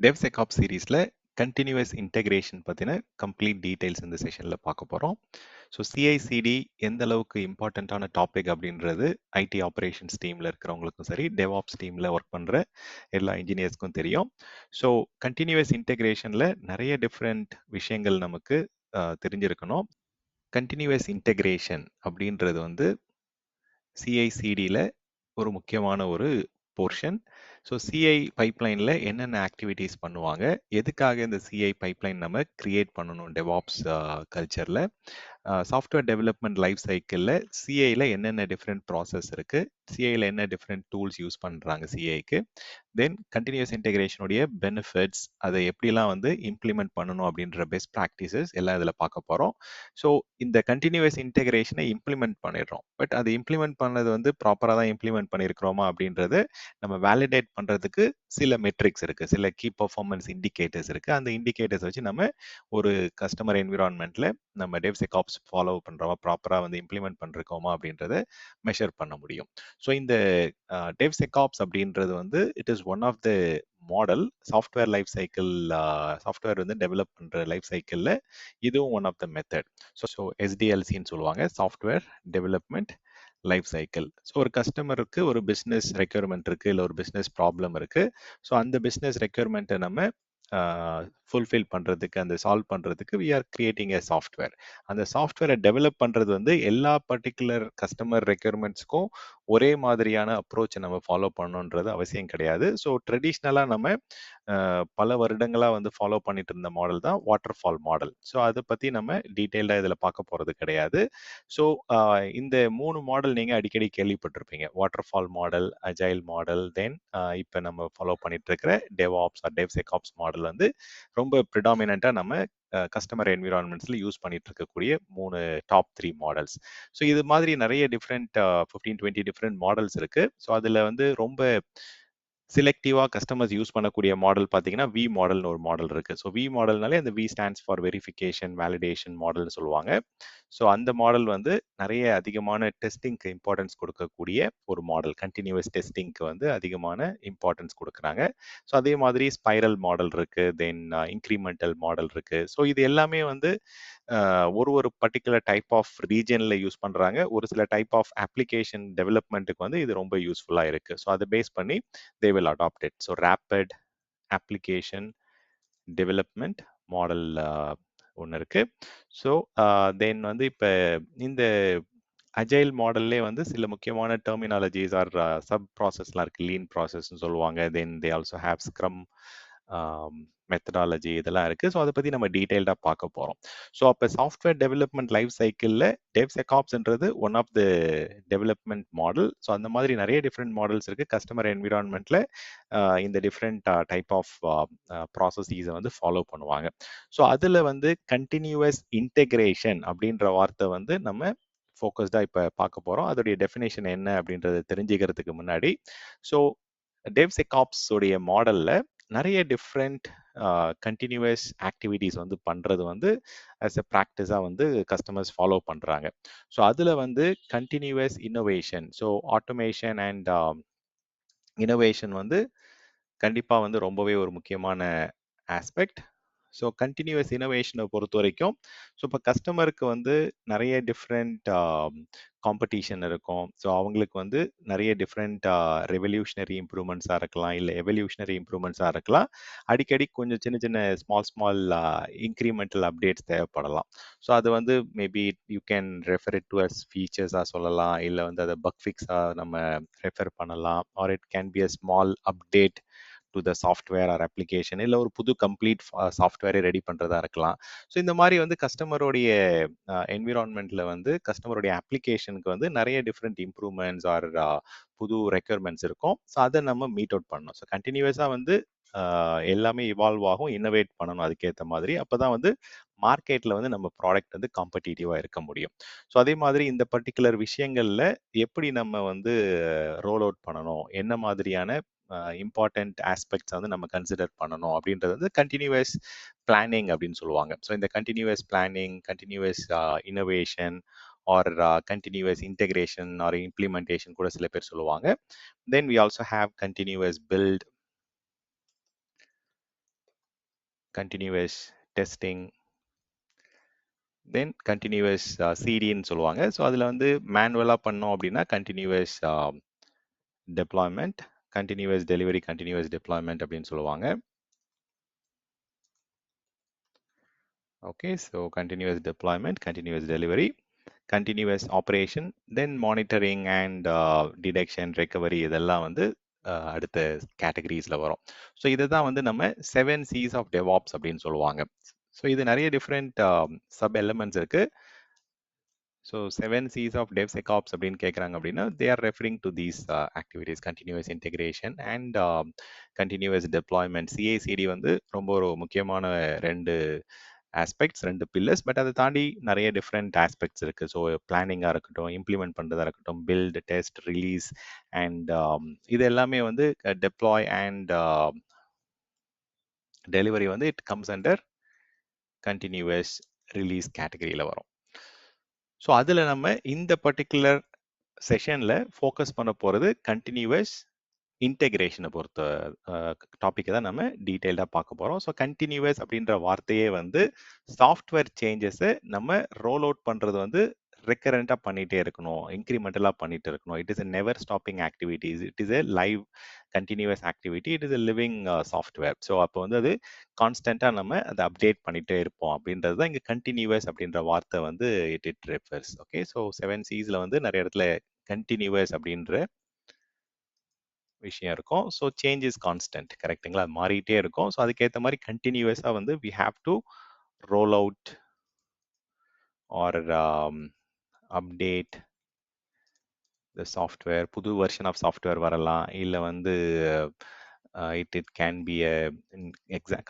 DevSecOps சீரீஸில் continuous integration பற்றின complete details இந்த செஷனில் பார்க்க போகிறோம். ஸோ சிஐசிடி எந்த அளவுக்கு இம்பார்ட்டண்ட்டான டாபிக் அப்படின்றது ஐடி ஆப்ரேஷன்ஸ் டீமில் இருக்கிறவங்களுக்கும் சரி, டெவாப்ஸ் டீமில் ஒர்க் பண்ணுற எல்லா இன்ஜினியர்ஸ்க்கும் தெரியும். ஸோ கண்டினியூஸ் இன்டெகிரேஷனில் நிறைய டிஃப்ரெண்ட் விஷயங்கள் நமக்கு தெரிஞ்சிருக்கணும். கண்டினியூஸ் இன்டெகிரேஷன் அப்படின்றது வந்து சிஐசிடியில் ஒரு முக்கியமான ஒரு போர்ஷன். ஸோ சிஐ பைப்லைனில் என்னென்ன ஆக்டிவிட்டீஸ் பண்ணுவாங்க, எதுக்காக இந்த சிஐ பைப்லைன் நம்ம கிரியேட் பண்ணணும் டெவாப்ஸ் கல்ச்சரில், சாஃப்ட்வேர் டெவலப்மெண்ட் லைஃப் சைக்கிளில் சிஐயில் என்னென்ன டிஃப்ரெண்ட் ப்ராசஸ் இருக்குது, சிஐயில் என்ன டிஃப்ரெண்ட் டூல்ஸ் யூஸ் பண்ணுறாங்க சிஐக்கு, தென் கண்டினியூஸ் இன்டெகிரேஷனுடைய பெனிஃபிட்ஸ், அதை எப்படிலாம் வந்து இம்ப்ளிமெண்ட் பண்ணணும் அப்படின்ற பெஸ்ட் ப்ராக்டிசஸ் எல்லாம் இதில் பார்க்க போகிறோம். ஸோ இந்த கண்டினியூஸ் இன்டெகிரேஷனை இம்ப்ளிமெண்ட் பண்ணிடுறோம். பட் அது இம்ப்ளிமெண்ட் பண்ணது வந்து ப்ராப்பராக தான் இம்ப்ளிமெண்ட் பண்ணியிருக்கிறோமா அப்படின்றது நம்ம வேலிடேட் பண்ணுறதுக்கு சில மெட்ரிக்ஸ் இருக்குது, சில கீ பர்ஃபார்மன்ஸ் இண்டிகேட்டர்ஸ் இருக்குது. அந்த இண்டிகேட்டர்ஸ் வச்சு நம்ம ஒரு கஸ்டமர் என்விரான்மெண்ட்டில் நம்ம டெவ்செகாப்ஸ் ஃபாலோ பண்ணுறோமா, ப்ராப்பராக வந்து இம்ப்ளிமெண்ட் பண்ணிருக்கோமா அப்படின்றத மெஷர் பண்ண முடியும். ஸோ இந்த டெவ்செகாப்ஸ் அப்படின்றது வந்து it is one of the model software life cycle. Software வந்து டெவலப் பண்ணுற லைஃப் சைக்கிளில் இதுவும் one of the method. So எஸ்டிஎல்சின்னு சொல்லுவாங்க, software development life cycle. So ஒரு கஸ்டமருக்கு ஒரு பிஸ்னஸ் ரெக்யர்மெண்ட் இருக்குது, இல்லை ஒரு பிஸ்னஸ் ப்ராப்ளம் இருக்குது. ஸோ அந்த பிஸ்னஸ் ரெக்யர்மெண்ட்டை நம்ம ஃபுல்ஃபில் பண்ணுறதுக்கு, அந்த சால்வ் பண்ணுறதுக்கு we are creating a software. அந்த சாஃப்ட்வேரை டெவலப் பண்ணுறது வந்து எல்லா பர்டிகுலர் கஸ்டமர் ரெக்யர்மெண்ட்ஸ்க்கும் ஒரே மாதிரியான அப்ரோச்சை நம்ம ஃபாலோ பண்ணணுன்றது அவசியம் கிடையாது. ஸோ ட்ரெடிஷ்னலாக நம்ம பல வருடங்களாக வந்து ஃபாலோ பண்ணிட்டு இருந்த மாடல் தான் வாட்டர் ஃபால் மாடல். ஸோ அதை பற்றி நம்ம டீட்டெயில்டாக இதில் பார்க்க போகிறது கிடையாது. ஸோ இந்த 3 மாடல் நீங்கள் அடிக்கடி கேள்விப்பட்டிருப்பீங்க. Waterfall model, agile model, then இப்போ நம்ம ஃபாலோ பண்ணிட்டு இருக்கிற டெவாப்ஸ் ஆர் டெவ்செகாப்ஸ் மாடல் வந்து ரொம்ப ப்ரிடாமினண்ட்டாக நம்ம கஸ்டமர் என்விரான்மெண்ட்ஸில் யூஸ் பண்ணிட்டு இருக்கக்கூடிய 3 டாப் 3 மாடல்ஸ். ஸோ இது மாதிரி நிறைய டிஃப்ரெண்ட் 15-20 டிஃப்ரெண்ட் மாடல்ஸ் இருக்குது. ஸோ அதில் வந்து ரொம்ப செலக்டிவாக கஸ்டமர்ஸ் யூஸ் பண்ணக்கூடிய மாடல் பார்த்தீங்கன்னா வி மாடல்னு ஒரு மாடல் இருக்குது. ஸோ வி மாடல்னாலே அந்த V stands for verification validation மாடல்னு சொல்லுவாங்க. ஸோ அந்த மாடல் வந்து நிறைய அதிகமான டெஸ்டிங்க்கு இம்பார்ட்டன்ஸ் கொடுக்கக்கூடிய ஒரு மாடல். கண்டினியூஸ் டெஸ்டிங்க்கு வந்து அதிகமான இம்பார்ட்டன்ஸ் கொடுக்குறாங்க. ஸோ அதே மாதிரி ஸ்பைரல் மாடல் இருக்குது, தென் இன்க்ரிமெண்டல் மாடல் இருக்குது. ஸோ இது எல்லாமே வந்து ஒரு பர்டிகுலர் டைப் ஆஃப் ரீஜனில் யூஸ் பண்ணுறாங்க. ஒரு சில டைப் ஆஃப் அப்ளிகேஷன் டெவலப்மெண்ட்டுக்கு வந்து இது ரொம்ப யூஸ்ஃபுல்லாக இருக்குது. ஸோ அதை பேஸ் பண்ணி they will adopt it. So rapid application development model ஒன்று இருக்கு. ஸோ தென் வந்து இப்போ இந்த அஜைல் மாடல்லே வந்து சில முக்கியமான டெர்மினாலஜிஸ் ஆர் சப் ப்ராசஸ்லாம் இருக்குது. லீன் ப்ராசஸ்ன்னு சொல்லுவாங்க. Then they also have scrum methodology இதெல்லாம் இருக்குது. ஸோ அதை பற்றி நம்ம டீட்டெயில்டாக பார்க்க போகிறோம். ஸோ அப்போ சாஃப்ட்வேர் டெவலப்மெண்ட் லைஃப் சைக்கிளில் டெவ்செகாப்ஸ்ன்றது one of the development model. So அந்த மாதிரி நிறைய டிஃப்ரெண்ட் மாடல்ஸ் இருக்குது. கஸ்டமர் என்விரான்மெண்ட்டில் இந்த டிஃப்ரெண்ட் டைப் ஆஃப் ப்ராசஸீஸை வந்து ஃபாலோ பண்ணுவாங்க. ஸோ அதில் வந்து கண்டினியூவஸ் இன்டெகிரேஷன் அப்படின்ற வார்த்தை வந்து நம்ம ஃபோக்கஸ்டாக இப்போ பார்க்க போகிறோம். அதோடைய டெஃபினேஷன் என்ன அப்படின்றத தெரிஞ்சுக்கிறதுக்கு முன்னாடி, ஸோ டெவ்செகாப்ஸ் உடைய மாடலில் நிறைய டிஃப்ரெண்ட் கண்டினியூவஸ் ஆக்டிவிட்டீஸ் வந்து பண்ணுறது வந்து ஆஸ் எ ப்ராக்டிஸாக வந்து கஸ்டமர்ஸ் ஃபாலோ பண்ணுறாங்க. ஸோ அதில் வந்து continuous innovation, so automation and innovation வந்து கண்டிப்பாக வந்து ரொம்பவே ஒரு முக்கியமான ஆஸ்பெக்ட். ஸோ கண்டினியூவஸ் இன்னோவேஷனை பொறுத்த வரைக்கும், ஸோ இப்போ கஸ்டமருக்கு வந்து நிறைய டிஃப்ரெண்ட் காம்படிஷன் இருக்கும். ஸோ அவங்களுக்கு வந்து நிறைய டிஃப்ரெண்ட் ரெவல்யூஷனரி இம்ப்ரூவ்மெண்ட்ஸாக இருக்கலாம், இல்லை எவல்யூஷனரி இம்ப்ரூவ்மெண்ட்ஸாக இருக்கலாம். அடிக்கடி கொஞ்சம் சின்ன சின்ன ஸ்மால் இன்க்ரிமெண்டல் அப்டேட்ஸ் தேவைப்படலாம். ஸோ அது வந்து maybe you can refer it to us ஃபீச்சர்ஸாக சொல்லலாம், இல்லை வந்து அதை பக் ஃபிக்ஸாக நம்ம ரெஃபர் பண்ணலாம், or it can be a small update to the software or application, இல்லை ஒரு புது கம்ப்ளீட் சாஃப்ட்வேரை ரெடி பண்ணுறதா இருக்கலாம். ஸோ இந்த மாதிரி வந்து கஸ்டமருடைய என்விரான்மெண்ட்டில் வந்து கஸ்டமருடைய அப்ளிகேஷனுக்கு வந்து நிறைய டிஃப்ரெண்ட் இம்ப்ரூவ்மெண்ட்ஸ் ஆர் புது ரெக்யர்மெண்ட்ஸ் இருக்கும். ஸோ அதை நம்ம மீட் அவுட் பண்ணணும். ஸோ கண்டினியூஸாக வந்து எல்லாமே இவால்வ் ஆகும், இன்னோவேட் பண்ணணும் அதுக்கேற்ற மாதிரி. அப்போ தான் வந்து மார்க்கெட்டில் வந்து நம்ம ப்ராடக்ட் வந்து காம்படிட்டிவாக இருக்க முடியும். ஸோ அதே மாதிரி இந்த பர்டிகுலர் விஷயங்களில் எப்படி நம்ம வந்து ரோல் அவுட் பண்ணணும், என்ன மாதிரியான இம்பார்ட்டன்ட் ஆஸ்பெக்ட்ஸ் வந்து நம்ம கன்சிடர் பண்ணணும் அப்படின்றது வந்து கண்டினியூவஸ் பிளானிங் அப்படின்னு சொல்லுவாங்க. ஸோ இந்த continuous planning, continuous innovation or continuous integration or implementation கூட சில பேர் சொல்லுவாங்க. Then we also have continuous build, continuous testing, then continuous சிடின்னு சொல்லுவாங்க. ஸோ அதில் வந்து மேனுவலாக பண்ணோம் அப்படின்னா continuous deployment, continuous delivery, continuous deployment அப்படின்னு சொல்லுவாங்க. Okay, so continuous deployment, continuous delivery, continuous operation, then monitoring and detection, recovery, இதெல்லாம் வந்து அடுத்த கேட்டகரிஸில் வரும். ஸோ இதை தான் வந்து நம்ம 7 C's ஆஃப் டெவாப்ஸ் அப்படின்னு சொல்லுவாங்க. ஸோ இது நிறைய டிஃப்ரெண்ட் சப் எலமெண்ட்ஸ் இருக்கு. ஸோ 7 C's ஆஃப் DevSecOps அப்படின்னு கேட்குறாங்க அப்படின்னா they are referring to these activities, continuous integration and continuous deployment. CI/CD வந்து ரொம்ப ஒரு முக்கியமான ரெண்டு ஆஸ்பெக்ட்ஸ், ரெண்டு பில்லர்ஸ். பட் அதை தாண்டி நிறைய டிஃப்ரெண்ட் ஆஸ்பெக்ட்ஸ் இருக்கு. ஸோ பிளானிங்காக இருக்கட்டும், இம்ப்ளிமெண்ட் பண்ணுறதா இருக்கட்டும், பில்ட், டெஸ்ட், ரிலீஸ் அண்ட் இது எல்லாமே வந்து டெப்ளாய் அண்ட் டெலிவரி வந்து it comes under continuous release கேட்டகரியில் வரும். ஸோ அதில் நம்ம இந்த பர்டிகுலர் செஷனில் ஃபோக்கஸ் பண்ண போகிறது கண்டினியூவஸ் இன்டெகிரேஷனை பொறுத்த டாப்பிக்கை தான் நம்ம டீட்டெயில்டாக பார்க்க போகிறோம். ஸோ கண்டினியூவஸ் அப்படின்ற வார்த்தையே வந்து சாஃப்ட்வேர் சேஞ்சஸை நம்ம ரோல் அவுட் பண்ணுறது வந்து ரெக்கரண்டாக பண்ணிகிட்டே இருக்கணும், இன்க்ரிமெண்டலாக பண்ணிட்டு இருக்கணும். It is a never stopping activities, it is a live continuous activity, it is a living software. So அப்போ வந்து அது கான்ஸ்டண்ட்டாக நம்ம அதை அப்டேட் பண்ணிகிட்டே இருப்போம் அப்படின்றது தான் இங்கே கண்டினியூவஸ் அப்படின்ற வார்த்தை வந்து it refers. Okay, so 7 C's வந்து நிறைய இடத்துல கண்டினியூவஸ் அப்படின்ற விஷயம் இருக்கும். ஸோ சேஞ்ச் இஸ் கான்ஸ்டன்ட், கரெக்ட்டுங்களா? மாறிட்டே இருக்கும். ஸோ அதுக்கேற்ற மாதிரி கண்டினியூவஸாக வந்து we have to roll out or update the software. புது வெர்ஷன் ஆஃப் சாஃப்ட்வேர் வரலாம், இல்லை வந்து it can be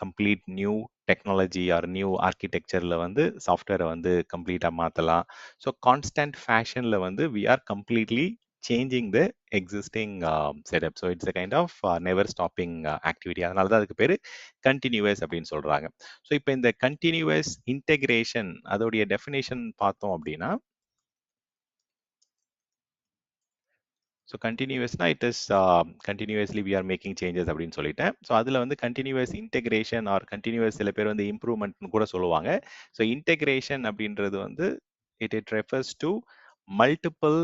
complete new technology or new ஆர்கிடெக்சரில் வந்து சாஃப்ட்வேரை வந்து கம்ப்ளீட்டாக மாற்றலாம். ஸோ கான்ஸ்டன்ட் ஃபேஷனில் வந்து we are completely changing the existing setup. So it's a kind of never stopping activity. அதனால தான் அதுக்கு பேர் continuous அப்படின்னு சொல்றாங்க. ஸோ இப்போ இந்த continuous integration அதோடைய டெஃபினேஷன் பார்த்தோம் அப்படின்னா, ஸோ கண்டினியூவஸ்னா it is continuously we are making changes அப்படின்னு சொல்லிட்டேன். ஸோ அதில் வந்து கண்டினியூவஸ் இன்டெகிரேஷன் ஆர் கண்டினியூவஸ் சில பேர் வந்து இம்ப்ரூவ்மெண்ட்னு கூட சொல்லுவாங்க. ஸோ இன்டெகிரேஷன் அப்படின்றது வந்து it refers to multiple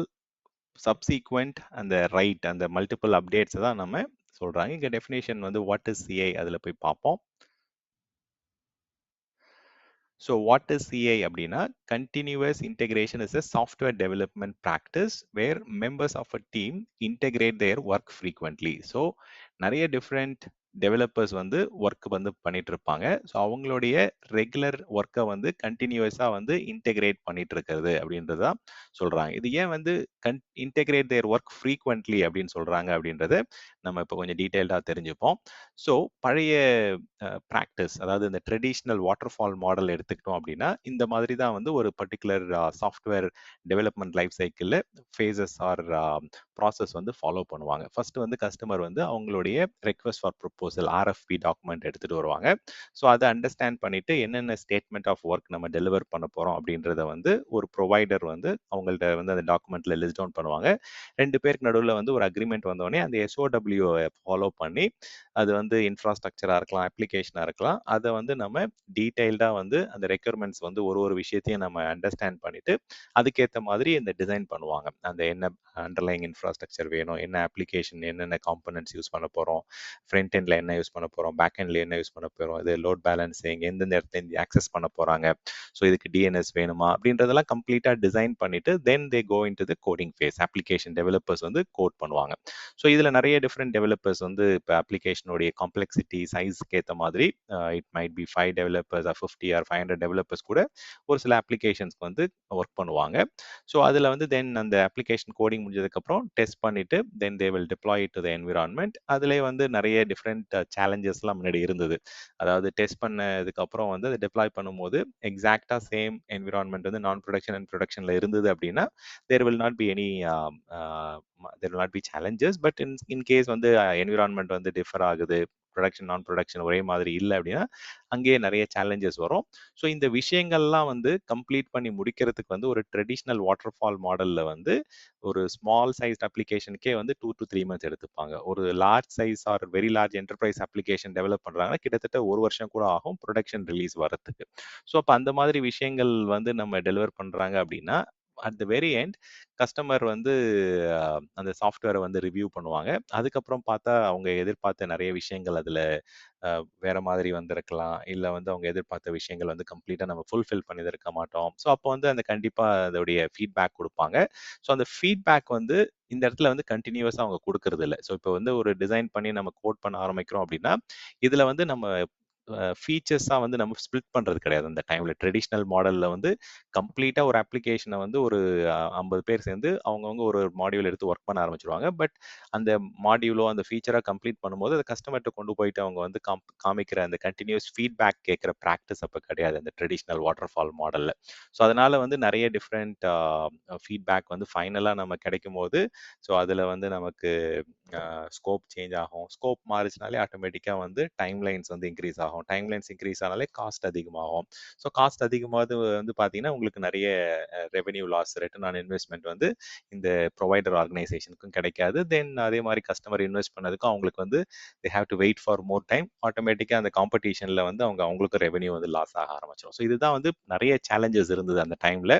subsequent அந்த ரைட் அந்த மல்டிபிள் அப்டேட்ஸ் தான் நம்ம சொல்றாங்க. இங்க டெஃபினேஷன் வந்து வாட் இஸ் சிஐ அதுல போய் பார்ப்போம். ஸோ வாட் இஸ் சிஐ அப்படின்னா, continuous integration is a software development practice where members of a team integrate their work frequently. So நிறைய டிஃப்ரெண்ட் டெவலப்பர்ஸ் வந்து ஒர்க் வந்து பண்ணிட்டு இருப்பாங்க. ஸோ அவங்களுடைய ரெகுலர் ஒர்க்கை வந்து கண்டினியூஸாக வந்து இன்டெகிரேட் பண்ணிட்டு இருக்கிறது அப்படின்றது தான் சொல்றாங்க. இது ஏன் வந்து இன்டெகிரேட் தேர் ஒர்க் ஃப்ரீக்வெண்ட்லி அப்படின்னு சொல்றாங்க அப்படின்றத நம்ம இப்போ கொஞ்சம் டீட்டெயில்டாக தெரிஞ்சுப்போம். ஸோ பழைய ப்ராக்டிஸ், அதாவது இந்த ட்ரெடிஷ்னல் வாட்டர் ஃபால் மாடல் எடுத்துக்கிட்டோம் அப்படின்னா, இந்த மாதிரி தான் வந்து ஒரு பர்டிகுலர் சாஃப்ட்வேர் டெவலப்மெண்ட் லைஃப் சைக்கிளில் ஃபேஸஸ் ஆர் ப்ராசஸ் வந்து ஃபாலோ பண்ணுவாங்க. ஃபர்ஸ்ட் வந்து கஸ்டமர் வந்து அவங்களுடைய request for proposal RFP document எடுத்துட்டு வருவாங்க. ஸோ அதை அண்டர்ஸ்டாண்ட் பண்ணிட்டு என்னென்ன ஸ்டேட்மெண்ட் ஆஃப் ஒர்க் நம்ம டெலிவர் பண்ண போறோம் அப்படின்றத வந்து ஒரு ப்ரொவைடர் வந்து அவங்கள்ட்ட வந்து அந்த டாக்குமெண்ட்ல லிஸ்ட் டவுன் பண்ணுவாங்க. ரெண்டு பேருக்கு நடுவில் வந்து ஒரு அக்ரிமெண்ட் வந்தோடனே அந்த SOW ஃபாலோ பண்ணி, அது வந்து இன்ஃப்ராஸ்ட்ரக்சராக இருக்கலாம், அப்ளிகேஷனாக இருக்கலாம், அதை வந்து நம்ம டீடைல்டாக வந்து அந்த ரெக்யர்மெண்ட்ஸ் வந்து ஒரு விஷயத்தையும் நம்ம அண்டர்ஸ்டாண்ட் பண்ணிட்டு அதுக்கேற்ற மாதிரி இந்த டிசைன் பண்ணுவாங்க. அந்த என்ன அண்டர்லைங் இன்ஃப்ராஸ்ட்ரக்சர் வேணும், என்ன அப்ளிகேஷன், என்னென்ன காம்பனன்ட்ஸ் யூஸ் பண்ண போகிறோம், ஃப்ரண்ட் எண்டில் என்ன யூஸ் பண்ண போகிறோம், பேக் எண்டில் என்ன யூஸ் பண்ண போகிறோம், இது லோட் பேலன்சிங், எந்தெந்த இடத்துல ஆக்சஸ் பண்ண போகிறாங்க, ஸோ இதுக்கு டிஎன்எஸ் வேணுமா அப்படின்றதெல்லாம் கம்ப்ளீட்டாக டிசைன் பண்ணிட்டு then they go into the coding phase. Application developers வந்து கோட் பண்ணுவாங்க. ஸோ இதில் நிறைய டிஃப்ரெண்ட் டெவலப்பர்ஸ் வந்து இப்போ அப்ளிகேஷனுடைய காம்ப்ளெக்சிட்டி சைஸ்க்கு ஏற்ற மாதிரி it might be 5 developers or 50 or 500 developers கூட ஒரு சில அப்ளிகேஷன்ஸ்க்கு வந்து ஒர்க் பண்ணுவாங்க. ஸோ அதில் வந்து தென் அந்த அப்ளிகேஷன் கோடிங் முடிஞ்சதுக்கப்புறம் டெஸ்ட் பண்ணிட்டு then they will deploy to the environment. அதிலே வந்து நிறைய டிஃப்ரெண்ட் சேலஞ்சஸ்லாம் முன்னாடி இருந்தது. அதாவது டெஸ்ட் பண்ணதுக்கப்புறம் வந்து அதை டிப்ளாய் பண்ணும்போது எக்ஸாக்டாக சேம் என்விரான்மெண்ட் வந்து நான் ப்ரொடக்ஷன் அண்ட் ப்ரொடக்ஷனில் இருந்தது அப்படின்னா there will not be any there will not be challenges, but in case வந்து என்விரான்மெண்ட் வந்து டிஃபர் ஆகுது, ப்ரொடக்ஷன் நான் ப்ரொடக்ஷன் ஒரே மாதிரி இல்லை அப்படின்னா அங்கேயே நிறைய சேலஞ்சஸ் வரும். ஸோ இந்த விஷயங்கள்லாம் வந்து கம்ப்ளீட் பண்ணி முடிக்கிறதுக்கு வந்து ஒரு ட்ரெடிஷ்னல் வாட்டர் ஃபால் மாடலில் வந்து ஒரு ஸ்மால் சைஸ் அப்ளிகேஷனுக்கே வந்து 2 to 3 months எடுத்துப்பாங்க. ஒரு large size are very large enterprise application develop பண்ணுறாங்கன்னா கிட்டத்தட்ட ஒரு வருஷம் கூட ஆகும் ப்ரொடக்ஷன் ரிலீஸ் வரத்துக்கு. ஸோ அப்போ அந்த மாதிரி விஷயங்கள் வந்து நம்ம டெலிவர் பண்ணுறாங்க அப்படின்னா at the very end customer வந்து அந்த சாஃப்ட்வேரை வந்து ரிவ்யூ பண்ணுவாங்க. அதுக்கப்புறம் பார்த்தா அவங்க எதிர்பார்த்த நிறைய விஷயங்கள் அதில் வேற மாதிரி வந்திருக்கலாம். இல்லை வந்து அவங்க எதிர்பார்த்த விஷயங்கள் வந்து கம்ப்ளீட்டாக நம்ம ஃபுல்ஃபில் பண்ணியிருக்க மாட்டோம். ஸோ அப்போ வந்து அந்த கண்டிப்பாக அதோடைய ஃபீட்பேக் கொடுப்பாங்க. ஸோ அந்த ஃபீட்பேக் வந்து இந்த இடத்துல வந்து கண்டினியூஸாக அவங்க கொடுக்கறது இல்லை. ஸோ இப்போ வந்து ஒரு டிசைன் பண்ணி நம்ம கோட் பண்ண ஆரம்பிக்கிறோம் அப்படின்னா இதில் வந்து நம்ம ஃபீச்சர்ஸாக வந்து நம்ம ஸ்ப்ளிட் பண்ணுறது கிடையாது. அந்த டைமில் ட்ரெடிஷ்னல் மாடலில் வந்து கம்ப்ளீட்டாக ஒரு அப்ளிகேஷனை வந்து ஒரு 50 பேர் சேர்ந்து அவங்கவுங்க ஒரு மாடியூல் எடுத்து ஒர்க் பண்ண ஆரம்பிச்சிருவாங்க. பட் அந்த மாடியூலோ அந்த ஃபீச்சராக கம்ப்ளீட் பண்ணும்போது அதை கஸ்டமர்கிட்ட கொண்டு போயிட்டு அவங்க வந்து காமிக்கிற அந்த கண்டினியூஸ் ஃபீட்பேக் கேட்குற ப்ராக்டிஸ் அப்போ கிடையாது அந்த ட்ரெடிஷ்னல் வாட்டர் ஃபால் மாடலில். ஸோ அதனால வந்து நிறைய டிஃப்ரெண்ட் ஃபீட்பேக் வந்து ஃபைனலாக நம்ம கிடைக்கும் போது ஸோ அதில் வந்து நமக்கு ஸ்கோப் சேஞ்ச் ஆகும். ஸ்கோப் மாறிச்சுனாலே ஆட்டோமேட்டிக்காக வந்து டைம் லைன்ஸ் வந்து இன்க்ரீஸ் ஆகும். டைம் லைன்ஸ் இன்க்ரீஸ் ஆனாலே காஸ்ட் அதிகமாகும். ஸோ காஸ்ட் அதிகமாவது வந்து பார்த்தீங்கன்னா உங்களுக்கு நிறைய revenue loss return on investment வந்து இந்த ப்ரொவைடர் ஆர்கனைசேஷனுக்கும் கிடைக்காது. தென் அதே மாதிரி கஸ்டமர் இன்வெஸ்ட் பண்ணதுக்கும் அவங்களுக்கு வந்து they have to wait for more time. ஆட்டோமேட்டிக்காக அந்த காம்படிஷனில் வந்து அவங்களுக்கு ரெவென்யூ வந்து லாஸ் ஆக ஆரம்பிச்சிடும். ஸோ இதுதான் வந்து நிறைய சேலஞ்சஸ் இருந்தது அந்த டைமில்.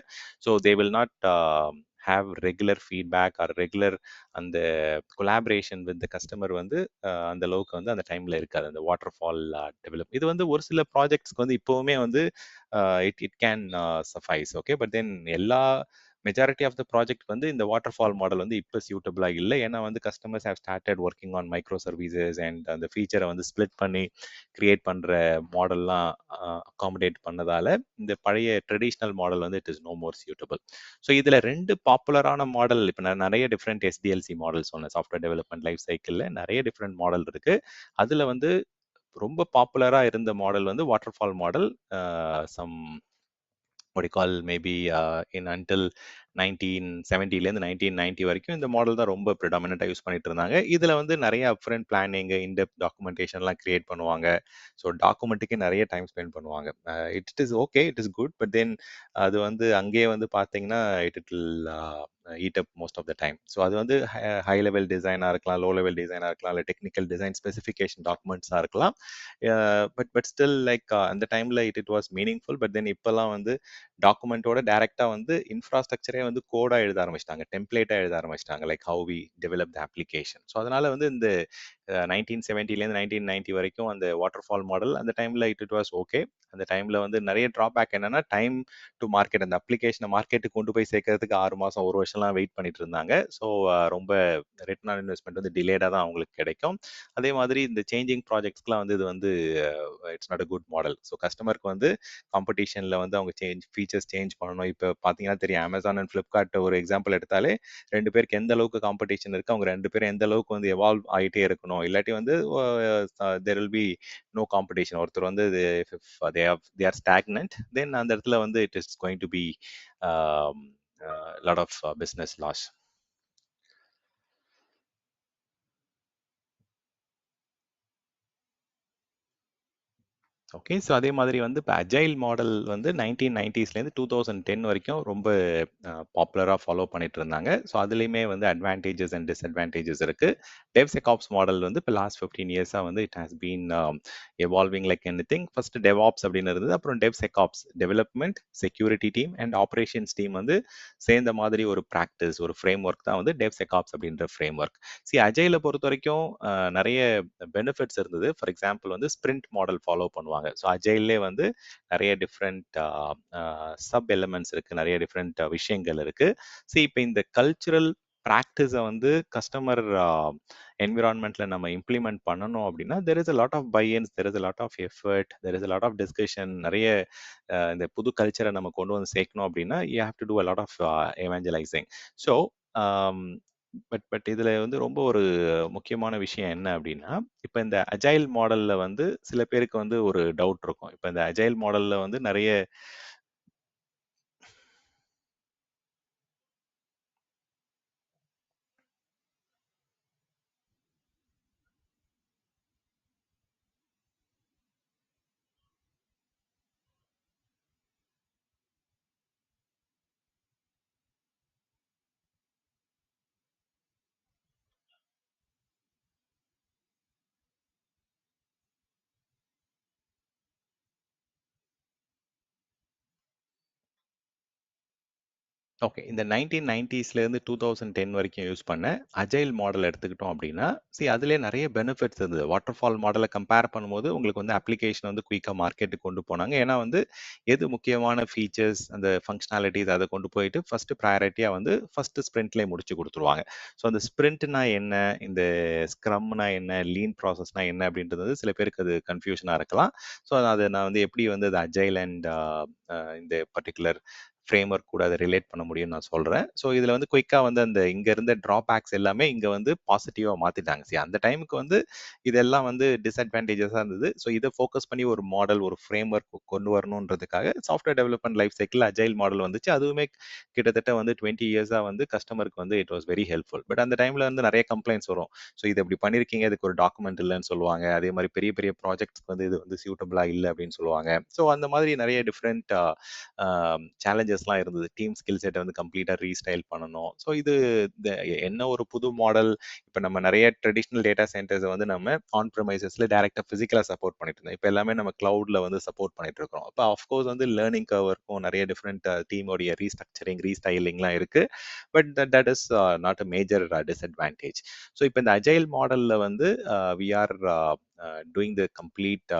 So they will not have regular feedback or regular அந்த கொலாபரேஷன் வித் த கஸ்டமர் வந்து அந்த அளவுக்கு வந்து அந்த டைம்ல இருக்காது. அந்த வாட்டர் ஃபால் டெவலப் இது வந்து ஒரு சில ப்ராஜெக்ட்ஸ்க்கு வந்து இப்போவுமே வந்து it it can சஃபைஸ். Okay, but then எல்லா மெஜாரிட்டி ஆஃப் த ப்ராஜெக்ட் வந்து இந்த வாட்டர் ஃபால் மாடல் வந்து இப்போ சூட்டபிளாக இல்லை. ஏன்னா வந்து customers have started working on micro services and அந்த ஃபீச்சரை வந்து ஸ்ப்ளிட் பண்ணி கிரியேட் பண்ணுற மாடல்லாம் அகாமடேட் பண்ணதால இந்த பழைய ட்ரெடிஷ்னல் மாடல் வந்து it is no more suitable. So இதில் ரெண்டு பாப்புலரான மாடல் இப்போ நான் நிறைய டிஃப்ரெண்ட் எஸ்டிஎல்சி மாடல் சொன்னேன். சாஃப்ட்வேர் டெவலப்மெண்ட் லைஃப் சைக்கிளில் நிறைய டிஃப்ரெண்ட் மாடல் இருக்கு. அதில் வந்து ரொம்ப பாப்புலராக இருந்த மாடல் வந்து waterfall model. Some what you call maybe in until 1970லேருந்து 1990 வரைக்கும் இந்த மாடல் தான் ரொம்ப ப்ரிடாமினண்ட்டாக யூஸ் பண்ணிட்டு இருந்தாங்க. இதில் வந்து நிறைய அப்ஃப்ரண்ட் பிளானிங் இன்டெப்த் டாக்குமெண்டேஷன்லாம் கிரியேட் பண்ணுவாங்க. ஸோ டாக்குமெண்ட்டுக்கே நிறைய டைம் ஸ்பெண்ட் பண்ணுவாங்க. It is okay, it is good, but then அது வந்து அங்கேயே வந்து பார்த்தீங்கன்னா it will eat up most of the time. So அது வந்து ஹை லெவல் டிசைனாக இருக்கலாம், லோ லெவல் டிசைனாக இருக்கலாம், இல்லை டெக்னிக்கல் டிசைன் ஸ்பெசிஃபிகேஷன் டாக்குமெண்ட்ஸாக இருக்கலாம். பட் ஸ்டில் லைக் அந்த டைமில் it was meaningful. But then இப்போல்லாம் வந்து டாக்குமெண்ட்டோட டைரக்டா வந்து இன்ஃப்ராஸ்ட்ரக்சரே வந்து கோடா எழுத ஆரம்பிச்சிட்டாங்க, டெம்ப்ளேட்டா எழுத ஆரம்பிச்சிட்டாங்க, like how we develop the application. So அதனால வந்து இந்த 1970லேருந்து 1990 வரைக்கும் அந்த வாட்டர் ஃபால் மாடல் அந்த டைம்ல இட் வாஸ் ஓகே. அந்த டைம்ல வந்து நிறைய ட்ராபேக் என்னன்னா டைம் டு மார்க்கெட், அந்த அப்ளிகேஷனை மார்க்கெட்டுக்கு கொண்டு போய் சேர்க்கறதுக்கு 6 மாசம் 1 வருஷம்லாம் வெயிட் பண்ணிட்டு இருந்தாங்க. ஸோ ரொம்ப ரிட்டர்ன் ஆன் இன்வெஸ்ட்மெண்ட் வந்து டிலேடா தான் அவங்களுக்கு கிடைக்கும். அதே மாதிரி இந்த சேஞ்சிங் ப்ராஜெக்ட்ஸ்க்குலாம் வந்து இது வந்து it's not a good model. So கஸ்டமருக்கு வந்து காம்படிஷனில் வந்து அவங்க ஃபீச்சர்ஸ் சேஞ்ச் பண்ணணும். இப்போ பார்த்தீங்கன்னா தெரியும், அமேசான் அண்ட் ஃப்ளிப்கார்ட் ஒரு எக்ஸாம்பிள் எடுத்தாலே 2 பேருக்கு எந்த அளவுக்கு காம்படிஷன் இருக்கு, அவங்க 2 பேரும் எந்த அளவுக்கு வந்து எவால்வ் ஆகிட்டே இருக்கணும். இல்லாட்டி வந்து there will be no competition. ஒருத்தர் வந்து தே ஆர் ஸ்டாக்னன்ட், தென் அந்த இடத்துல வந்து it is going to be lot of business loss. Okay, so அதே மாதிரி வந்து இப்போ அஜைல் மாடல் வந்து 1990ஸ்லேருந்து 2010 வரைக்கும் ரொம்ப பாப்புலராக ஃபாலோ பண்ணிட்டு இருந்தாங்க. ஸோ அதுலேயுமே வந்து அட்வான்டேஜஸ் அண்ட் டிஸ்அட்வான்டேஜஸ் இருக்கு. டெவ்செகாப்ஸ் மாடல் வந்து இப்போ லாஸ்ட் 15 இயர்ஸாக வந்து it has been evolving like anything. First DevOps அப்படின்னு இருந்தது, அப்புறம் DevSecOps development security team and operations team வந்து சேர்ந்த மாதிரி ஒரு ப்ராக்டிஸ், ஒரு ஃப்ரேம் ஒர்க் தான் வந்து டெவ்செகாப்ஸ் அப்படின்ற ஃப்ரேம் ஒர்க். அஜைல பொறுத்த வரைக்கும் நிறைய பெனிஃபிட்ஸ் இருந்தது. ஃபார் எக்ஸாம்பிள் வந்து ஸ்பிரிண்ட் மாடல் ஃபாலோ பண்ணுவாங்க. ஸோ அஜைல்லே வந்து நிறைய டிஃப்ரெண்ட் சப் எலிமெண்ட்ஸ் இருக்கு, நிறைய டிஃப்ரெண்ட் விஷயங்கள் இருக்கு. இப்போ இந்த கல்ச்சுரல் ப்ராக்டிஸை வந்து கஸ்டமர் என்விரான்மெண்ட்ல நம்ம இம்ப்ளிமெண்ட் பண்ணணும் அப்படின்னா there is a lot of buy-ins, there is a lot of effort, there is a lot of discussion. நிறைய இந்த புது கல்ச்சரை நம்ம கொண்டு வந்து சேர்க்கணும் அப்படின்னா you have to do a lot of evangelising. So but இதுல வந்து ரொம்ப ஒரு முக்கியமான விஷயம் என்ன அப்படின்னா, இப்ப இந்த அஜைல் மாடல்ல வந்து சில பேருக்கு வந்து ஒரு டவுட் இருக்கும். இப்ப இந்த அஜைல் மாடல்ல வந்து நிறைய ஓகே. இந்த 1990ஸ்லேருந்து 2010 வரைக்கும் யூஸ் பண்ண அஜைல் மாடல் எடுத்துக்கிட்டோம் அப்படின்னா, அதிலே நெறைய பெனிஃபிட்ஸ் இருந்தது. வாட்டர்ஃபால் மாடல கம்பேர் பண்ணும்போது உங்களுக்கு வந்து அப்ளிகேஷன் வந்து குயிக்கா மார்க்கெட்டுக்கு கொண்டு போனாங்க. ஏன்னா வந்து எது முக்கியமான ஃபீச்சர்ஸ், அந்த ஃபங்ஷனாலிட்டீஸ் அத கொண்டு போயிட்டு ஃபர்ஸ்ட் பிரையாரிட்டியா வந்து ஃபர்ஸ்ட் ஸ்பிரிண்ட்லயே முடிச்சு குடுத்துருவாங்க. ஸோ அந்த ஸ்பிரிண்ட்னா என்ன? இந்த ஸ்க்ரம்னா என்ன? லீன் ப்ராசஸ்னா என்ன? அப்படின்றது வந்து சில பேருக்கு அது கன்ஃப்யூஷனா இருக்கலாம். ஸோ அத நான் வந்து எப்படி வந்து அது அஜைல் அண்ட் இந்த பர்ட்டிகுலர் ஃப்ரேம்வொர்க் கூட அத ரிலேட் பண்ண முடியும்னு நான் சொல்றேன். ஸோ இதுல வந்து குயிக்கா வந்து அந்த இங்க இருந்த ட்ராபேக்ஸ் எல்லாமே இங்க வந்து பாசிட்டிவா மாத்திட்டாங்க. அந்த டைமுக்கு வந்து இதெல்லாம் வந்து டிஸ்அட்வான்டேஜஸா இருந்தது. ஸோ இத ஃபோக்கஸ் பண்ணி ஒரு மாடல், ஒரு ஃப்ரேம்வொர்க் கொண்டு வரணுன்றதுக்காக சாஃப்ட்வேர் டெவலப்மென்ட் லைஃப் சைக்கிள்ல அஜைல் மாடல் வந்துச்சு. அதுவுமே கிட்டத்தட்ட வந்து 20 இயர்ஸா வந்து கஸ்டமருக்கு வந்து it was very helpful. But அந்த டைம்ல வந்து நெறைய கம்ப்ளைண்ட்ஸ் வரும். ஸோ இத இப்படி பண்ணியிருக்கீங்க. இதுக்கு ஒரு டாக்குமெண்ட் இல்லன்னு சொல்லுவாங்க. அதே மாரி பெரிய பெரிய ப்ராஜெக்ட்ஸ்க்கு வந்து இது வந்து சூட்டபிளா இல்ல அப்படின்னு சொல்லுவாங்க. ஸோ அந்த மாதிரி நெறைய டிஃபரெண்ட் சேலஞ்சஸ்லாம் இருந்தது. டீம் ஸ்கில் செட்ட வந்து கம்ப்ளீட்டா ரீஸ்டைல் பண்ணணும். ஸோ இது இந்த என்ன ஒரு புது மாடல் இப்ப நம்ம நெறைய ட்ரெடிஷனல் டேட்டா சென்டர்ஸ வந்து நம்ம ஆன் ப்ரிமைசஸ்ல டைரக்ட்டா பிசிக்கலா சப்போர்ட் பண்ணிட்டு இருந்தோம். இப்ப எல்லாமே நம்ம கிளவுட்ல வந்து சப்போர்ட் பண்ணிட்டு இருக்கோம். அப்ப ஆஃப் கோர்ஸ் வந்து லேர்னிங் கர்வ் இருக்கும். நெறைய டிஃபரெண்ட் டீமோடைய ரீஸ்ட்ரக்சரிங், ரீஸ்டைலிங்லாம் இருக்கு. But that is not a major disadvantage. So இப்ப இந்த அஜைல் மாடல்ல வந்து we are doing the complete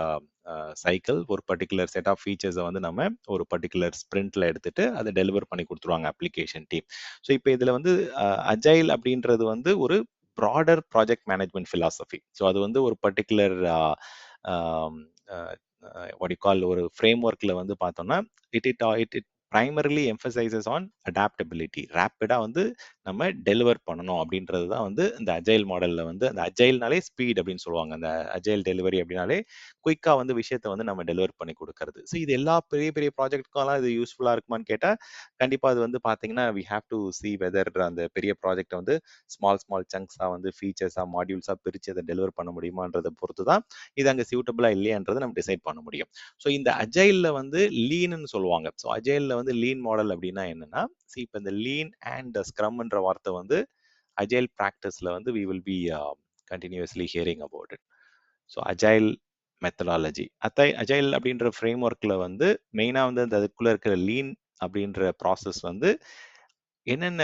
cycle. ஒரு பர்ட்டிகுலர் செட் ஆஃப் ஃபீச்சர்ஸை வந்து நம்ம ஒரு பர்ட்டிகுலர் ஸ்பிரிண்ட்ல எடுத்துட்டு அதை டெலிவர் பண்ணி கொடுத்துருவாங்க அப்ளிகேஷன் டீம். ஸோ இப்போ இதில் வந்து அஜைல் அப்படின்றது வந்து ஒரு broader project management philosophy. So அது வந்து ஒரு பர்ட்டிகுலர் வாட் யூ கால் ஒரு ஃப்ரேம் ஒர்க்கில் வந்து பார்த்தோம்னா it it it it primarily emphasizes on adaptability. ரேப்பிடா வந்து நம்ம டெலிவர் பண்ணணும் அப்படின்றது தான் வந்து இந்த அஜைல் மாடல்ல வந்து அந்த அஜைல்னாலே ஸ்பீட் அப்படின்னு சொல்லுவாங்க. அந்த அஜைல் டெலிவரி அப்படின்னாலே குயிக்கா வந்து விஷயத்தை வந்து நம்ம டெலிவர் பண்ணி கொடுக்கறது. ஸோ இது எல்லா பெரிய பெரிய ப்ராஜெக்ட்டுக்கெல்லாம் இது யூஸ்ஃபுல்லா இருக்குமான்னு கேட்டால் கண்டிப்பா அது வந்து பார்த்தீங்கன்னா we have to see whether அந்த பெரிய ப்ராஜெக்ட் வந்து ஸ்மால் ஸ்மால் சங்க்ஸா வந்து ஃபீச்சர்ஸா மாடியூல்ஸா பிரிச்சு அதை டெலிவர் பண்ண முடியுமான்றதை பொறுத்து தான் இது அங்கே சூட்டபிளா இல்லையான்றதை நம்ம டிசைட் பண்ண முடியும். ஸோ இந்த அஜைல்ல வந்து லீன்னு சொல்லுவாங்க. ஸோ அஜைல்ல வந்து லீன் மாடல் அப்படின்னா என்னன்னா இப்போ இந்த லீன் அண்ட் ஸ்க்ரம்ன்ற வார்த்தை வந்து அஜைல் ப்ராக்டிஸ்ல வந்து we will be continuously hearing about it. So agile methodology agile அப்படின்ற ஃப்ரேம் ஒர்க்கில் வந்து மெயினாக வந்து அந்த அதுக்குள்ளே இருக்கிற லீன் அப்படின்ற ப்ராசஸ் வந்து என்னென்ன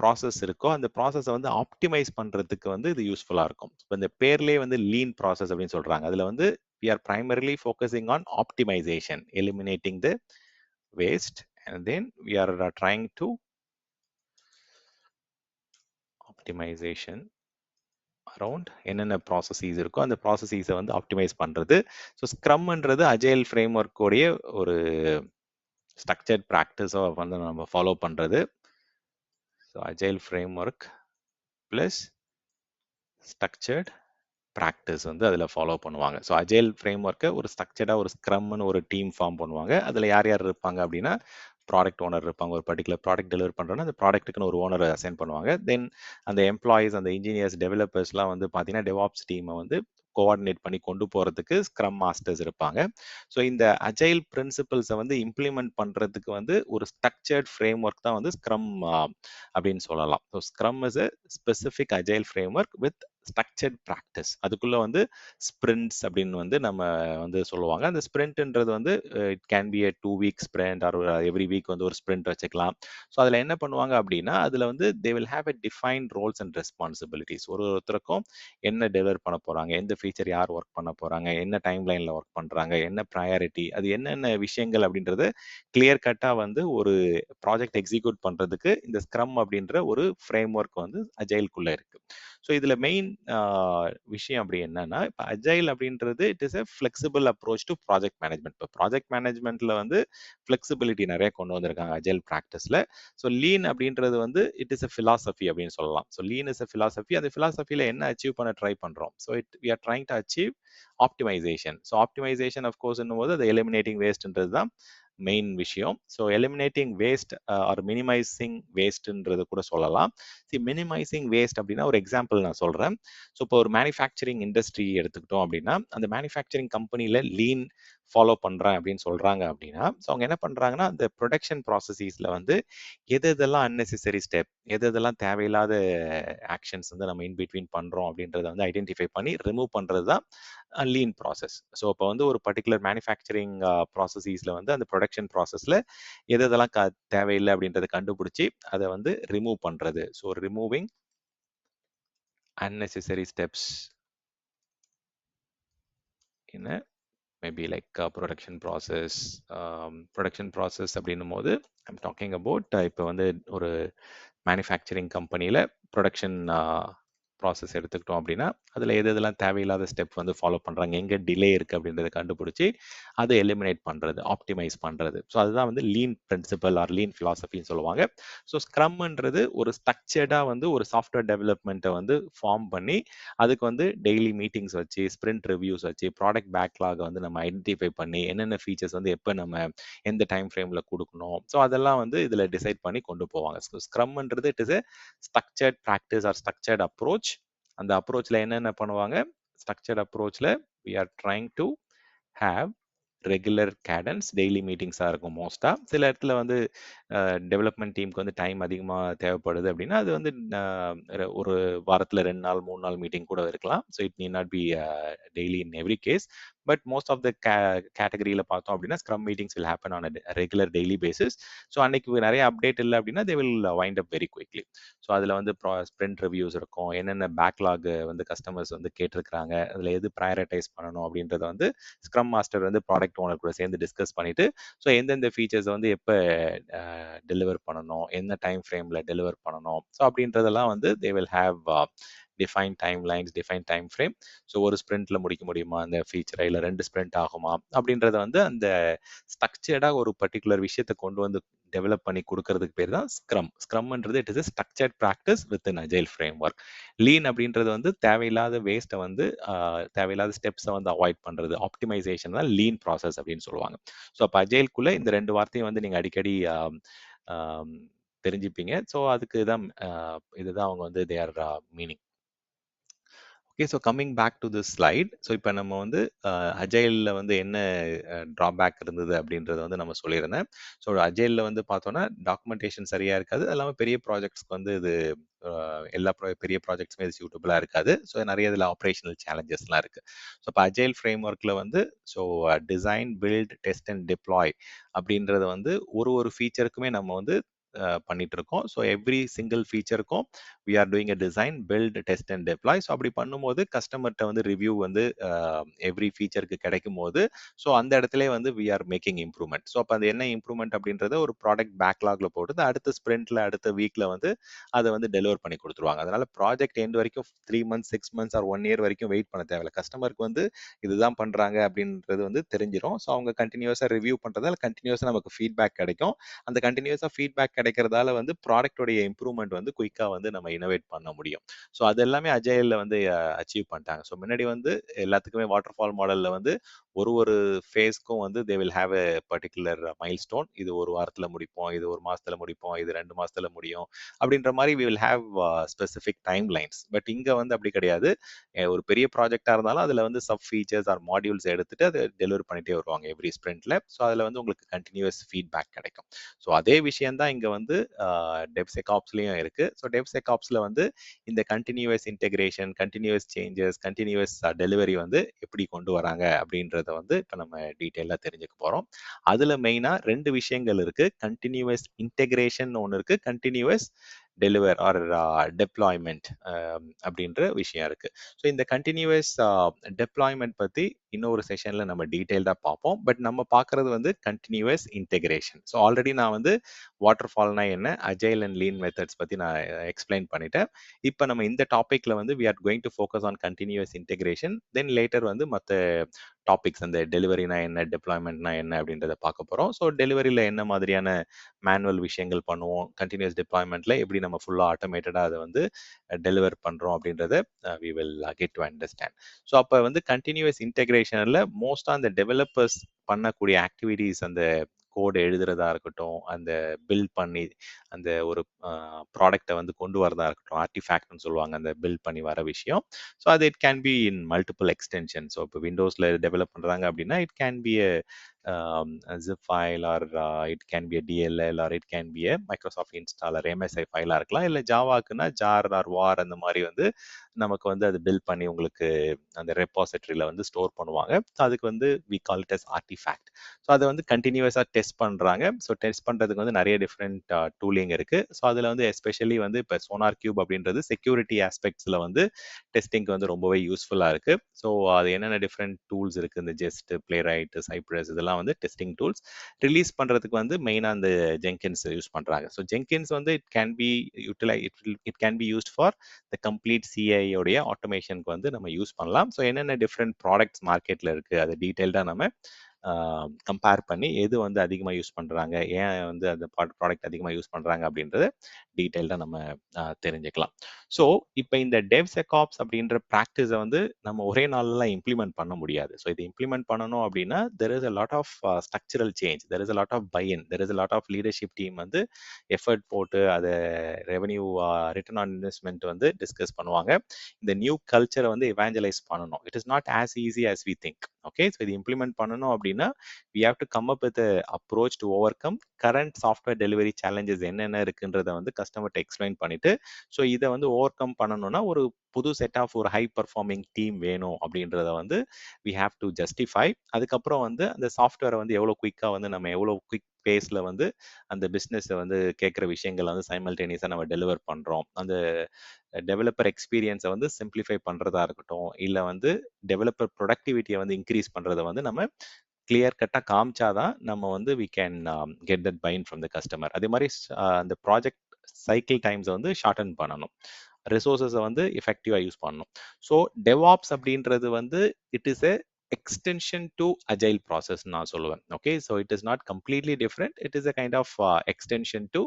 ப்ராசஸ் இருக்கோ அந்த ப்ராசஸை வந்து ஆப்டிமைஸ் பண்ணுறதுக்கு வந்து இது யூஸ்ஃபுல்லாக இருக்கும். இப்போ இந்த பேர்லேயே வந்து லீன் ப்ராசஸ் அப்படின்னு சொல்கிறாங்க. அதில் வந்து we are primarily focusing on optimization, eliminating the waste, and then we are trying to optimization around என்னென்ன ப்ராசஸஸ் இருக்கோ அந்த ப்ராசஸஸை வந்து ஆப்டிமைஸ் பண்ணுறது. ஸோ ஸ்க்ரம்ன்றது அஜைல் ஃப்ரேம் ஒர்க்கோடைய ஒரு ஸ்ட்ரக்சர்ட் ப்ராக்டிஸாக வந்து நம்ம ஃபாலோ பண்ணுறது. So agile frame work plus structured practice வந்து அதில் ஃபாலோ பண்ணுவாங்க. ஸோ அஜைல் ஃப்ரேம் ஒர்க்கை ஒரு ஸ்ட்ரக்சர்டாக ஒரு ஸ்க்ரம்னு ஒரு டீம் ஃபார்ம் பண்ணுவாங்க. அதில் யார் யார் இருப்பாங்க அப்படின்னா ப்ராடக்ட் ஓனர் இருப்பாங்க. ஒரு பர்டிகுலர் ப்ராடக்ட் டெலிவர் பண்ணுறோன்னா அந்த ப்ராடக்ட்டுக்குன்னு ஒரு ஓனர் அசைன் பண்ணுவாங்க. தென் அந்த எம்ப்ளாயீஸ், அந்த இன்ஜினியர்ஸ், டெவலப்பர்ஸ்லாம் வந்து பார்த்தீங்கன்னா டெவாப்ஸ் டீமை வந்து கோஆர்டினேட் பண்ணி கொண்டு போகிறதுக்கு ஸ்க்ரம் மாஸ்டர்ஸ் இருப்பாங்க. ஸோ இந்த அஜைல் பிரின்சிபல்ஸை வந்து இம்ப்ளிமெண்ட் பண்ணுறதுக்கு வந்து ஒரு ஸ்ட்ரக்சர்ட் ஃப்ரேம் ஒர்க் தான் வந்து ஸ்க்ரம் அப்படின்னு சொல்லலாம். So scrum is a specific agile frame work with structured practice. அதுக்குள்ள வந்து ஸ்பிரிண்ட்ஸ் அப்படின்னு வந்து நம்ம வந்து சொல்லுவாங்க. அந்த ஸ்பிரிண்ட்ன்றது வந்து it can be a 2 week sprint or every week வந்து ஒரு ஸ்பிரிண்ட் வச்சுக்கலாம். ஸோ அதில் என்ன பண்ணுவாங்க அப்படின்னா அதில் வந்து they will have a defined roles and responsibilities. ஒருத்தருக்கும் என்ன டெலிவர் பண்ண போறாங்க, எந்த ஃபீச்சர் யார் ஒர்க் பண்ண போறாங்க, என்ன டைம் லைன்ல ஒர்க் பண்றாங்க, என்ன ப்ரையாரிட்டி, அது என்னென்ன விஷயங்கள் அப்படின்றது கிளியர் கட்டா வந்து ஒரு ப்ராஜெக்ட் எக்ஸிக்யூட் பண்றதுக்கு இந்த ஸ்க்ரம் அப்படின்ற ஒரு ஃப்ரேம் ஒர்க் வந்து அஜைல்குள்ள இருக்கு. ஸோ இதில் மெயின் விஷயம் அப்படி என்னன்னா இப்போ அஜைல் அப்படின்றது it is a flexible approach to project management. இப்போ ப்ராஜெக்ட் மேனேஜ்மெண்ட்ல வந்து ஃப்ளெக்சிபிலிட்டி நிறைய கொண்டு வந்திருக்காங்க அஜைல் ப்ராக்டிஸ்ல. ஸோ லீன் அப்படின்றது வந்து இட் இஸ் எ ஃபிலாசபி அப்படின்னு சொல்லலாம். So lean is a philosophy. அந்த ஃபிலாசபியில் என்ன அச்சீவ் பண்ண ட்ரை பண்றோம்? So we are trying to achieve optimisation. So optimisation of course போது அது எலிமினேட்டிங் வேஸ்ட்ன்றது தான் மெயின் விஷயம். So eliminating waste or minimising வேஸ்ட்ன்றது கூட சொல்லலாம். மினிமைசிங் வேஸ்ட் அப்படின்னா ஒரு எக்ஸாம்பிள் நான் சொல்றேன். ஸோ இப்போ ஒரு மேனுஃபேக்சரிங் இண்டஸ்ட்ரி எடுத்துக்கிட்டோம் அப்படின்னா அந்த மேனுஃபேக்சரிங் கம்பெனியில் லீன் ஃபாலோ பண்றேன் அப்படின்னு சொல்றாங்க அப்படின்னா ஸோ அவங்க என்ன பண்றாங்கன்னா அந்த ப்ரொடக்ஷன் ப்ராசஸிஸ்ல வந்து எது எதெல்லாம் அன்னெசரி ஸ்டெப், எது எதெல்லாம் தேவையில்லாத ஆக்ஷன்ஸ் வந்து நம்ம இன் பிட்வீன் பண்றோம் அப்படின்றத வந்து ஐடென்டிஃபை பண்ணி ரிமூவ் பண்றது தான் லீன் ப்ராசஸ். ஸோ இப்போ வந்து ஒரு பர்டிகுலர் மேனுஃபேக்சரிங் ப்ராசஸஸில் வந்து அந்த ப்ரொடக்ஷன் ப்ராசஸில் எது எதெல்லாம் தேவையில்லை அப்படின்றத கண்டுபிடிச்சி அதை வந்து ரிமூவ் பண்ணுறது. So removing unnecessary steps in a maybe like production process அப்படின்னும் போது ஐம் டாக்கிங் அபவுட் இப்போ வந்து ஒரு மேனுஃபேக்சரிங் கம்பெனியில் ப்ரொடக்ஷன் ப்ராசஸ் எடுத்துக்கிட்டோம் அப்படின்னா அதில் எது எதெல்லாம் தேவையில்லாத ஸ்டெப் வந்து ஃபாலோ பண்ணுறாங்க, எங்கே டிலே இருக்குது அப்படின்றத கண்டுபிடிச்சி அதை எலிமினேட் பண்ணுறது, ஆப்டிமைஸ் பண்ணுறது. ஸோ அதுதான் வந்து லீன் பிரின்சிபல் ஆர் லீன் ஃபிலாசபின்னு சொல்லுவாங்க. ஸோ ஸ்க்ரம்ன்றது ஒரு ஸ்ட்ரக்சர்டாக வந்து ஒரு சாஃப்ட்வேர் டெவலப்மெண்ட்டை வந்து ஃபார்ம் பண்ணி அதுக்கு வந்து டெய்லி மீட்டிங்ஸ் வச்சு, ஸ்ப்ரிண்ட் ரிவ்யூஸ் வச்சு, ப்ராடக்ட் பேக்லாகை வந்து நம்ம ஐடென்டிஃபை பண்ணி என்னென்ன ஃபீச்சர்ஸ் வந்து எப்போ நம்ம எந்த டைம் ஃப்ரேமில் கொடுக்கணும், ஸோ அதெல்லாம் வந்து இதில் டிசைட் பண்ணி கொண்டு போவாங்க. ஸோ ஸ்க்ரம்ன்றது it is a structured practice or structured approach. அந்த அப்ரோச்சில் என்னென்ன பண்ணுவாங்க, ஸ்ட்ரக்சர்ட் அப்ரோச்சில் we are trying to have regular cadence, daily மீட்டிங்ஸாக இருக்கும் மோஸ்ட்டாக. சில இடத்துல வந்து டெவலப்மெண்ட் டீமுக்கு வந்து டைம் அதிகமாக தேவைப்படுது அப்படின்னா அது வந்து ஒரு வாரத்தில் 2 நாள் 3 நாள் மீட்டிங் கூட இருக்கலாம். So it need not be daily in every case. But most of the கேட்டகரியில் பார்த்தோம் அப்படின்னா scrum meetings will happen on regular daily basis. So அன்னைக்கு நிறைய அப்டேட் இல்லை அப்படின்னா they will wind up very quickly. So அதில் வந்து ஸ்ப்ரிண்ட் ரிவ்யூஸ் இருக்கும், என்னென்ன பேக்லாக் வந்து கஸ்டமர்ஸ் வந்து கேட்டிருக்கிறாங்க, அதில் எது ப்ரையாரிட்டைஸ் பண்ணணும் அப்படின்றத வந்து ஸ்க்ரம் மாஸ்டர் வந்து ப்ராடக்ட் ஓனர் கூட சேர்ந்து டிஸ்கஸ் பண்ணிட்டு ஸோ எந்தெந்த ஃபீச்சர்ஸ் வந்து எப்போ டெலிவர் பண்ணணும், என்ன டைம் ஃப்ரேமில் டெலிவர் பண்ணணும், ஸோ அப்படின்றதெல்லாம் வந்து they will have define time lines, define time frame. So ஒரு ஸ்ப்ரிண்ட்ல முடிக்க முடியுமா அந்த ஃபீச்சரை, இல்லை 2 ஸ்ப்ரிண்ட் ஆகுமா அப்படின்றத வந்து அந்த ஸ்ட்ரக்சர்டாக ஒரு பர்டிகுலர் விஷயத்தை கொண்டு வந்து டெவலப் பண்ணி கொடுக்கறதுக்கு பேர் தான் ஸ்க்ரம். ஸ்க்ரம்ன்றது it is structured practice within agile framework. Lean அப்படின்றது வந்து தேவையில்லாத வேஸ்ட்டை வந்து தேவையில்லாத ஸ்டெப்ஸை வந்து அவாய்ட் பண்ணுறது, ஆப்டிமைசேஷன் தான் லீன் ப்ராசஸ் அப்படின்னு சொல்லுவாங்க. ஸோ அப்போ அஜைல்குள்ளே இந்த 2 வார்த்தையும் வந்து நீங்கள் அடிக்கடி தெரிஞ்சுப்பீங்க. ஸோ அதுக்கு தான் இதுதான் அவங்க வந்து they are meaning. Okay, so coming back to this slide. So இப்போ நம்ம வந்து அஜைலில் வந்து என்ன ட்ராபேக் இருந்தது அப்படின்றத வந்து நம்ம சொல்லியிருந்தேன். ஸோ அஜைலில் வந்து பார்த்தோன்னா டாக்குமெண்டேஷன் சரியாக இருக்காது. அது இல்லாமல் பெரிய ப்ராஜெக்ட்ஸ்க்கு வந்து இது எல்லா பெரிய ப்ராஜெக்ட்ஸுமே இது சூட்டபுளாக இருக்காது. ஸோ நிறைய இதில் ஆப்ரேஷனல் சேலஞ்சஸ்லாம் இருக்குது. ஸோ இப்போ அஜைல் ஃப்ரேம் ஒர்க்கில் வந்து so design, build, test and deploy அப்படின்றத வந்து ஒரு ஃபீச்சருக்குமே நம்ம வந்து பண்ணிட்டு இருக்கோம். ஸோ எவ்ரி சிங்கிள் ஃபீச்சருக்கும் we are doing a design, build, test and deploy. So அப்படி பண்ணும்போது கஸ்டமர்கிட்ட வந்து ரிவ்யூ வந்து எவ்ரி ஃபீச்சருக்கு கிடைக்கும் போது ஸோ அந்த இடத்துல வந்து we are making improvement. So அப்போ அது என்ன இம்ப்ரூவ்மெண்ட் அப்படின்றத ஒரு ப்ராடக்ட் பேக்லாக்ல போட்டு அடுத்த ஸ்ப்ரிண்ட்ல அடுத்த வீக்ல வந்து அதை வந்து டெலிவர் பண்ணி கொடுத்துருவாங்க. அதனால ப்ராஜெக்ட் எண்ட் வரைக்கும் 3 months 6 months ஆர் 1 year வரைக்கும் வெயிட் பண்ண தேவையில்ல. கஸ்டமருக்கு வந்து இதுதான் பண்றாங்க அப்படின்றது வந்து தெரிஞ்சிடும். ஸோ அவங்க கண்டினியூஸா ரிவ்யூ பண்றதால கண்டினியூஸா நமக்கு ஃபீட்பேக் கிடைக்கும். அந்த கண்டினியூஸா ஃபீட்பேக் கிடைக்கிறதால வந்து ப்ராடக்டோடைய இம்ப்ரூவ்மெண்ட் வந்து குயிக்கா வந்து நம்ம இனோவேட் பண்ண முடியும். ஸோ அது எல்லாமே அஜைலில் வந்து அச்சீவ் பண்ணிட்டாங்க. ஸோ முன்னாடி வந்து எல்லாத்துக்குமே வாட்டர் ஃபால் மாடலில் வந்து ஒரு ஃபேஸ்க்கும் வந்து they will have a particular mile stone. இது ஒரு வாரத்தில் முடிப்போம், இது ஒரு மாசத்துல முடிப்போம், இது 2 மாசத்துல முடியும் அப்படின்ற மாதிரி we will have specific timelines. But இங்கே வந்து அப்படி கிடையாது. ஒரு பெரிய ப்ராஜெக்டாக இருந்தாலும் அதில் வந்து சப் ஃபீச்சர்ஸ் ஆர் மாடியூல்ஸ் எடுத்துட்டு அதை டெலிவர் பண்ணிட்டே வருவாங்க எவ்ரி ஸ்ப்ரிண்ட்ல. ஸோ அதில் வந்து உங்களுக்கு கண்டினியூஸ் ஃபீட்பேக் கிடைக்கும். ஸோ அதே விஷயம் தான் இங்கே வந்து டெவ்செகாப்ஸ்லையும் இருக்கு. ஸோ டெவ்செகாப்ஸ்ல வந்து இந்த continuous integration, continuous changes, continuous delivery வந்து எப்படி கொண்டு வராங்க அப்படின்றத வந்து இப்போ நம்ம டீட்டெயிலாக தெரிஞ்சுக்க போகிறோம். அதில் மெயினாக 2 விஷயங்கள் இருக்கு. கண்டினியூஸ் இன்டெகிரேஷன் ஒன்று இருக்கு, கண்டினியூஸ் டெலிவர் ஆர் டெப்ளாய்மெண்ட் அப்படின்ற விஷயம் இருக்கு. ஸோ இந்த கண்டினியூஸ் டெப்ளாய்மெண்ட் பற்றி இன்னொரு செஷன்ல நம்ம டீட்டெயில்டாக பார்ப்போம். பட் நம்ம பார்க்கறது வந்து கண்டினியூஸ் இன்டெகிரேஷன். ஸோ ஆல்ரெடி நான் வந்து வாட்டர் ஃபால்னா என்ன, அஜைல் அண்ட் லீன் மெத்தட்ஸ் பற்றி நான் எக்ஸ்பிளைன் பண்ணிட்டேன். இப்போ நம்ம இந்த டாபிக்ல வந்து we are going to focus on continuous integration. Then later வந்து மற்ற டாபிக்ஸ் அந்த டெலிவரினா என்ன, டெப்ளாய்மெண்ட்னா என்ன அப்படின்றத பார்க்க போகிறோம். ஸோ டெலிவரியில் என்ன மாதிரியான மேனுவல் விஷயங்கள் பண்ணுவோம், கண்டினியூஸ் டிப்ளாய்மெண்ட்ல எப்படி நம்ம ஃபுல்லாக ஆட்டோமேட்டடாக அதை வந்து டெலிவர் பண்ணுறோம் அப்படின்றத we will get to understand. So அப்போ வந்து கண்டினியூஸ் இன்டெகிரேஷனில் மோஸ்ட்டாக அந்த டெவலப்பர்ஸ் பண்ணக்கூடிய ஆக்டிவிட்டீஸ், அந்த கோடு எழுதுறதா இருக்கட்டும், அந்த பில்ட் பண்ணி அந்த ஒரு ப்ராடக்டை வந்து கொண்டு வரதா இருக்கட்டும், ஆர்டிஃபேக்ட்னு சொல்லுவாங்க அந்த பில்ட் பண்ணி வர விஷயம். ஸோ அது it can be in multiple extension. So இப்போ விண்டோஸில் டெவலப் பண்ணுறாங்க அப்படின்னா it can be a zip file or it can be a DLL or it can be a Microsoft installer MSI ஃபைலாக இருக்கலாம். இல்லை ஜாவாக்குன்னா ஜார் ஆர் வார் அந்த மாதிரி வந்து நமக்கு வந்து அது பில்ட் பண்ணி உங்களுக்கு அந்த ரெப்பாசிட்டரியில் வந்து ஸ்டோர் பண்ணுவாங்க. ஸோ அதுக்கு வந்து we call it as artifact. So அதை வந்து கண்டினியூஸாக டெஸ்ட் பண்ணுறாங்க. ஸோ டெஸ்ட் பண்ணுறதுக்கு வந்து நிறைய டிஃப்ரெண்ட் டூலிங் இருக்குது. ஸோ அதில் வந்து எஸ்பெஷலி வந்து இப்போ சோனார் கியூப் அப்படின்றது செக்யூரிட்டி ஆஸ்பெக்ட்ஸில் வந்து டெஸ்டிங்க்கு வந்து ரொம்பவே யூஸ்ஃபுல்லாக இருக்குது. ஸோ அது என்னென்ன டிஃப்ரெண்ட் டூல்ஸ் இருக்குது, இந்த ஜெஸ்ட், பிளேரைட், சைப்ரஸ், இதெல்லாம் வந்து டெஸ்டிங் டூல்ஸ். ரிலீஸ் பண்ணுறதுக்கு வந்து மெயினாக அந்த ஜெங்கின்ஸ் யூஸ் பண்ணுறாங்க. ஸோ ஜெங்கின்ஸ் வந்து it can be it can be used for the complete CI உடைய ஆட்டோமேஷனுக்கு வந்து நம்ம யூஸ் பண்ணலாம். ஸோ என்னென்ன டிஃப்ரெண்ட் ப்ராடக்ட்ஸ் மார்க்கெட்டில் இருக்குது அது டீட்டெயில்டாக நம்ம கம்பேர் பண்ணி எது வந்து அதிகமாக யூஸ் பண்ணுறாங்க, ஏன் வந்து அந்த ப்ராடக்ட் அதிகமாக யூஸ் பண்ணுறாங்க அப்படின்றத டீட்டெயில்டாக நம்ம தெரிஞ்சுக்கலாம். ஸோ இப்போ இந்த டெவ்செகாப்ஸ் அப்படின்ற ப்ராக்டிஸை வந்து நம்ம ஒரே நாள்லாம் இம்ப்ளிமெண்ட் பண்ண முடியாது. ஸோ இதை இம்ப்ளிமெண்ட் பண்ணணும் அப்படின்னா there is a lot of structural change, there is a lot of buy-in, there is a lot of leadership team வந்து எஃபர்ட் போட்டு அதை ரெவன்யூ ரிட்டர்ன் ஆன் இன்வெஸ்ட்மெண்ட் வந்து டிஸ்கஸ் பண்ணுவாங்க. இந்த நியூ கல்ச்சரை வந்து எவாஞ்சலைஸ் பண்ணணும். It is not as easy as we think. Okay, so இது இம்ப்ளிமெண்ட் பண்ணணும் அப்படின்னா we have to come up with approach to overcome current software delivery challenges என்னென்ன இருக்குன்றத வந்து கஸ்டமர்கிட்ட எக்ஸ்பிளைன் பண்ணிட்டு, ஸோ இதை வந்து ஓவர் கம் பண்ணணும்னா ஒரு புது செட் ஆஃப் ஒரு ஹை பர்ஃபார்மிங் டீம் வேணும் அப்படின்றத வந்து வி ஹேவ் டு ஜஸ்டிஃபை. அதுக்கப்புறம் வந்து அந்த சாஃப்ட்வேரை வந்து எவ்வளோ குயிக்காக வந்து நம்ம எவ்வளோ குயிக் பேஸில் வந்து அந்த பிஸ்னஸை வந்து கேட்குற விஷயங்களை வந்து சைமல்டேனியஸாக நம்ம டெலிவர் பண்ணுறோம். அந்த டெவலப்பர் எக்ஸ்பீரியன்ஸை வந்து சிம்பிளிஃபை பண்ணுறதா இருக்கட்டும், இல்லை வந்து டெவலப்பர் ப்ரொடக்டிவிட்டியை வந்து இன்க்ரீஸ் பண்ணுறதை வந்து நம்ம கிளியர் கட்டாக காமிச்சாதான் நம்ம வந்து we can get that fine from the customer. அதே மாதிரி அந்த ப்ராஜெக்ட் சைக்கிள் டைம்ஸை வந்து ஷார்டன் பண்ணணும், ரிசோர்ஸஸை வந்து எஃபெக்டிவாக யூஸ் பண்ணணும். ஸோ டெவாப்ஸ் அப்படின்றது வந்து it is a extension to agile process நான் சொல்லுவேன். Okay, so it is not completely different, it is a kind of extension to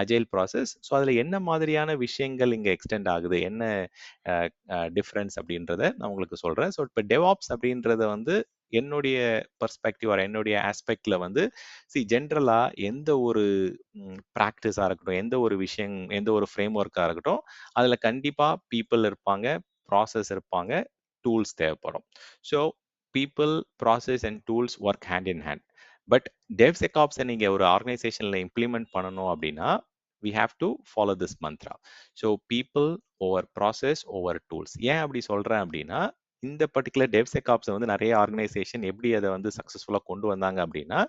agile process. So அதில் என்ன மாதிரியான விஷயங்கள் இங்கே எக்ஸ்டெண்ட் ஆகுது, என்ன டிஃப்ரென்ஸ் அப்படின்றத நான் உங்களுக்கு சொல்கிறேன். ஸோ இப்போ டெவாப்ஸ் அப்படின்றத வந்து என்னுடைய பர்ஸ்பெக்டிவ் ஆர் என்னுடைய ஆஸ்பெக்ட்ல வந்து ஜென்ரலா எந்த ஒரு ப்ராக்டிஸாக இருக்கட்டும், எந்த ஒரு விஷயம், எந்த ஒரு ஃப்ரேம் ஒர்க்காக இருக்கட்டும், அதில் கண்டிப்பாக பீப்புள் இருப்பாங்க, ப்ராசஸ் இருப்பாங்க, டூல்ஸ் தேவைப்படும். So people, process and tools work hand in hand. But டெவ்செகாப்ஸை நீங்கள் ஒரு ஆர்கனைசேஷனில் இம்ப்ளிமெண்ட் பண்ணணும் அப்படின்னா we have to follow this mantra. So people over process over tools. ஏன் அப்படி சொல்றேன் அப்படின்னா இந்த பர்டிகுலர் டெவ்செகாப்ஸை வந்து நிறைய ஆர்கனைசேஷன் எப்படி அதை வந்து சக்ஸஸ்ஃபுல்லாக கொண்டு வந்தாங்க அப்படின்னா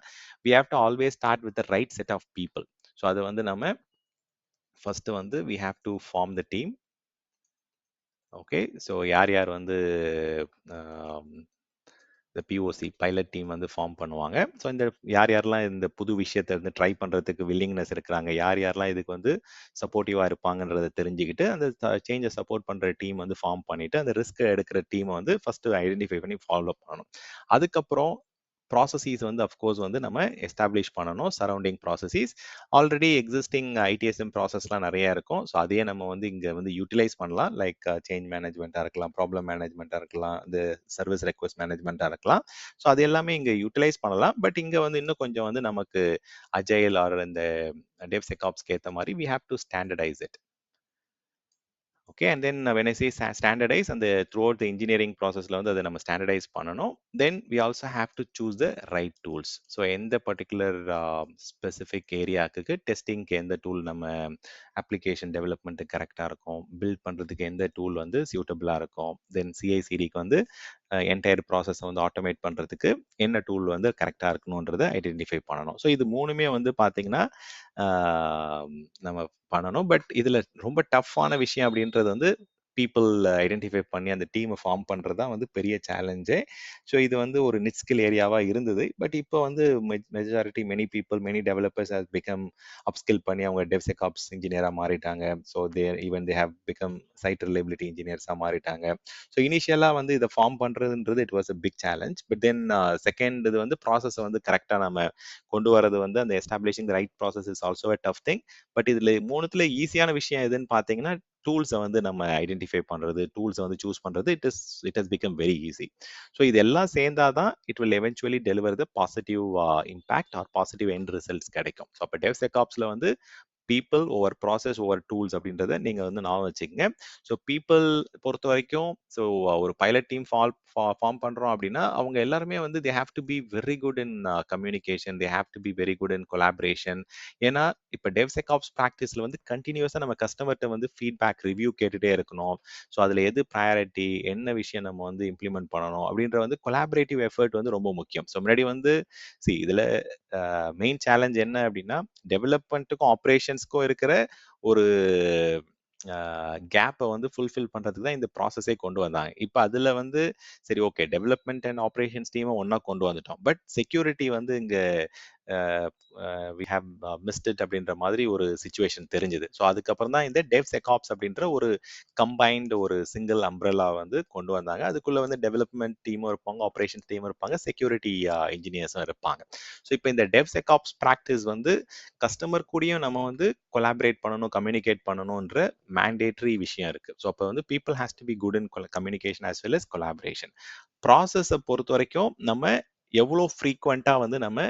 we have to always start with the right set of people. So அதை வந்து நம்ம ஃபர்ஸ்ட் வந்து we have to form the team. Okay, so யார் யார் வந்து இந்த பிஓசி பைலட் டீம் வந்து ஃபார்ம் பண்ணுவாங்க. ஸோ இந்த யார் யாரெல்லாம் இந்த புது விஷயத்தை வந்து ட்ரை பண்ணுறதுக்கு வில்லிங்னஸ் இருக்கிறாங்க, யார் யாரெல்லாம் இதுக்கு வந்து சப்போர்ட்டிவாக இருப்பாங்கன்றதை தெரிஞ்சுக்கிட்டு அந்த சேஞ்சை சப்போர்ட் பண்ணுற டீம் வந்து ஃபார்ம் பண்ணிவிட்டு அந்த ரிஸ்க் எடுக்கிற டீமை வந்து ஃபஸ்ட்டு ஐடென்டிஃபை பண்ணி ஃபாலோ பண்ணணும். அதுக்கப்புறம் ப்ராசஸஸ் வந்து அஃப்கோர்ஸ் வந்து நம்ம எஸ்டாப்ளிஷ் பண்ணணும், சரௌண்டிங் ப்ராசஸஸ். ஆல்ரெடி எக்ஸிஸ்டிங் ஐடிஎஸ்எம் ப்ராசஸ்லாம் நிறைய இருக்கும். ஸோ அதையே நம்ம வந்து இங்கே வந்து யூட்டிலைஸ் பண்ணலாம். லைக் சேஞ்ச் மேனேஜ்மெண்ட்டாக இருக்கலாம், ப்ராப்ளம் மேனேஜ்மெண்ட்டாக இருக்கலாம், இந்த சர்வீஸ் ரெக்வஸ்ட் மேனேஜ்மெண்ட்டாக இருக்கலாம். ஸோ அது எல்லாமே இங்கே யூட்டிலைஸ் பண்ணலாம். பட் இங்கே வந்து இன்னும் கொஞ்சம் வந்து நமக்கு அஜைல் ஆர் இந்த டெவ்செகாப்ஸ்க்கு ஏற்ற மாதிரி we have to standardize it. Okay, and then when I say standardize, அந்த த்ரூ அவுட் த இன்ஜினியரிங் ப்ராசஸில் வந்து அதை நம்ம ஸ்டாண்டர்டைஸ் பண்ணணும். Then we also have to choose the right tools. So எந்த பர்டிகுலர் ஸ்பெசிஃபிக் ஏரியாவுக்கு டெஸ்டிங்க்கு எந்த டூல் நம்ம அப்ளிகேஷன் டெவலப்மெண்ட்டுக்கு கரெக்டாக இருக்கும், பில்ட் பண்ணுறதுக்கு எந்த டூல் வந்து சியூட்டபிளாக இருக்கும், தென் சிஐசிடிக்கு வந்து என்டையர் ப்ராசஸை வந்து ஆட்டோமேட் பண்ணுறதுக்கு என்ன டூல் வந்து கரெக்டாக இருக்கணுன்றதை ஐடென்டிஃபை பண்ணணும். ஸோ இது மூணுமே வந்து பார்த்தீங்கன்னா நம்ம பண்ணணும். பட் இதில் ரொம்ப டஃப்பான விஷயம் அப்படின்றது வந்து பீப்புள் ஐடென்டிஃபை பண்ணி அந்த டீமை ஃபார்ம் பண்ணுறது தான் வந்து பெரிய சேலஞ்சே. ஸோ இது வந்து ஒரு நிட் ஸ்கில் ஏரியாவாக இருந்தது. பட் இப்போ வந்து majority many people, many developers has become upskill பண்ணி அவங்க டெவ்செகாப்ஸ் இன்ஜினியராக மாறிட்டாங்க. So even they have become site reliability இன்ஜினியர்ஸாக மாறிட்டாங்க. ஸோ இனிஷியலாக வந்து இதை ஃபார்ம் பண்ணுறதுன்றது it was a big challenge. But then second இது வந்து ப்ராசஸை வந்து கரெக்டாக நம்ம கொண்டு வரது வந்து அந்த establishing right process is also a tough thing. But இதில் மூணுத்துல ஈஸியான விஷயம் எதுன்னு பார்த்தீங்கன்னா டூல்ஸை வந்து நம்ம ஐடென்டிஃபை பண்ணுறது, டூல்ஸை வந்து சூஸ் பண்ணுறது, it has become very easy. So இதெல்லாம் சேர்ந்தாதான் it will eventually deliver the positive impact or positive end results கிடைக்கும். ஸோ அப்போ டெவ்செகாப்ஸில் வந்து people over process over tools அப்படின்றத நீங்கள் வந்து ஞாபகம் வச்சுக்கங்க. ஸோ பீப்புள் பொறுத்த வரைக்கும் ஸோ ஒரு பைலட் டீம் ஃபார்ம் பண்ணுறோம் அப்படின்னா அவங்க எல்லாருமே வந்து they have to be very good in communication, they have to be very good in collaboration. ஏன்னா இப்போ டெவ்செகாப்ஸ் ப்ராக்டிஸில் வந்து கண்டினியூஸாக நம்ம கஸ்டமர்கிட்ட வந்து ஃபீட்பேக் ரிவ்யூ கேட்டுகிட்டே இருக்கணும். ஸோ அதில் எது ப்ரையாரிட்டி, என்ன விஷயம் நம்ம வந்து இம்ப்ளிமெண்ட் பண்ணணும் அப்படின்ற வந்து கொலாபரேட்டிவ் எஃபர்ட் வந்து ரொம்ப முக்கியம். ஸோ முன்னாடி வந்து இதில் மெயின் சேலஞ்ச் என்ன அப்படின்னா டெவலப்மெண்ட்டுக்கும் ஆப்ரேஷன்ஸ்க்கும் இருக்கிற ஒரு கேப்பை வந்து ஃபுல்ஃபில் பண்ணுறதுக்கு தான் இந்த ப்ராசஸே கொண்டு வந்தாங்க. இப்போ அதில் வந்து சரி ஓகே டெவலப்மெண்ட் அண்ட் ஆப்ரேஷன்ஸ் டீமை ஒன்றா கொண்டு வந்துட்டோம். பட் செக்யூரிட்டி வந்து இங்கே வி ஹேவ் மிஸ்ட் இட் அப்படின்ற மாதிரி ஒரு சுச்சுவேஷன் தெரிஞ்சுது. ஸோ அதுக்கப்புறம் தான் இந்த டெவ்செகாப்ஸ் அப்படின்ற ஒரு கம்பைன்டு ஒரு சிங்கிள் அம்ப்ரெல்லா வந்து கொண்டு வந்தாங்க. அதுக்குள்ள வந்து டெவலப்மெண்ட் டீமும் இருப்பாங்க, ஆப்ரேஷன் டீமும் இருப்பாங்க, செக்யூரிட்டி இன்ஜினியர்ஸும் இருப்பாங்க. ஸோ இப்போ இந்த டெவ்செகாப்ஸ் ப்ராக்டிஸ் வந்து கஸ்டமர் கூடயும் நம்ம வந்து கொலாபரேட் பண்ணணும், கம்யூனிகேட் பண்ணணுன்ற மேண்டேட்டரி விஷயம் இருக்கு. ஸோ அப்போ வந்து people has to be good in communication as well as collaboration. ப்ராசஸை பொறுத்த வரைக்கும் நம்ம எவ்வளோ ஃப்ரீக்வெண்ட்டாக வந்து நம்ம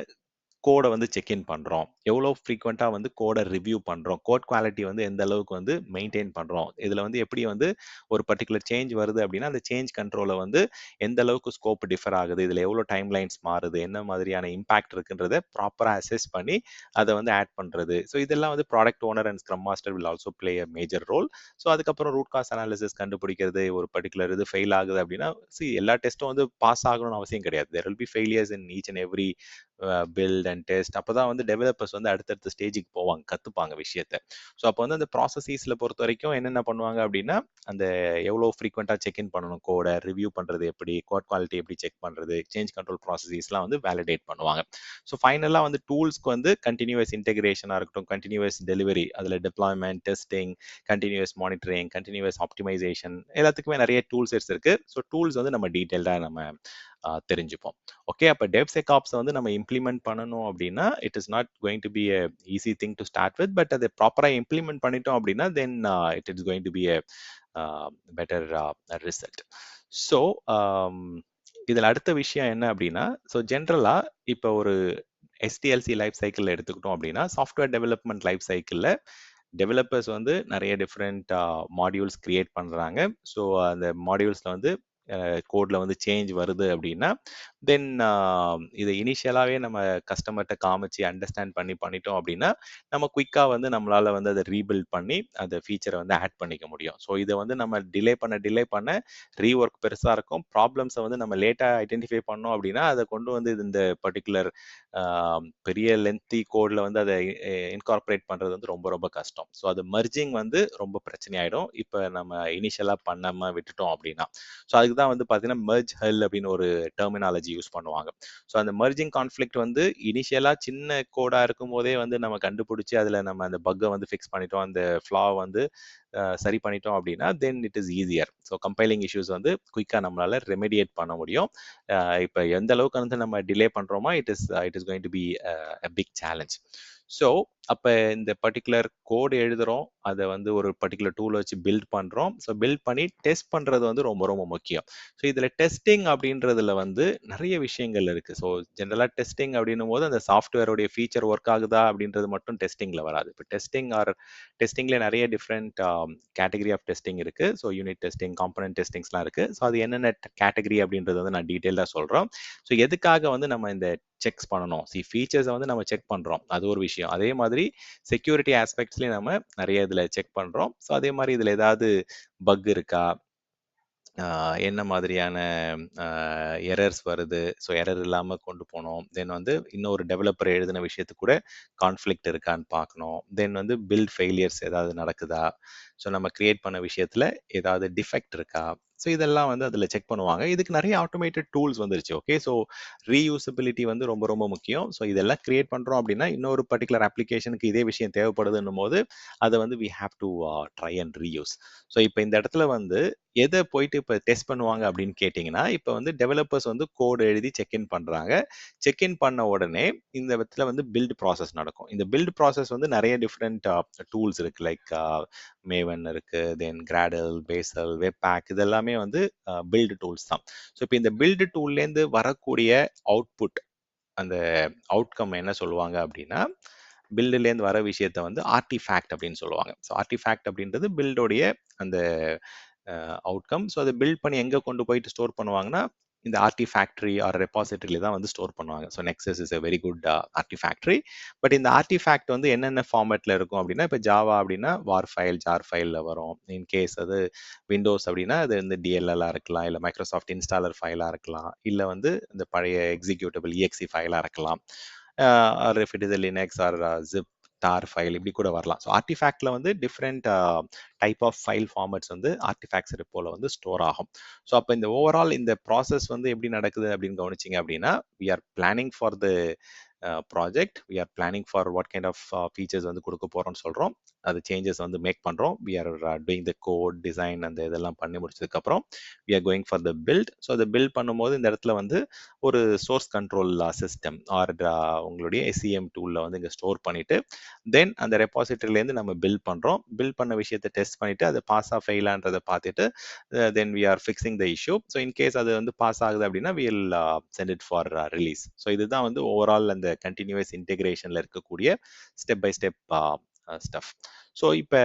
கோடை வந்து செக் இன் பண்ணுறோம், எவ்வளோ ஃப்ரீக்வெண்ட்டாக வந்து கோடை ரிவ்யூ பண்ணுறோம், கோட் குவாலிட்டி வந்து எந்த அளவுக்கு வந்து மெயின்டைன் பண்ணுறோம், இதில் வந்து எப்படி வந்து ஒரு பர்டிகுலர் சேஞ்ச் வருது அப்படின்னா அந்த சேஞ்ச் கண்ட்ரோலை வந்து எந்த அளவுக்கு ஸ்கோப் டிஃபர் ஆகுது, இதில் எவ்வளோ டைம் லைன்ஸ் மாறுது, என்ன மாதிரியான இம்பாக்ட் இருக்குன்றதை ப்ராப்பராக அசஸ் பண்ணி அதை வந்து ஆட் பண்ணுறது. ஸோ இதெல்லாம் வந்து product owner and scrum master will also play a major role. So அதுக்கப்புறம் ரூட் காஸ் அனாலிசிஸ் கண்டுபிடிக்கிறது, ஒரு பர்டிகுலர் இது ஃபெயில் ஆகுது அப்படின்னா எல்லா டெஸ்ட்டும் வந்து பாஸ் ஆகணும்னு அவசியம் கிடையாது. There will be failures in each and every build and test. அப்பதான் வந்து டெவலப்பர்ஸ் வந்து அடுத்தடுத்த ஸ்டேஜுக்கு போவாங்க, கத்துப்பாங்க விஷயத்த. ஸோ அப்போ வந்து அந்த ப்ராசஸிஸ்ல பொறுத்த வரைக்கும் என்னென்ன பண்ணுவாங்க அப்படின்னா அந்த எவ்வளோ ஃப்ரீக்வெண்ட்டாக செக் இன் பண்ணணும், கோடை ரிவ்யூ பண்ணுறது எப்படி, கோட் குவாலிட்டி எப்படி செக் பண்ணுறது, சேஞ்ச் கண்ட்ரோல் ப்ராசஸிஸ்லாம் வந்து வேலிடேட் பண்ணுவாங்க. ஸோ ஃபைனலாக வந்து டூல்ஸ்க்கு வந்து கண்டினியூஸ் இன்டெகிரேஷனாக இருக்கட்டும், கண்டினியூஸ் டெலிவரி, அதில் deployment, testing, continuous monitoring, continuous optimization, எல்லாத்துக்குமே நிறைய டூல் செட்ஸ் இருக்கு. ஸோ டூல்ஸ் வந்து நம்ம டீட்டெயில்டாக நம்ம தெரிஞ்சுப்போம். ஓகே, அப்போ டெவ்செகாப்ஸ் வந்து நம்ம இம்ப்ளிமெண்ட் பண்ணணும் அப்படின்னா it is not going to B a easy thing to start with. But அதை ப்ராப்பராக இம்ப்ளிமெண்ட் பண்ணிட்டோம் அப்படின்னா then it is going to B a better result. So இதில் அடுத்த விஷயம் என்ன அப்படின்னா ஸோ ஜென்ரலாக இப்போ ஒரு எஸ்டிஎல்சி லைஃப் சைக்கிள் எடுத்துக்கிட்டோம் அப்படின்னா சாஃப்ட்வேர் டெவலப்மெண்ட் லைஃப் சைக்கிளில் டெவலப்பர்ஸ் வந்து நிறைய டிஃப்ரெண்ட் மாடியூல்ஸ் கிரியேட் பண்ணுறாங்க. ஸோ அந்த மாடியூல்ஸில் வந்து கோட்ல வந்து சேஞ்ச் வருது அப்படின்னா தென் இதை இனிஷியலாகவே நம்ம கஸ்டமர்கிட்ட காமிச்சு அண்டர்ஸ்டாண்ட் பண்ணிட்டோம் அப்படின்னா நம்ம குயிக்காக வந்து நம்மளால வந்து அதை ரீபில்ட் பண்ணி அந்த ஃபீச்சரை வந்து ஆட் பண்ணிக்க முடியும். ஸோ இதை வந்து நம்ம டிலே பண்ண ரீஒர்க் பெருசாக இருக்கும். ப்ராப்ளம்ஸை வந்து நம்ம லேட்டாக ஐடென்டிஃபை பண்ணோம் அப்படின்னா அதை கொண்டு வந்து இந்த பர்டிகுலர் பெரிய லென்த்தி கோடில் வந்து அதை இன்கார்பரேட் பண்ணுறது வந்து ரொம்ப ரொம்ப கஷ்டம். ஸோ அது மர்ஜிங் வந்து ரொம்ப பிரச்சனையாயிடும் இப்போ நம்ம இனிஷியலாக பண்ணாமல் விட்டுட்டோம் அப்படின்னா. ஸோ அதுக்கு தான் வந்து பார்த்தீங்கன்னா மெர்ஜ் ஹெல் அப்படின்னு ஒரு டெர்மினாலஜி யூஸ் பண்ணுவாங்க. ஸோ அந்த மெர்ஜிங் கான்ஃப்ளிக்ட் வந்து இனிஷியலாக சின்ன கோடாக இருக்கும் போதே வந்து நம்ம கண்டுபிடிச்சி அதில் நம்ம அந்த பக்கை வந்து ஃபிக்ஸ் பண்ணிட்டோம், அந்த ஃப்ளா வந்து சரி பண்ணிட்டோம் அப்படின்னா then it is easier. So compiling issues வந்து குயிக்காக நம்மளால ரெமெடியேட் பண்ண முடியும். இப்போ எந்த அளவுக்கு வந்து நம்ம டிலே பண்ணுறோமோ it is going to be a big challenge. So அப்போ இந்த பர்டிகுலர் கோடு எழுதுகிறோம், அதை வந்து ஒரு பர்டிகுலர் டூல் வச்சு பில்ட் பண்ணுறோம். ஸோ பில்ட் பண்ணி டெஸ்ட் பண்ணுறது வந்து ரொம்ப ரொம்ப முக்கியம். ஸோ இதில் டெஸ்டிங் அப்படின்றதுல வந்து நிறைய விஷயங்கள் இருக்குது. ஸோ ஜென்ரலாக டெஸ்டிங் அப்படின்னும் போது அந்த சாஃப்ட்வேருடைய ஃபீச்சர் ஒர்க் ஆகுதா அப்படின்றது மட்டும் டெஸ்டிங்கில் வராது. இப்போ டெஸ்டிங்லேயே நிறைய டிஃப்ரெண்ட் கேட்டகரி ஆஃப் டெஸ்டிங் இருக்குது. ஸோ யூனிட் டெஸ்டிங், காம்பனன்ட் டெஸ்டிங்ஸ்லாம் இருக்குது. ஸோ அது என்னென்ன கேட்டகரி அப்படின்றது வந்து நான் டீட்டெயிலாக சொல்கிறோம். ஸோ எதுக்காக வந்து நம்ம இந்த செக்ஸ் பண்ணணும், ஃபீச்சர்ஸை வந்து நம்ம செக் பண்ணுறோம், அது ஒரு விஷயம். அதே மாதிரி செக்யூரிட்டி ஆஸ்பெக்ட்ஸ்லேயும் நம்ம நிறைய இதில் செக் பண்ணுறோம். ஸோ அதே மாதிரி இதில் ஏதாவது பக் இருக்கா, என்ன மாதிரியான எரர்ஸ் வருது, ஸோ எரர் இல்லாமல் கொண்டு போகணும். தென் வந்து இன்னொரு டெவலப்பர் எழுதின விஷயத்துக்கு கூட கான்ஃப்ளிக்ட் இருக்கான்னு பார்க்கணும். தென் வந்து பில்ட் ஃபெயிலியர்ஸ் ஏதாவது நடக்குதா, ஸோ நம்ம கிரியேட் பண்ண விஷயத்தில் ஏதாவது டிஃபெக்ட் இருக்கா, ஸோ இதெல்லாம் வந்து அதில் செக் பண்ணுவாங்க. இதுக்கு நிறைய ஆட்டோமேட்டட் டூல்ஸ் வந்துருச்சு. ஓகே, ஸோ ரீயூசபிலிட்டி வந்து ரொம்ப ரொம்ப முக்கியம். ஸோ இதெல்லாம் கிரியேட் பண்ணுறோம் அப்படின்னா இன்னொரு பர்டிகுலர் அப்ளிகேஷனுக்கு இதே விஷயம் தேவைப்படுதுன்னும் போது அதை வந்து we have to try and reuse. So இப்போ இந்த இடத்துல வந்து எதை போயிட்டு இப்போ டெஸ்ட் பண்ணுவாங்க அப்படின்னு கேட்டிங்கன்னா இப்போ வந்து டெவலப்பர்ஸ் வந்து கோடு எழுதி செக்இன் பண்ணுறாங்க. செக்இன் பண்ண உடனே இந்த இடத்துல வந்து பில்ட் ப்ராசஸ் நடக்கும். இந்த பில்ட் ப்ராசஸ் வந்து நிறைய டிஃப்ரெண்ட் டூல்ஸ் இருக்குது. லைக் மேவன் இருக்குது, தென் கிராடல், பேசல், வெப்பேக், இதெல்லாமே வந்து பில்டு டூல்ஸ் தான். ஸோ இப்போ இந்த பில்டு டூல்லேருந்து வரக்கூடிய அவுட்புட், அந்த அவுட்கம் என்ன சொல்லுவாங்க அப்படின்னா பில்டுலேருந்து வர விஷயத்த வந்து ஆர்டிஃபேக்ட் அப்படின்னு சொல்லுவாங்க. ஸோ ஆர்டிஃபேக்ட் அப்படின்றது பில்டோடைய அந்த அவுட்கம். ஸோ அதை பில்ட் பண்ணி எங்கே கொண்டு போயிட்டு ஸ்டோர் பண்ணுவாங்கன்னா இந்த ஆர்டிஃபேக்டரி ஆர் ரெபாசிட்டரியில தான் வந்து ஸ்டோர் பண்ணுவாங்க. So Nexus is a very good Artifactory. But இந்த ஆர்டிஃபேக்ட் வந்து என்னென்ன ஃபார்மேட்ல இருக்கும் அப்படின்னா, இப்போ ஜாவா அப்படின்னா வார் ஃபைல் ஜார் ஃபைலில் வரும். இன்கேஸ் அது விண்டோஸ் அப்படின்னா அது வந்து டிஎல்எல்லாக இருக்கலாம், இல்லை மைக்ரோசாஃப்ட் இன்ஸ்டாலர் ஃபைலாக இருக்கலாம், இல்லை வந்து இந்த பழைய எக்ஸிக்யூட்டபிள் இஎக்ஸி ஃபைலாக இருக்கலாம், or if it is Linux or zip tar file இப்படி கூட வரலாம். ஸோ ஆர்டிஃபேக்ட்ல வந்து different type of file formats வந்து ஆர்டிஃபேக்ட்ஸ் ரெப்போல வந்து ஸ்டோர் ஆகும். ஸோ அப்போ இந்த ஓவரால் இந்த ப்ராசஸ் வந்து எப்படி நடக்குது அப்படின்னு கவனிச்சிங்க அப்படின்னா, we are planning for the project, we are planning for what kind of features வந்து கொடுக்க போகிறோம்னு சொல்கிறோம். அது சேஞ்சஸ் வந்து மேக் பண்ணுறோம். We are doing the code design அந்த இதெல்லாம் பண்ணி முடிச்சதுக்கப்புறம் we are going for the build. So அதை பில்ட் பண்ணும்போது இந்த இடத்துல வந்து ஒரு சோர்ஸ் கண்ட்ரோல் சிஸ்டம் ஆர் உங்களுடைய எஸ்இஎம் டூலில் வந்து இங்கே ஸ்டோர் பண்ணிவிட்டு தென் அந்த ரெபாசிட்டரியிலேருந்து நம்ம பில்ட் பண்ணுறோம். பில்ட் பண்ண விஷயத்தை டெஸ்ட் பண்ணிவிட்டு அது பாஸாக ஃபெயிலான்றதை பார்த்துட்டு then we are fixing the issue. So in case அது வந்து பாஸ் ஆகுது அப்படின்னா we will send it for release. So இதுதான் வந்து ஓவரால் அந்த கண்டினியூஸ் இன்டெகிரேஷனில் இருக்கக்கூடிய step by step stuff. So இப்போ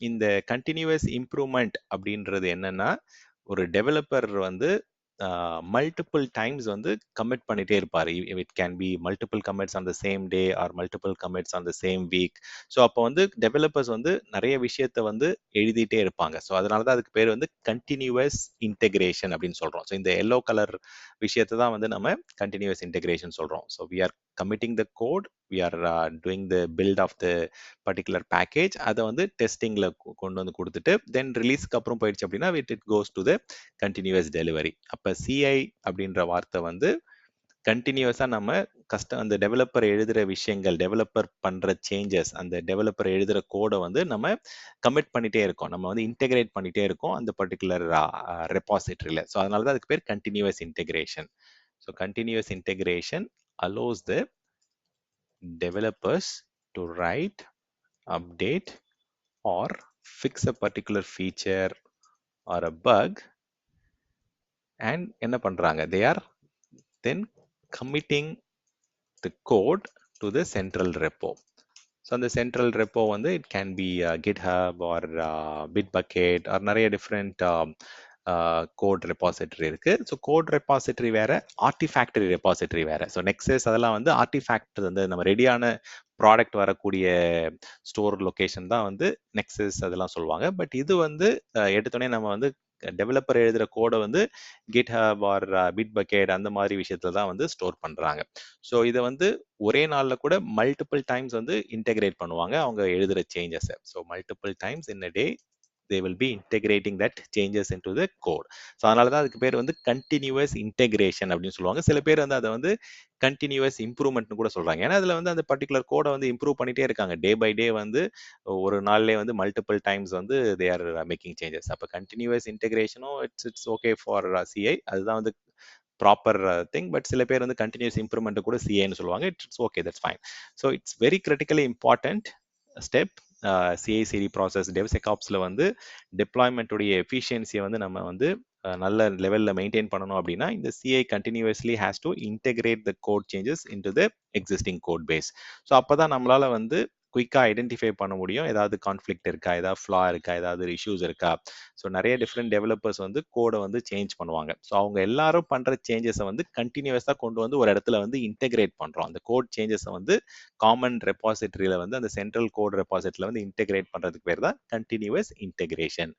இந்த கண்டினியூஸ் இம்ப்ரூவ்மெண்ட் அப்படின்றது என்னன்னா, ஒரு டெவலப்பர் வந்து மல்டிபிள் டைம்ஸ் வந்து கமிட் பண்ணிட்டே இருப்பார். It can be multiple commits on the same day or multiple commits on the same week. So அப்போ வந்து டெவலப்பர்ஸ் வந்து நிறைய விஷயத்த வந்து எழுதிட்டே இருப்பாங்க. ஸோ அதனால தான் அதுக்கு பேர் வந்து கண்டினியூஸ் இன்டெகிரேஷன் அப்படின்னு சொல்றோம். ஸோ இந்த எல்லோ கலர் விஷயத்தை தான் வந்து நம்ம கண்டினியூஸ் இன்டெகிரேஷன் சொல்றோம். So we are committing the code, we are doing the build of the particular package, அதை வந்து டெஸ்டிங்கில் கொண்டு வந்து கொடுத்துட்டு தென் ரிலீஸ்க்கு அப்புறம் போயிடுச்சு அப்படின்னா it goes to the continuous delivery. அப்போ சிஐ அப்படின்ற வார்த்தை வந்து கண்டினியூஸாக நம்ம அந்த டெவலப்பர் எழுதுகிற விஷயங்கள், டெவலப்பர் பண்ணுற சேஞ்சஸ், அந்த டெவலப்பர் எழுதுகிற கோடை வந்து நம்ம கமிட் பண்ணிட்டே இருக்கோம், நம்ம வந்து இன்டெகிரேட் பண்ணிட்டே இருக்கோம் அந்த பர்டிகுலர் ரெபாசிட்டரியில். ஸோ அதனால தான் அதுக்கு பேர் continuous integration. So continuous integration allows the developers to write, update or fix a particular feature or a bug and என்ன பண்றாங்க, they are then committing the code to the central repo. So அந்த central repo வந்து it can be GitHub or Bitbucket or நிறைய different code repository இருக்கு. So code repository வேற, artifactory repository வேற. So Nexus அதெல்லாம் வந்து ஆர்டிஃபேக்ட் வந்து நம்ம ரெடியான ப்ராடக்ட் வரக்கூடிய ஸ்டோர் லொகேஷன் தான் வந்து நெக்ஸஸ் அதெல்லாம் சொல்லுவாங்க. பட் இது வந்து எடுத்தோடனே நம்ம வந்து டெவலப்பர் எழுதுகிற கோடை வந்து GitHub ஆர் Bitbucket அந்த மாதிரி விஷயத்துல தான் வந்து ஸ்டோர் பண்றாங்க. ஸோ இதை வந்து ஒரே நாளில் கூட மல்டிபிள் டைம்ஸ் வந்து இன்டெகிரேட் பண்ணுவாங்க அவங்க எழுதுகிற சேஞ்சஸை. So multiple times in a day they will be integrating that changes into the code. So அதனால தான் அதுக்கு பேர் வந்து கண்டினியூஸ் இன்டெகிரேஷன் அப்படின்னு சொல்லுவாங்க. சில பேர் வந்து அதை வந்து கண்டினியூஸ் இம்ப்ரூவ்மெண்ட்னு கூட சொல்றாங்க. ஏன்னா அதில் வந்து அந்த பர்டிகுலர் கோடை வந்து இம்ப்ரூவ் பண்ணிட்டே இருக்காங்க. டே பை டே வந்து ஒரு நாள்லேயே வந்து மல்டிபிள் டைம்ஸ் வந்து தே ஆர் மேக்கிங் சேஞ்சஸ். அப்போ கண்டினியூஸ் இன்டெகிரேஷனும் இட்ஸ் ஓகே ஃபார் சிஐ, அதுதான் வந்து ப்ராப்பர் திங். பட் சில பேர் வந்து கண்டினியூஸ் இம்ப்ரூவ்மெண்ட் கூட சிஏன்னு சொல்லுவாங்க. It's okay, that's fine. So it's very critically important step. CI CD process டெவ்செகாப்ஸில் வந்து டிப்ளாய்மெண்ட்டுடைய எஃபிஷியன்சியை வந்து நம்ம வந்து நல்ல லெவலில் மெயின்டைன் பண்ணணும் அப்படின்னா இந்த CI continuously has to integrate the code changes into the existing code base. So அப்போ தான் நம்மளால் வந்து குயிக்காக ஐடென்டிஃபை பண்ண முடியும், ஏதாவது கான்ஃப்ளிக்ட் இருக்கா, ஏதாவது ஃப்ளா இருக்கா, ஏதாவது இஷ்யூஸ் இருக்கா. ஸோ நிறைய டிஃப்ரெண்ட் டெவலப்பர்ஸ் வந்து கோடை வந்து சேஞ்ச் பண்ணுவாங்க. ஸோ அவங்க எல்லாரும் பண்ணுற சேஞ்சஸை வந்து கண்டினியூஸாக கொண்டு வந்து ஒரு இடத்துல வந்து இன்டெகிரேட் பண்ணுறோம். அந்த கோட் சேஞ்சஸை வந்து காமன் ரெபாசிட்டரியில் வந்து அந்த சென்ட்ரல் கோட் ரெபாசிட்டரியில் வந்து இன்டெகிரேட் பண்ணுறதுக்கு பேர் தான் கண்டினியூஸ் இன்டெகிரேஷன்.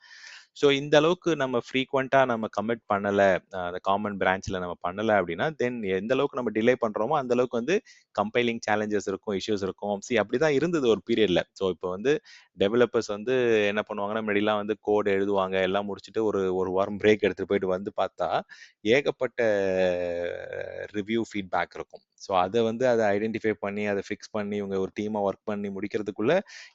ஸோ இந்த அளவுக்கு நம்ம ஃப்ரீக்வெண்ட்டாக நம்ம கமிட் பண்ணலை, அந்த காமன் பிரான்ச்சில் நம்ம பண்ணலை அப்படின்னா தென் எந்த அளவுக்கு நம்ம டிலே பண்ணுறோமோ அந்த அளவுக்கு வந்து கம்பைலிங் சேலஞ்சஸ் இருக்கும், இஷ்யூஸ் இருக்கும். அப்படி தான் இருந்தது ஒரு பீரியடில். ஸோ இப்போ வந்து டெவலப்பர்ஸ் வந்து என்ன பண்ணுவாங்கன்னா முன்னாடிலாம் வந்து கோட் எழுதுவாங்க, எல்லாம் முடிச்சுட்டு ஒரு வாரம் பிரேக் எடுத்துகிட்டு போயிட்டு வந்து பார்த்தா ஏகப்பட்ட ரிவ்யூ ஃபீட்பேக் இருக்கும். ஸோ அதை வந்து அதை ஐடென்டிஃபை பண்ணி அதை ஃபிக்ஸ் பண்ணி இவங்க ஒரு டீமாக ஒர்க் பண்ணி முடிக்கிறதுக்குள்ள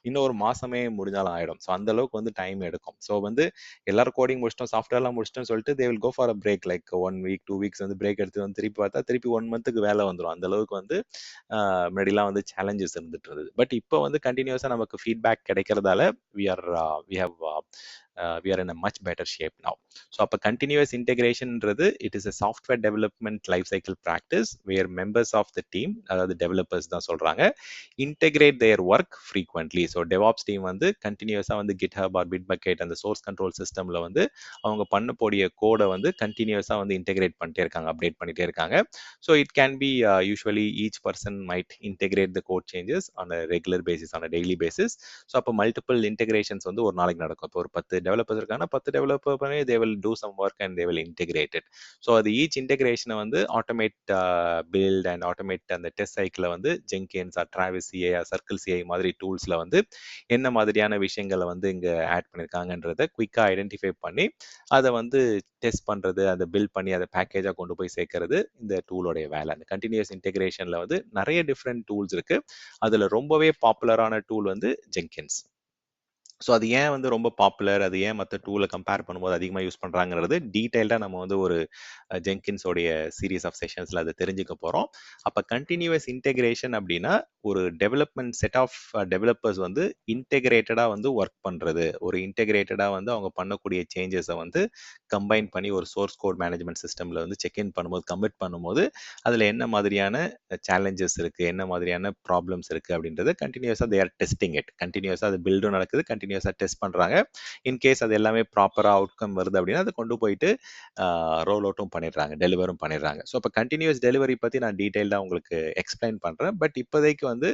இன்னும் ஒரு மாசமே முடிஞ்சாலும் ஆகிடும். ஸோ அந்த அளவுக்கு வந்து டைம் எடுக்கும். ஸோ வந்து எல்லாரும் கோடிங் முடிச்சிட்டோம், சாஃப்ட்வேர்லாம் முடிச்சிட்டோம்னு சொல்லிட்டு they will go for a break, like 1 week 2 weeks வந்து பிரேக் எடுத்து வந்து திருப்பி பார்த்தா திருப்பி 1 monthக்கு வேலை வந்துடும். அந்த அளவுக்கு வந்து முன்னாடிலாம் வந்து சேலஞ்சஸ் இருந்துட்டு இருந்தது. பட் இப்போ வந்து கண்டினியூஸாக நமக்கு ஃபீட்பேக் கிடைக்கிறதால we have we are in a much better shape now. So அப்போ கண்டினியூஸ் இன்டெகிரேஷன்ன்றது it is a software development life cycle practice where members of the team, அதாவது டெவலப்பர்ஸ் தான் சொல்றாங்க, integrate their work frequently. So DevOps team வந்து கண்டினியூஸாக வந்து GitHub or Bitbucket அந்த source control சிஸ்டம்ல வந்து அவங்க பண்ணக்கூடிய கோடை வந்து கண்டினியூஸாக வந்து இன்டெகிரேட் பண்ணிட்டே இருக்காங்க, அப்டேட் பண்ணிட்டே இருக்காங்க. So it can be usually each person might integrate the code changes on a regular basis, on a daily basis. So அப்போ மல்டிபிள் இன்டெகிரேஷன்ஸ் வந்து ஒரு நாளைக்கு நடக்கும். இப்போ ஒரு 10 டெவலப்பர்ஸ் இருக்காங்கன்னா 10 டெவலப்பர் பண்ணி they will do some work and they will integrate it. So அது ஈச் இன்டெகிரேஷனை வந்து ஆட்டோமேட் பில்ட் அண்ட் ஆட்டோமேட் அந்த டெஸ்ட் சைக்கிளை வந்து Jenkins or Travis CI Circle CI மாதிரி டூல்ஸில் வந்து என்ன மாதிரியான விஷயங்களை வந்து இங்கே ஆட் பண்ணியிருக்காங்கன்றதை குயிக்காக ஐடென்டிஃபை பண்ணி அதை வந்து டெஸ்ட் பண்ணுறது, அதை பில்ட் பண்ணி அதை பேக்கேஜாக கொண்டு போய் சேர்க்கறது இந்த டூலோடைய வேலை. அந்த கண்டினியூஸ் இன்டெகிரேஷனில் வந்து நிறைய டிஃப்ரெண்ட் டூல்ஸ் இருக்கு. அதில் ரொம்பவே பாப்புலரான டூல் வந்து ஜெங்கின்ஸ். ஸோ அது ஏன் வந்து ரொம்ப பாப்புலர், அது ஏன் மற்ற டூலை கம்பேர் பண்ணும்போது அதிகமாக யூஸ் பண்ணுறாங்கிறது டீட்டெயில்டாக நம்ம வந்து ஒரு ஜெங்கின்ஸோடைய சீரீஸ் ஆஃப் செஷன்ஸில் அதை தெரிஞ்சுக்க போகிறோம். அப்போ கண்டினியூஸ் இன்டெகிரேஷன் அப்படின்னா ஒரு டெவலப்மெண்ட் செட் ஆஃப் டெவலப்பர்ஸ் வந்து இன்டெகிரேட்டடாக வந்து ஒர்க் பண்ணுறது, ஒரு இன்டெகிரேட்டடாக வந்து அவங்க பண்ணக்கூடிய சேஞ்சஸை வந்து கம்பைன் பண்ணி ஒரு சோர்ஸ் கோட் மேனேஜ்மெண்ட் சிஸ்டமில் வந்து செக்இன் பண்ணும்போது, கமிட் பண்ணும்போது அதில் என்ன மாதிரியான சேலஞ்சஸ் இருக்குது, என்ன மாதிரியான ப்ராப்ளம்ஸ் இருக்குது அப்படின்றத கண்டினியூஸாக தே ஆர் டெஸ்டிங் இட். கண்டினியூஸாக அது பில்டும் நடக்குது, கண்டினியூஸாக டெஸ்ட் பண்ணுறாங்க. இன்கேஸ் அது எல்லாமே ப்ராப்பராக அவுட்கம் வருது அப்படின்னா அதை கொண்டு போயிட்டு ரோல் அவுட்டும் பண்ணிடுறாங்க, டெலிவரும் பண்ணிடுறாங்க. ஸோ இப்போ கண்டினியூஸ் டெலிவரி பற்றி நான் டீட்டெயில்டாக உங்களுக்கு எக்ஸ்பிளைன் பண்ணுறேன். பட் இப்போதைக்கு வந்து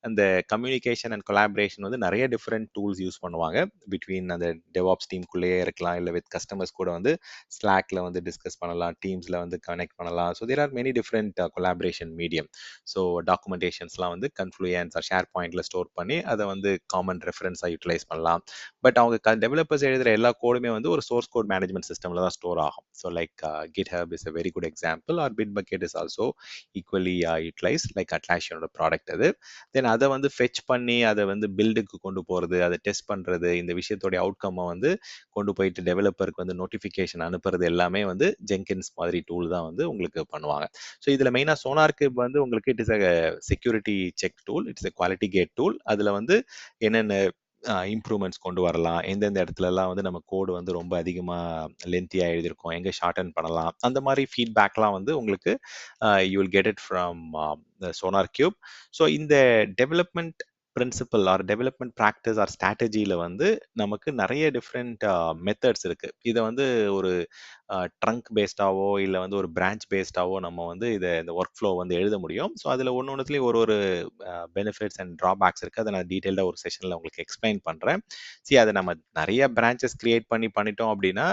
அந்த கம்யூனிகேஷன் அண்ட் கொலாபரேஷன் வந்து நிறைய டிஃப்ரெண்ட் டூல்ஸ் யூஸ் பண்ணுவாங்க. பிட்வீன் அந்த டெவாப்ஸ் டீமுக்குள்ளேயே இருக்கலாம், இல்லை வித் கஸ்டமர்ஸ் கூட வந்து ஸ்லாக்ல வந்து டிஸ்கஸ் பண்ணலாம், டீம்ஸில் வந்து கனெக்ட் பண்ணலாம். So there are many different collaboration medium. So டாக்குமெண்டேஷன்ஸ்லாம் வந்து கன்ஃப்ளூயன்ஸ் ஆர் ஷேர் பாயிண்ட்ல ஸ்டோர் பண்ணி அதை வந்து காமன் ரெஃபரன்ஸாக யூட்டிலைஸ் பண்ணலாம். பட் அவங்க டெவலப்பர்ஸ் எழுதுகிற எல்லா கோடுமே வந்து ஒரு சோர்ஸ் கோட் மேனேஜ்மெண்ட் சிஸ்டமில் தான் ஸ்டோர் ஆகும். So like GitHub is a very good example, or Bitbucket is also equally utilise like அட்லாஷியனோட ப்ராடக்ட் அது. தென் அதை வந்து ஃபெச் பண்ணி அதை வந்து பில்டுக்கு கொண்டு போகிறது, அதை டெஸ்ட் பண்ணுறது, இந்த விஷயத்தோடைய அவுட்கம்மை வந்து கொண்டு போயிட்டு டெவலப்பருக்கு வந்து நோட்டிஃபிகேஷன் அனுப்புறது எல்லாமே வந்து ஜெங்கின்ஸ் மாதிரி டூல் தான் வந்து உங்களுக்கு பண்ணுவாங்க. ஸோ இதில் மெயினாக சோனார்க்கு வந்து உங்களுக்கு it is a security check tool, it's a quality gate tool. அதில் வந்து என்னென்ன இம்ப்ரூவ்மெண்ட்ஸ் கொண்டு வரலாம், எந்தெந்த இடத்துலலாம் வந்து நம்ம கோடு வந்து ரொம்ப அதிகமாக லென்த்தியாக எழுதியிருக்கோம், எங்கே ஷார்டன் பண்ணலாம், அந்த மாதிரி ஃபீட்பேக்லாம் வந்து உங்களுக்கு you will get it from SonarQube. So இந்த development principle or development practice or ஸ்ட்ராட்டஜியில் வந்து நமக்கு நிறைய டிஃப்ரெண்ட் மெத்தட்ஸ் இருக்குது. இதை வந்து ஒரு ட்ரங்க் பேஸ்டாவோ இல்லை வந்து ஒரு பிரான்ச் பேஸ்டாவோ நம்ம வந்து இதை இந்த ஒர்க் ஃப்ளோ வந்து எழுத முடியும். ஸோ அதில் ஒன்று ஒன்றுத்துலேயும் ஒரு ஒரு பெனிஃபிட்ஸ் அண்ட் ட்ராபேக்ஸ் இருக்குது. அதை நான் டீட்டெயில்டாக ஒரு செஷனில் உங்களுக்கு எக்ஸ்பிளைன் பண்ணுறேன். சரி, அதை நம்ம நிறைய பிரான்ச்சஸ் கிரியேட் பண்ணிட்டோம் அப்படின்னா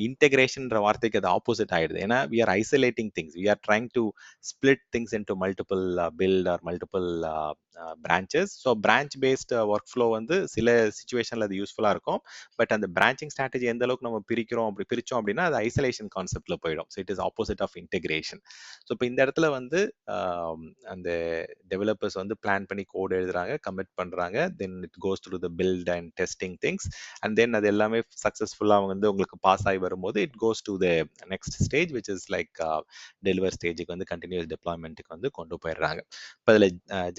இன்டெகிரேஷன்ற வார்த்தைக்கு அது ஆப்போசிட் ஆயிடுது. ஏன்னா we are isolating things, we are trying to split things into multiple build or multiple branches. So branch based workflow வந்து சில சுச்சுவேஷனில் அது யூஸ்ஃபுல்லாக இருக்கும். பட் அந்த பிரான்ச்சிங் ஸ்ட்ராட்டஜி எந்த அளவுக்கு நம்ம பிரிச்சோம் அப்படின்னா அது ஐசோலேஷன் கான்செப்ட்ல போயிடும். So it is opposite of integration. So இப்போ இந்த இடத்துல வந்து அந்த டெவலப்பர்ஸ் வந்து பிளான் பண்ணி கோட் எழுதுறாங்க, கமிட் பண்றாங்க, then it goes through the build and testing things, and then அது எல்லாமே சக்ஸஸ்ஃபுல்லாக வந்து உங்களுக்கு பாஸ் ஆகி வரும்போது it goes to the next stage which is like deliver ஸ்டேஜுக்கு வந்து கண்டினியூஸ் டெப்ளாய்மெண்ட்டுக்கு வந்து கொண்டு போயிடுறாங்க. இப்போ அதில்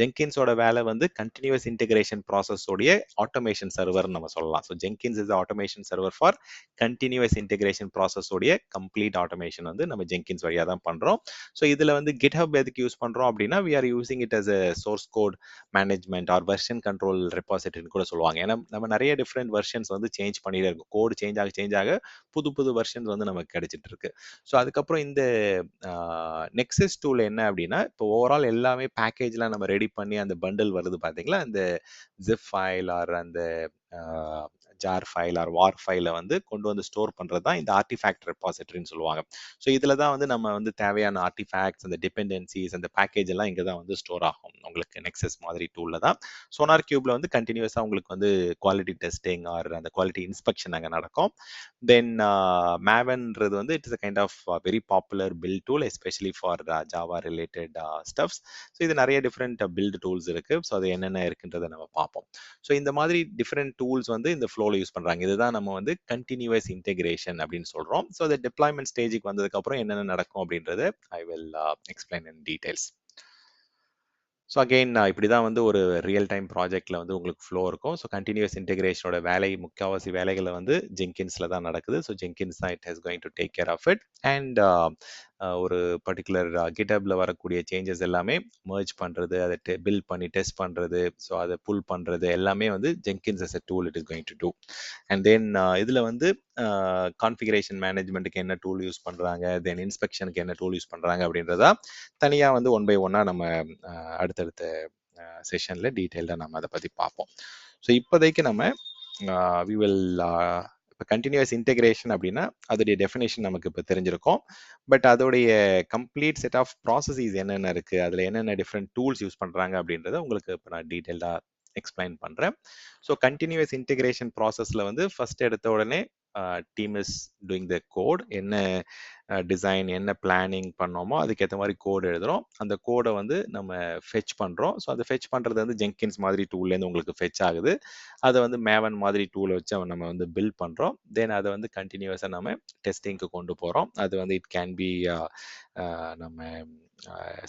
ஜெங்கின்ஸோட வேலை வந்து கண்டினியூஸ் இன்டெகிரேஷன் ப்ராசஸோடைய ஆட்டோமேஷன் சர்வர் நம்ம சொல்லலாம். So Jenkins is automation server for continuous integration ப்ராசஸோடைய கம்ப்ளீட் ஆட்டோமேஷன் வந்து நம்ம ஜெங்கின்ஸ் வழியாக தான் பண்ணுறோம். ஸோ இதில் வந்து GitHub எதுக்கு யூஸ் பண்ணுறோம் அப்படின்னா we are using it as a source code management or version control repository கூட சொல்லுவாங்க. ஏன்னா நம்ம நிறைய டிஃப்ரெண்ட் வெர்ஷன்ஸ் வந்து சேஞ்ச் பண்ணிட்டே இருக்கும். கோடு சேஞ்ச் ஆக புது புது வெர்ஷன்ஸ் வந்து நமக்கு கிடைச்சிட்டு இருக்கு. ஸோ அதுக்கப்புறம் இந்த நெக்ஸஸ் டூல் என்ன அப்படின்னா இப்போ ஓவரால் எல்லாமே பேக்கேஜ்லாம் நம்ம ரெடி பண்ணி அந்த பண்டில் வருது பார்த்தீங்களா, அந்த ஜிப் ஃபைல் ஆர் அந்த ஜார் ஃபைல் ஆர் வார் ஃபைலை வந்து கொண்டு வந்து ஸ்டோர் பண்ணுறது தான் இந்த ஆர்டிஃபேக்ட் ரெபாசிட்டரின்னு சொல்லுவாங்க. ஸோ இதில் தான் வந்து நம்ம வந்து தேவையான ஆர்டிஃபேக்ட்ஸ், அந்த டிபெண்டன்சிஸ், அந்த பேக்கேஜ் எல்லாம் இங்கே தான் வந்து ஸ்டோர் ஆகும். உங்களுக்கு நெக்ஸஸ் மாதிரி டூலில் தான். சோனார் கியூப்ல வந்து கண்டினியூஸாக உங்களுக்கு வந்து குவாலிட்டி டெஸ்டிங் ஆர் அந்த குவாலிட்டி இன்ஸ்பெக்ஷன் அங்கே நடக்கும். தென் மேவன்ன்றது வந்து it is a kind of very popular build tool especially for Java related stuffs. So இது நிறைய டிஃப்ரெண்ட் பில்ட் டூல்ஸ் இருக்கு. ஸோ அது என்னென்ன இருக்குன்றதை நம்ம பார்ப்போம். ஸோ இந்த மாதிரி டிஃப்ரெண்ட் டூல்ஸ் வந்து இந்த ஃப்ளோவில் யூஸ் பண்ணுறாங்க. இதுதான் நம்ம வந்து கண்டினியூஸ் இன்டெகிரேஷன் அப்படின்னு சொல்கிறோம். ஸோ அந்த டிப்ளாய்மெண்ட் ஸ்டேஜுக்கு வந்ததுக்கப்புறம் என்னென்ன நடக்கும் அப்படின்றது I will explain in details. So again இப்படி தான் வந்து ஒரு ரியல் டைம் ப்ராஜெக்ட்ல வந்து உங்களுக்கு ஃப்ளோ இருக்கும். ஸோ கண்டினியூஸ் இன்டெகிரேஷனோட முக்காவாசி வேலைகளை வந்து ஜெங்கின்ஸ்ல தான் நடக்குது. ஸோ ஜெங்கின்ஸ் தான் it has going to take care of it. And ஒரு பர்டிகுலர் கிட்டப்ல வரக்கூடிய சேஞ்சஸ் எல்லாமே மர்ஜ் பண்றது, அதை பில்ட் பண்ணி டெஸ்ட் பண்றது, ஸோ அதை புல் பண்றது எல்லாமே வந்து Jenkins as a tool it is going to do. And then இதுல வந்து கான்ஃபிகரேஷன் மேனேஜ்மெண்ட்டுக்கு என்ன டூல் யூஸ் பண்றாங்க, தென் இன்ஸ்பெக்ஷனுக்கு என்ன டூல் யூஸ் பண்றாங்க அப்படின்றதா தனியா வந்து ஒன் பை ஒன்னா நம்ம அடுத்தடுத்த செஷன்ல டீட்டெயில்டாக நம்ம அதை பத்தி பார்ப்போம். ஸோ இப்போதைக்கு நம்ம வி வில் இப்போ கண்டினியூஸ் இன்டெகிரேஷன் அப்படின்னா அதோடைய டெஃபினேஷன் நமக்கு இப்போ தெரிஞ்சிருக்கும். பட் அதோடைய கம்ப்ளீட் செட் ஆஃப் ப்ராசஸஸ் என்னென்ன இருக்கு, அதில் என்னென்ன டிஃப்ரெண்ட் டூல்ஸ் யூஸ் பண்றாங்க அப்படின்றத உங்களுக்கு இப்போ நான் டீட்டெயில்டாக எக்ஸ்பிளைன் பண்றேன். ஸோ கண்டினியூஸ் இன்டெகிரேஷன் ப்ராசஸ்ல வந்து ஃபர்ஸ்ட் எடுத்த உடனே team is doing the code, என்ன டிசைன் என்ன பிளானிங் பண்ணோமோ அதுக்கேற்ற மாதிரி கோட் எழுதுறோம். அந்த கோடை வந்து நம்ம ஃபெச் பண்ணுறோம். ஸோ அதை ஃபெச் பண்ணுறது வந்து ஜெங்கின்ஸ் மாதிரி டூல்லேருந்து உங்களுக்கு ஃபெச் ஆகுது. அதை வந்து மேவன் மாதிரி டூலை வச்சு நம்ம வந்து பில்ட் பண்ணுறோம். தென் அதை வந்து கண்டினியூஸாக நம்ம டெஸ்டிங்க்கு கொண்டு போகிறோம். அது வந்து இட் கேன் பி நம்ம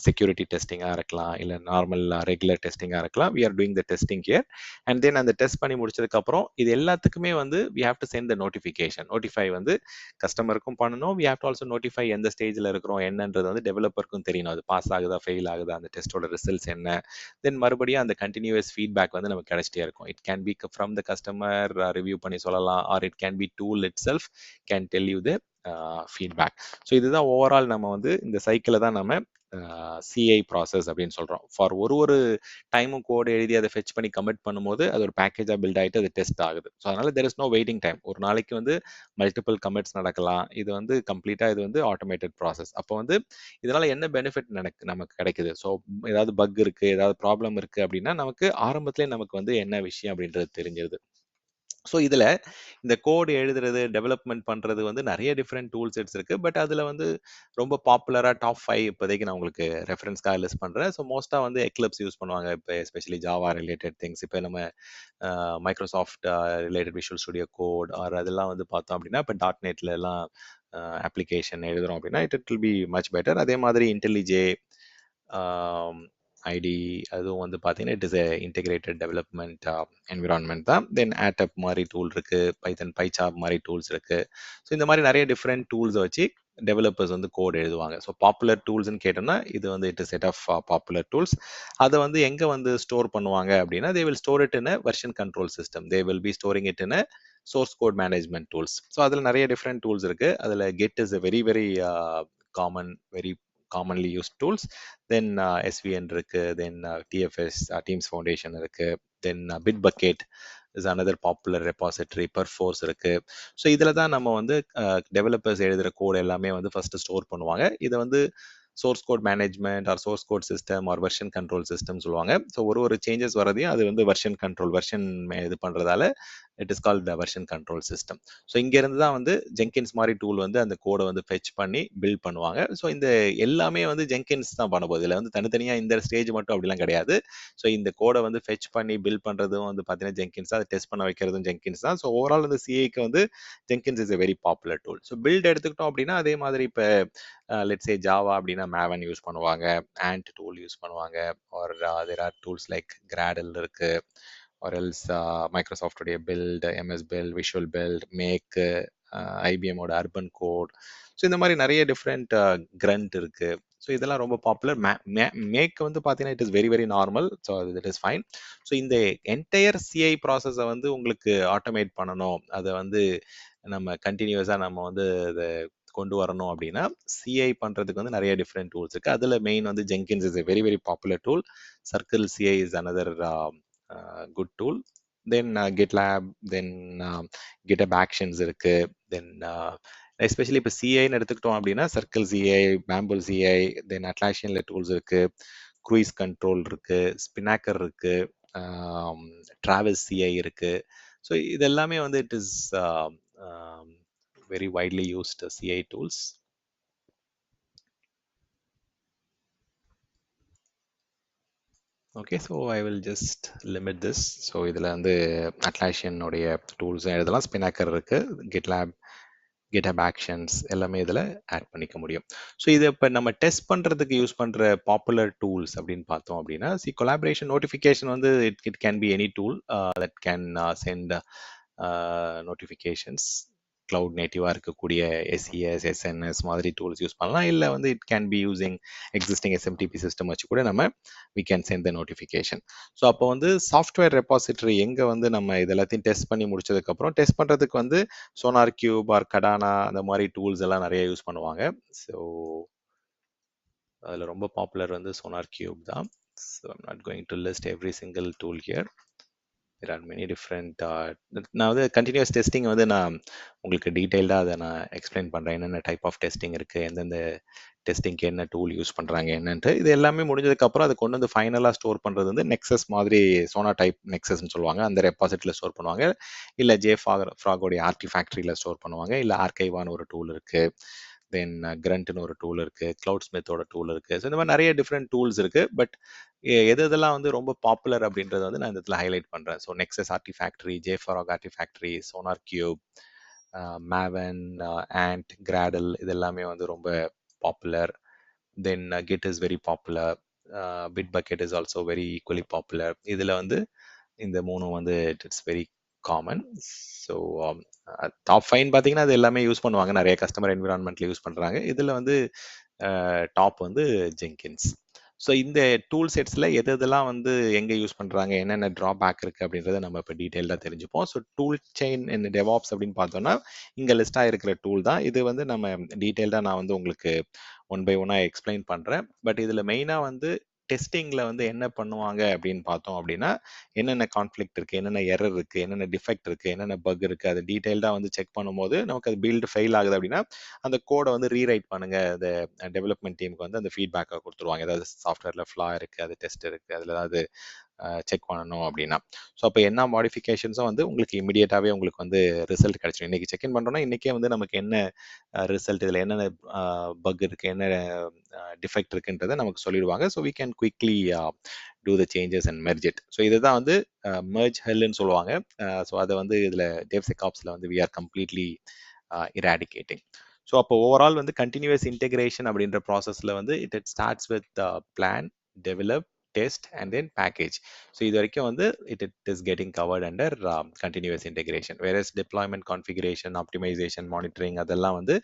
செக்யூரிட்டி டெஸ்டிங்காக இருக்கலாம், இல்லை நார்மல் ரெகுலர் டெஸ்டிங்காக இருக்கலாம். We are doing the testing here. And then அந்த டெஸ்ட் பண்ணி முடிச்சதுக்கப்புறம் இது எல்லாத்துக்குமே வந்து we have to send the notification. Notify வந்து கஸ்டமருக்கும் பண்ணணும். We have to also notify எந்த ஸ்டேஜில் இருக்கிறோம் என்னன்றது வந்து டெவலப்பருக்கும் தெரியணும். அது பாஸ் ஆகுதா ஃபெயில் ஆகுதா, அந்த டெஸ்ட்டோட ரிசல்ட்ஸ் என்ன. தென் மறுபடியும் அந்த கண்டினியூஸ் ஃபீட்பேக் வந்து நமக்கு கிடைச்சிட்டே இருக்கும். It can B from the customer review பண்ணி சொல்லலாம், R it can B tool it self can tell you the feedback. So இதுதான் ஓவரால் நம்ம வந்து இந்த சைக்கிளை தான் நம்ம சிஐ ப்ராசஸ் அப்படின்னு சொல்றோம். ஃபார் ஒரு டைமும் கோட் எழுதி அதை ஃபெச் பண்ணி கமிட் பண்ணும்போது அது ஒரு பேக்கேஜாக பில்ட் ஆகிட்டு அது டெஸ்ட் ஆகுது. ஸோ அதனால there is no waiting time. ஒரு நாளைக்கு வந்து மல்டிபிள் கமிட்ஸ் நடக்கலாம். இது வந்து கம்ப்ளீட்டாக இது வந்து ஆட்டோமேட்டட் ப்ராசஸ். அப்போ வந்து இதனால என்ன பெனிஃபிட் நமக்கு கிடைக்குது? ஸோ ஏதாவது பக் இருக்கு, ஏதாவது ப்ராப்ளம் இருக்கு அப்படின்னா நமக்கு ஆரம்பத்திலே நமக்கு வந்து என்ன விஷயம் அப்படின்றது தெரிஞ்சிருது. ஸோ இதில் இந்த கோடு எழுதுறது டெவலப்மெண்ட் பண்ணுறது வந்து நிறைய டிஃப்ரெண்ட் டூல் செட்ஸ் இருக்குது. பட் அதில் வந்து ரொம்ப பாப்புலராக டாப் 5 இப்போதைக்கு நான் உங்களுக்கு ரெஃபரன்ஸ்க்காக லிஸ்ட் பண்ணுறேன். ஸோ மோஸ்ட்டாக வந்து எக்லிப்ஸ் யூஸ் பண்ணுவாங்க. இப்போ எஸ்பெஷலி ஜாவா ரிலேட்டட் திங்ஸ். இப்போ நம்ம Microsoft related Visual Studio Code or அதெல்லாம் வந்து பார்த்தோம் அப்படின்னா இப்போ .NETல எல்லாம் அப்ளிகேஷன் எழுதுறோம் அப்படின்னா it will be much better. அதே மாதிரி இன்டெலிஜே ஐடி அதுவும் வந்து பார்த்தீங்கன்னா it is a integrated development environment தான். தென் ஆட்டப் மாதிரி டூல் இருக்கு, பைத்தன் பைசாப் மாதிரி டூல்ஸ் இருக்கு. ஸோ இந்த மாதிரி நிறைய டிஃப்ரெண்ட் டூல்ஸை வச்சு டெவலப்பர்ஸ் வந்து கோட் எழுதுவாங்க. ஸோ பாப்புலர் டூல்ஸ்ன்னு கேட்டோம்னா இது வந்து it is set of popular tools. அதை வந்து எங்கே வந்து ஸ்டோர் பண்ணுவாங்க அப்படின்னா they will store it in a version control system. They will be storing it in a source code management tools. So அதில் நிறைய டிஃப்ரெண்ட் டூல்ஸ் இருக்கு. அதில் Git is a very very commonly used tools. Then SVN இருக்கு, then TFS Teams Foundation இருக்கு, then Bitbucket is another popular repository, Perforce இருக்கு. So இதில் தான் நம்ம வந்து டெவலப்பர்ஸ் எழுதுகிற கோட் எல்லாமே வந்து ஃபர்ஸ்ட் ஸ்டோர் பண்ணுவாங்க. இதை வந்து source code management or source code system or version control system சொல்லுவாங்க. ஸோ ஒரு சேஞ்சஸ் வரதையும் அது வந்து வெர்ஷன் இது பண்ணுறதால it is called version control system. So இங்கேருந்து தான் வந்து ஜெங்கின்ஸ் மாதிரி டூல் வந்து அந்த கோடை வந்து ஃபெச் பண்ணி பில்ட் பண்ணுவாங்க. ஸோ இந்த எல்லாமே வந்து ஜெங்கின்ஸ் தான் பண்ண போகுது. இதில் வந்து தனித்தனியாக இந்த ஸ்டேஜ் மட்டும் அப்படிலாம் கிடையாது. ஸோ இந்த கோடை வந்து ஃபெச் பண்ணி பில்ட் பண்ணுறதும் வந்து பார்த்தீங்கன்னா ஜெங்கின்ஸ் தான், அதை டெஸ்ட் பண்ண வைக்கிறதும் ஜெங்கின்ஸ் தான். ஸோ ஓவரால் இந்த சிஐக்கு வந்து Jenkins is a very popular tool. So build எடுத்துக்கிட்டோம் அப்படின்னா அதே மாதிரி இப்போ லெட்ஸ் சே ஜாவா அப்படின்னா மேவன் யூஸ் பண்ணுவாங்க, ஆண்ட் டூல் யூஸ் பண்ணுவாங்க, or there are tools like Gradle இருக்கு, ஆர் எல்ஸ் மைக்ரோசாஃப்டுடைய build, MS build, Visual Build, make, IBMோட அர்பன் கோட். ஸோ இந்த மாதிரி நிறைய டிஃப்ரெண்ட் கிரண்ட் இருக்கு. ஸோ இதெல்லாம் ரொம்ப பாப்புலர். மேக் வந்து பார்த்தீங்கன்னா it is very normal. So it is fine. So இந்த என்டையர் சிஐ ப்ராசஸை வந்து உங்களுக்கு ஆட்டோமேட் பண்ணணும், அதை வந்து நம்ம கண்டினியூஸாக நம்ம வந்து அதை கொண்டு வரணும் அப்படின்னா சிஐ பண்றதுக்கு வந்து நிறைய டிஃப்ரெண்ட் டூல்ஸ் இருக்கு. அதுல மெயின் வந்து Jenkins is a very popular tool. Circle CI is another good tool. Then GitLab, then GitHub Actions இருக்கு. தென் எஸ்பெஷலி இப்போ சிஐன்னு எடுத்துக்கிட்டோம் அப்படின்னா சர்க்கிள் சிஐ, பேம்பிள் சிஐ, தென் அட்லாஷியன்ல டூல்ஸ் இருக்கு, குரூஸ் கண்ட்ரோல் இருக்கு, ஸ்பினாக்கர் இருக்கு, டிராவல்ஸ் சிஐ இருக்கு. ஸோ இது எல்லாமே வந்து it is very widely used CI tools. Okay, so I will just limit this. So இதில் வந்து அட்லாஷியன் உடைய டூல்ஸ் எழுதலாம், ஸ்பினாக்கர் இருக்கு, GitLab GitHub Actions எல்லாமே இதில் ஆட் பண்ணிக்க முடியும். ஸோ இதை இப்போ நம்ம டெஸ்ட் பண்ணுறதுக்கு யூஸ் பண்ணுற பாப்புலர் டூல்ஸ் அப்படின்னு பார்த்தோம் அப்படின்னா, கொலாபரேஷன் நோட்டிஃபிகேஷன் வந்து it can be any tool that can send notifications. Cloud நேட்டிவாக இருக்கக்கூடிய SES, SNS மாதிரி டூல்ஸ் யூஸ் பண்ணலாம். இல்லை வந்து it can be using existing SMTP system வச்சு கூட நம்ம we can send the notification. So அப்போ வந்து சாஃப்ட்வேர் ரெபாசிட்டரி எங்கே வந்து நம்ம இது எல்லாத்தையும் டெஸ்ட் பண்ணி முடிச்சதுக்கப்புறம் டெஸ்ட் பண்ணுறதுக்கு வந்து சோனார் கியூப் ஆர் கடானா அந்த மாதிரி டூல்ஸ் எல்லாம் நிறைய யூஸ் பண்ணுவாங்க. ஸோ அதில் ரொம்ப பாப்புலர் வந்து சோனார் கியூப் தான். So I'm not going to list every single tool here. there are many different நான் வந்து கண்டினியூஸ் டெஸ்டிங் வந்து நான் உங்களுக்கு டீட்டெயில்டாக அதை நான் எக்ஸ்பிளைன் பண்ணுறேன். என்னென்ன டைப் ஆஃப் டெஸ்டிங் இருக்குது, எந்தெந்த டெஸ்டிங்க்கு என்ன டூல் யூஸ் பண்ணுறாங்க என்னன்ட்டு. இது எல்லாமே முடிஞ்சதுக்கப்புறம் அதை கொண்டு வந்து ஃபைனலாக ஸ்டோர் பண்ணுறது வந்து நெக்ஸஸ் மாதிரி சோனா டைப் நெக்ஸஸ்ன்னு சொல்லுவாங்க. அந்த ரெபாசிட்டியில் ஸ்டோர் பண்ணுவாங்க. இல்லை ஃப்ராகோடைய ஆர்டிஃபேக்டரியில் ஸ்டோர் பண்ணுவாங்க. இல்லை ஆர்கைவான ஒரு டூல் இருக்குது. தென் கிரண்ட்னு ஒரு டூல் இருக்குது. க்ளவுட் ஸ்மித்தோட டூல் இருக்குது. ஸோ இந்த மாதிரி நிறைய டிஃப்ரெண்ட் டூல்ஸ் இருக்குது. பட் எதெல்லாம் வந்து ரொம்ப பாப்புலர் அப்படின்றத வந்து நான் இந்த இடத்துல ஹைலைட் பண்ணுறேன். So Nexus artifactory, JFrog artifactory, SonarQube, Maven, Ant, Gradle இது எல்லாமே வந்து ரொம்ப popular. Then Git is very popular. Bitbucket is also very equally popular. இதில் வந்து இந்த மூணும் வந்து it's very common. So top fine பார்த்தீங்கன்னா அது எல்லாமே யூஸ் பண்ணுவாங்க. நிறைய கஸ்டமர் என்விரான்மெண்ட்ல யூஸ் பண்ணுறாங்க. இதில் வந்து டாப் வந்து ஜெங்கின்ஸ். ஸோ இந்த டூல் செட்ஸில் எதெல்லாம் வந்து எங்கே யூஸ் பண்ணுறாங்க, என்னென்ன ட்ராபேக் இருக்குது அப்படின்றத நம்ம இப்போ டீட்டெயிலாக தெரிஞ்சுப்போம். So tool chain and DevOps அப்படின்னு பார்த்தோம்னா இங்கே லிஸ்ட்டாக இருக்கிற டூல் தான். இது வந்து நம்ம டீட்டெயில்டாக நான் வந்து உங்களுக்கு ஒன் பை ஒன்னாக எக்ஸ்பிளைன் பண்ணுறேன். பட் இதில் மெயினாக வந்து டெஸ்டிங்கில் வந்து என்ன பண்ணுவாங்க அப்படின்னு பார்த்தோம் அப்படின்னா, என்னென்ன கான்ஃப்ளிக்ட் இருக்குது, என்னென்ன எரர் இருக்குது, என்னென்ன டிஃபெக்ட் இருக்குது, என்னென்ன பக் இருக்குது, அதை டீட்டெயில்டாக வந்து செக் பண்ணும்போது நமக்கு அது பில்டு ஃபெயில் ஆகுது அப்படின்னா அந்த கோடை வந்து ரீரைட் பண்ணுங்க. அந்த டெவலப்மெண்ட் டீமுக்கு வந்து அந்த ஃபீட்பேக்கை கொடுத்துருவாங்க. ஏதாவது சாஃப்ட்வேரில் ஃப்ளா இருக்குது, அது டெஸ்ட் இருக்குது, அதில் ஏதாவது செக் பண்ணணும் அப்படின்னா. ஸோ அப்போ என்ன மாடிஃபிகேஷன்ஸும் வந்து உங்களுக்கு இமீடியட்டாகவே உங்களுக்கு வந்து ரிசல்ட் கிடச்சிடும். இன்றைக்கி செக்இன் பண்ணுறோன்னா இன்றைக்கே வந்து நமக்கு என்ன ரிசல்ட், இதில் என்னென்ன பக் இருக்குது, என்ன டிஃபெக்ட் இருக்குன்றதை நமக்கு சொல்லிடுவாங்க. So we can quickly do the changes and merge it. So இதுதான் வந்து மெர்ஜ் ஹெல்லுன்னு சொல்லுவாங்க. ஸோ அதை வந்து இதில் DevSecOpsல வந்து we are completely eradicating. So அப்போ ஓவரால் வந்து கண்டினியூஸ் இன்டெகிரேஷன் அப்படின்ற ப்ராசஸில் வந்து it starts with plan, develop, test and then package. So இது வரைக்கும் வந்து it is getting covered under continuous integration. Whereas deployment, configuration, optimization, monitoring அதெல்லாம் வந்து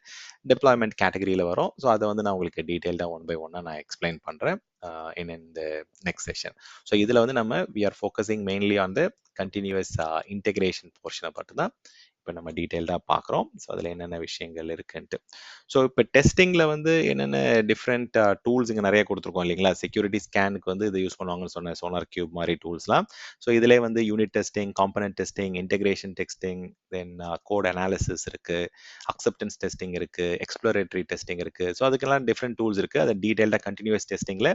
டிப்ளாய்மெண்ட் கேட்டகரியில் வரும். ஸோ அதை வந்து நான் உங்களுக்கு டீட்டெயில்டாக ஒன் பை ஒன்னாக நான் எக்ஸ்பிளைன் பண்ணுறேன் in the next session. So இதில் வந்து நம்ம we are focusing mainly on the continuous integration portion மட்டும் தான் இப்போ நம்ம டீட்டெயில்டாக பார்க்குறோம். ஸோ அதில் என்னென்ன விஷயங்கள் இருக்குன்ட்டு. ஸோ இப்போ டெஸ்டிங்கில் வந்து என்னென்ன டிஃப்ரெண்ட் டூல்ஸ் இங்கே நிறைய கொடுத்துருக்கோம் இல்லைங்களா. செக்யூரிட்டி ஸ்கேனுக்கு வந்து இது யூஸ் பண்ணுவாங்கன்னு சொன்னேன், சோனார் கியூப் மாதிரி டூல்ஸ்லாம். ஸோ இதிலே வந்து unit testing, component testing, integration testing, then code analysis இருக்குது, அக்செப்டன்ஸ் டெஸ்டிங் இருக்குது, எக்ஸ்ப்ளோரேட்டரி டெஸ்டிங் இருக்குது. ஸோ அதுக்கெல்லாம் டிஃப்ரெண்ட் டூல்ஸ் இருக்குது. அதை டீட்டெயில்டாக கண்டினியூஸ் டெஸ்டிங்கில்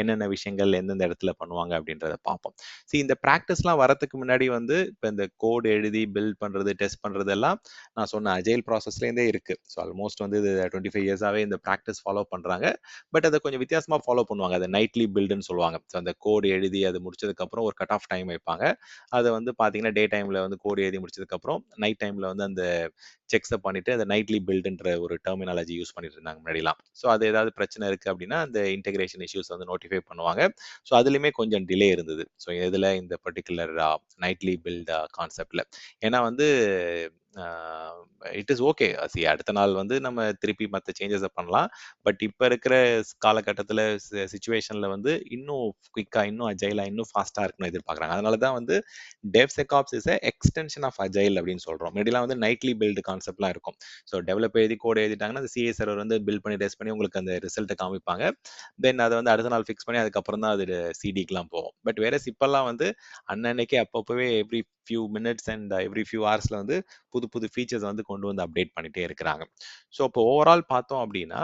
என்னென்ன விஷயங்கள் எந்தெந்த இடத்துல பண்ணுவாங்க அப்படின்றத பார்ப்போம். ஸோ இந்த ப்ராக்டிஸ்லாம் வரதுக்கு முன்னாடி வந்து இப்போ இந்த கோட் எழுதி பில்ட் பண்ணுறது, டெஸ்ட் பண்ணுறதெல்லாம் நான் சொன்ன அஜைல் ப்ராசஸ்லேருந்தே இருக்குது. ஸோ ஆல்மோஸ்ட் வந்து இது 25 இயர்ஸாகவே இந்த ப்ராக்டிஸ் ஃபாலோ பண்ணுறாங்க. பட் அதை கொஞ்சம் வித்தியாசமாக ஃபாலோ பண்ணுவாங்க. அதை நைட்லி பில்டுன்னு சொல்லுவாங்க. ஸோ அந்த கோட் எழுதி அது முடிச்சதுக்கப்புறம் ஒரு கட் ஆஃப் டைம் வைப்பாங்க. அதை வந்து பார்த்தீங்கன்னா டே டைமில் வந்து கோட் எழுதி முடிச்சதுக்கப்புறம் நைட் டைமில் வந்து அந்த செக்ஸை பண்ணிட்டு அந்த நைட்லி பில்டுன்ற ஒரு டெர்மினாலஜி யூஸ் பண்ணிட்டு இருந்தாங்க முன்னாடிலாம். ஸோ அது ஏதாவது பிரச்சனை இருக்குது அப்படின்னா அந்த இன்டெகிரேஷன் இஷ்யூஸ் வந்து நோட்டிஃபை பண்ணுவாங்க. ஸோ அதுலேயுமே கொஞ்சம் டிலே இருந்தது. ஸோ இதில் இந்த பர்டிகுலர் நைட்லி பில்ட் கான்செப்டில் ஏன்னா வந்து இட் இஸ் ஓகே. அடுத்த நாள் வந்து நம்ம திருப்பி மற்ற சேஞ்சஸை பண்ணலாம். பட் இப்போ இருக்கிற காலகட்டத்தில் சுச்சுவேஷனில் வந்து இன்னும் குயிக்காக, இன்னும் அஜைலாக, இன்னும் ஃபாஸ்ட்டாக இருக்கணும்னு எதிர்பார்க்குறாங்க. அதனால தான் வந்து DevSecOps is a extension of agile அப்படின்னு சொல்கிறோம். முன்னாடிலாம் வந்து நைட்லி பில்டு கான்செப்ட்லாம் இருக்கும். ஸோ டெவலப் எழுதி கோட் எழுதிட்டாங்கன்னா அந்த சிஏ சர்வர் வந்து பில்ட் பண்ணி டெஸ்ட் பண்ணி உங்களுக்கு அந்த ரிசல்ட்டை காமிப்பாங்க. தென் அதை வந்து அடுத்த நாள் ஃபிக்ஸ் பண்ணி அதுக்கப்புறம் தான் அது சிடிக்கெலாம் போகும். பட் வேற இப்போல்லாம் வந்து அன்னன்னைக்கே அப்பப்போவே every few minutes and every few ஹவர்ஸில் வந்து புது புது ஃபீச்சர்ஸ் வந்து கொண்டு வந்து அப்டேட் பண்ணிட்டே இருக்கிறாங்க. ஸோ இப்போ ஓவரால் பார்த்தோம் அப்படின்னா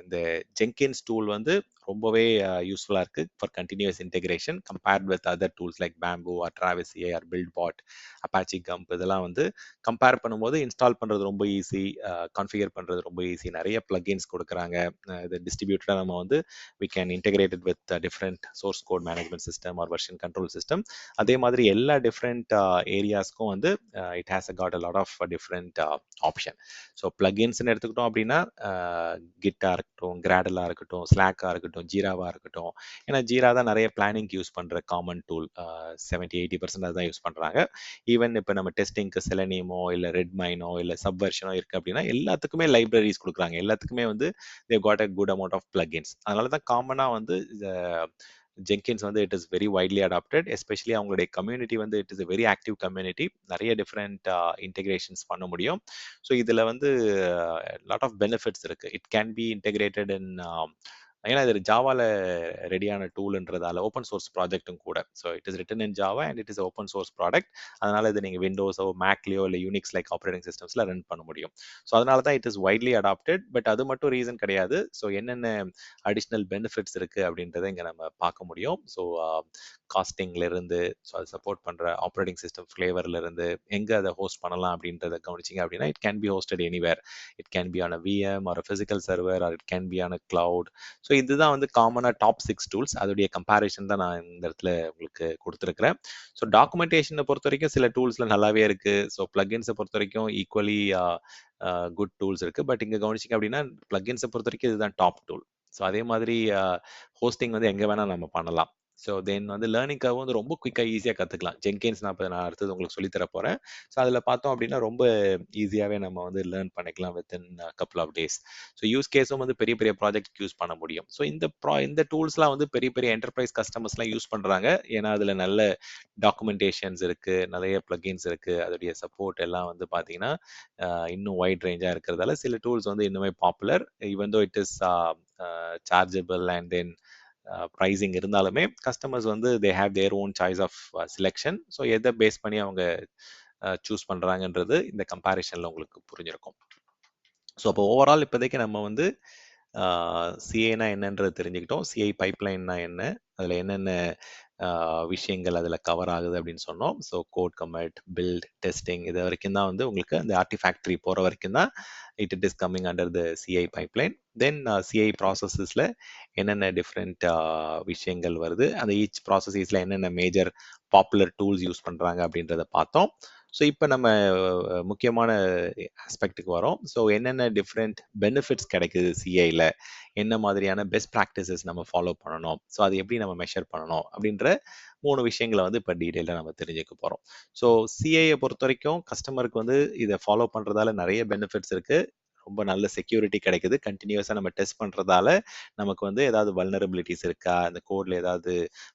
இந்த ஜெங்கின்ஸ் டூல் வந்து ரொம்பவே யூஸ்ஃபுல்லாக இருக்குது for continuous integration compared with other tools like Bamboo or Travis ஏ or BuildBot Apache Gump இதெல்லாம் வந்து கம்பேர் பண்ணும்போது இன்ஸ்டால் பண்ணுறது ரொம்ப ஈஸி, கான்ஃபிகர் பண்ணுறது ரொம்ப ஈஸி. நிறைய பிளக்இன்ஸ் கொடுக்குறாங்க. இது டிஸ்ட்ரிபியூட்டடாக நம்ம வந்து we can integrated with different source code management system or version control system. அதே மாதிரி எல்லா டிஃப்ரெண்ட் ஏரியாஸ்க்கும் வந்து it has got a lot of different option. So பிளக்இன்ஸ்னு எடுத்துக்கிட்டோம் அப்படின்னா கிட்டாக இருக்கட்டும், கிராடலாக இருக்கட்டும், ஸ்லாக்காக இருக்கட்டும், ஜீராவாக இருக்கட்டும். ஏன்னா ஜீரா தான் நிறைய பிளானிங்க்கு யூஸ் பண்ணுற காமன் டூல். 70-80% அதுதான் யூஸ் பண்ணுறாங்க. ஈவன் இப்போ நம்ம டெஸ்டிங்க்கு செலனியமோ இல்லை ரெட்மைனோ இல்லை சப்வர்ஷனோ இருக்குது அப்படின்னா எல்லாத்துக்குமே லைப்ரரிஸ் கொடுக்குறாங்க. எல்லாத்துக்குமே வந்து they got a good amount of plugins. அதனால தான் காமனாக வந்து ஜென்கின்ஸ் வந்து it is very widely adopted. Especially அவங்களுடைய கம்யூனிட்டி வந்து it is a very active community. நிறைய டிஃப்ரெண்ட் இன்டெகிரேஷன்ஸ் பண்ண முடியும். ஸோ இதில் வந்து லாட் ஆஃப் பெனிஃபிட்ஸ் இருக்கு. It can be integrated in ஏன்னா இது ஜாவால ரெடியான டூல்ன்றதால ஓப்பன் சோர்ஸ் ப்ராஜெக்ட்டும் கூட. So it is written in Java and it is open source product. அதனால இது நீங்கள் விண்டோஸோ மேக்லியோ இல்லை யூனிக்ஸ் லைக் ஆப்ரேட்டிங் சிஸ்டம்ஸ்ல ரன் பண்ண முடியும். ஸோ அதனால தான் it is widely adopted. But அது மட்டும் ரீசன் கிடையாது. ஸோ என்னென்ன அடிஷ்னல் பெனிஃபிட்ஸ் இருக்கு அப்படின்றத இங்கே நம்ம பார்க்க முடியும். ஸோ காஸ்டிங்ல இருந்து, ஸோ அதை சப்போர்ட் பண்ற ஆப்ரேட்டிங் சிஸ்டம் ஃபிளேவர்ல இருந்து எங்க அதை ஹோஸ்ட் பண்ணலாம் அப்படின்றத கவனிச்சிங்க அப்படின்னா it can be hosted anywhere. It can be on a VM or physical server or it can be on a cloud. So இதுதான் வந்து காமனாக டாப் 6 டூல்ஸ். அதோடைய கம்பேரிஷன் தான் நான் இந்த இடத்துல உங்களுக்கு கொடுத்துருக்கிறேன். ஸோ டாக்குமெண்டேஷனை பொறுத்த வரைக்கும் சில டூல்ஸ்ல நல்லாவே இருக்கு. ஸோ பிளக்இன்ஸை பொறுத்த வரைக்கும் ஈக்குவலி குட் டூல்ஸ் இருக்கு. பட் இங்க கவனிச்சிங்க அப்படின்னா பிளக்இன்ஸை பொறுத்த வரைக்கும் இதுதான் டாப் டூல். ஸோ அதே மாதிரி ஹோஸ்டிங் வந்து எங்கே வேணால் நம்ம பண்ணலாம். ஸோ தென் வந்து லேர்னிங் கர்வ் வந்து ரொம்ப குயிக்காக ஈஸியாக கற்றுக்கலாம். ஜென்கின்ஸ் நான் அடுத்தது உங்களுக்கு சொல்லித்தர போகிறேன். ஸோ அதில் பார்த்தோம் அப்படின்னா ரொம்ப ஈஸியாகவே நம்ம வந்து லேர்ன் பண்ணிக்கலாம் within couple of days. So use கேஸும் வந்து பெரிய பெரிய ப்ராஜெக்ட் யூஸ் பண்ண முடியும். ஸோ இந்த டூல்ஸ்லாம் வந்து பெரிய பெரிய என்டர்பிரைஸ் கஸ்டமர்ஸ்லாம் யூஸ் பண்ணுறாங்க. ஏன்னா அதில் நல்ல டாக்குமெண்டேஷன்ஸ் இருக்குது, நிறைய பிளக்இன்ஸ் இருக்குது, அதோடைய சப்போர்ட் எல்லாம் வந்து பார்த்தீங்கன்னா இன்னும் வைட் ரேஞ்சாக இருக்கிறதால சில டூல்ஸ் வந்து இன்னுமே popular. Even though it is chargeable and then pricing இருந்தாலுமே கஸ்டமர்ஸ் வந்து they have their own choice of selection. So எதை பேஸ் பண்ணி அவங்க சூஸ் பண்ணுறாங்கன்றது இந்த கம்பேரிஷனில் உங்களுக்கு புரிஞ்சிருக்கும். ஸோ அப்போ ஓவரால் இப்போதைக்கு நம்ம வந்து சிஏனா என்னன்றது தெரிஞ்சுக்கிட்டோம். சிஐ பைப்லைன்னா என்ன, அதில் என்னென்ன விஷயங்கள் அதில் கவர் ஆகுது அப்படின்னு சொன்னோம். So code commit, build, testing இது வரைக்கும் தான் வந்து உங்களுக்கு அந்த ஆர்டிஃபேக்டரி போகிற வரைக்கும் தான் it is coming under the CI pipeline. Then CI ப்ராசஸஸில் என்னென்ன டிஃப்ரெண்ட் விஷயங்கள் வருது, அந்த ஈச் ப்ராசஸஸில் என்னென்ன மேஜர் பாப்புலர் டூல்ஸ் யூஸ் பண்ணுறாங்க அப்படின்றத பார்த்தோம். ஸோ இப்போ நம்ம முக்கியமான ஆஸ்பெக்ட்டுக்கு வரோம். ஸோ என்னென்ன டிஃப்ரெண்ட் பெனிஃபிட்ஸ் கிடைக்குது சிஐயில், என்ன மாதிரியான பெஸ்ட் ப்ராக்டிசஸ் நம்ம ஃபாலோ பண்ணணும், ஸோ அது எப்படி நம்ம மெஷர் பண்ணணும் அப்படின்ற 3 விஷயங்களை வந்து இப்போ டீட்டெயிலாக நம்ம தெரிஞ்சுக்க போகிறோம். ஸோ சிஐயை பொறுத்த வரைக்கும் கஸ்டமருக்கு வந்து இதை ஃபாலோ பண்ணுறதால நிறைய பெனிஃபிட்ஸ் இருக்குது. ரொம்ப நல்ல செக்யூரிட்டி கிடைக்குது. கண்டினியூஸாக நம்ம டெஸ்ட் பண்ணுறதால நமக்கு வந்து ஏதாவது வல்னரபிலிட்டிஸ் இருக்கா, அந்த கோடில் ஏதாவது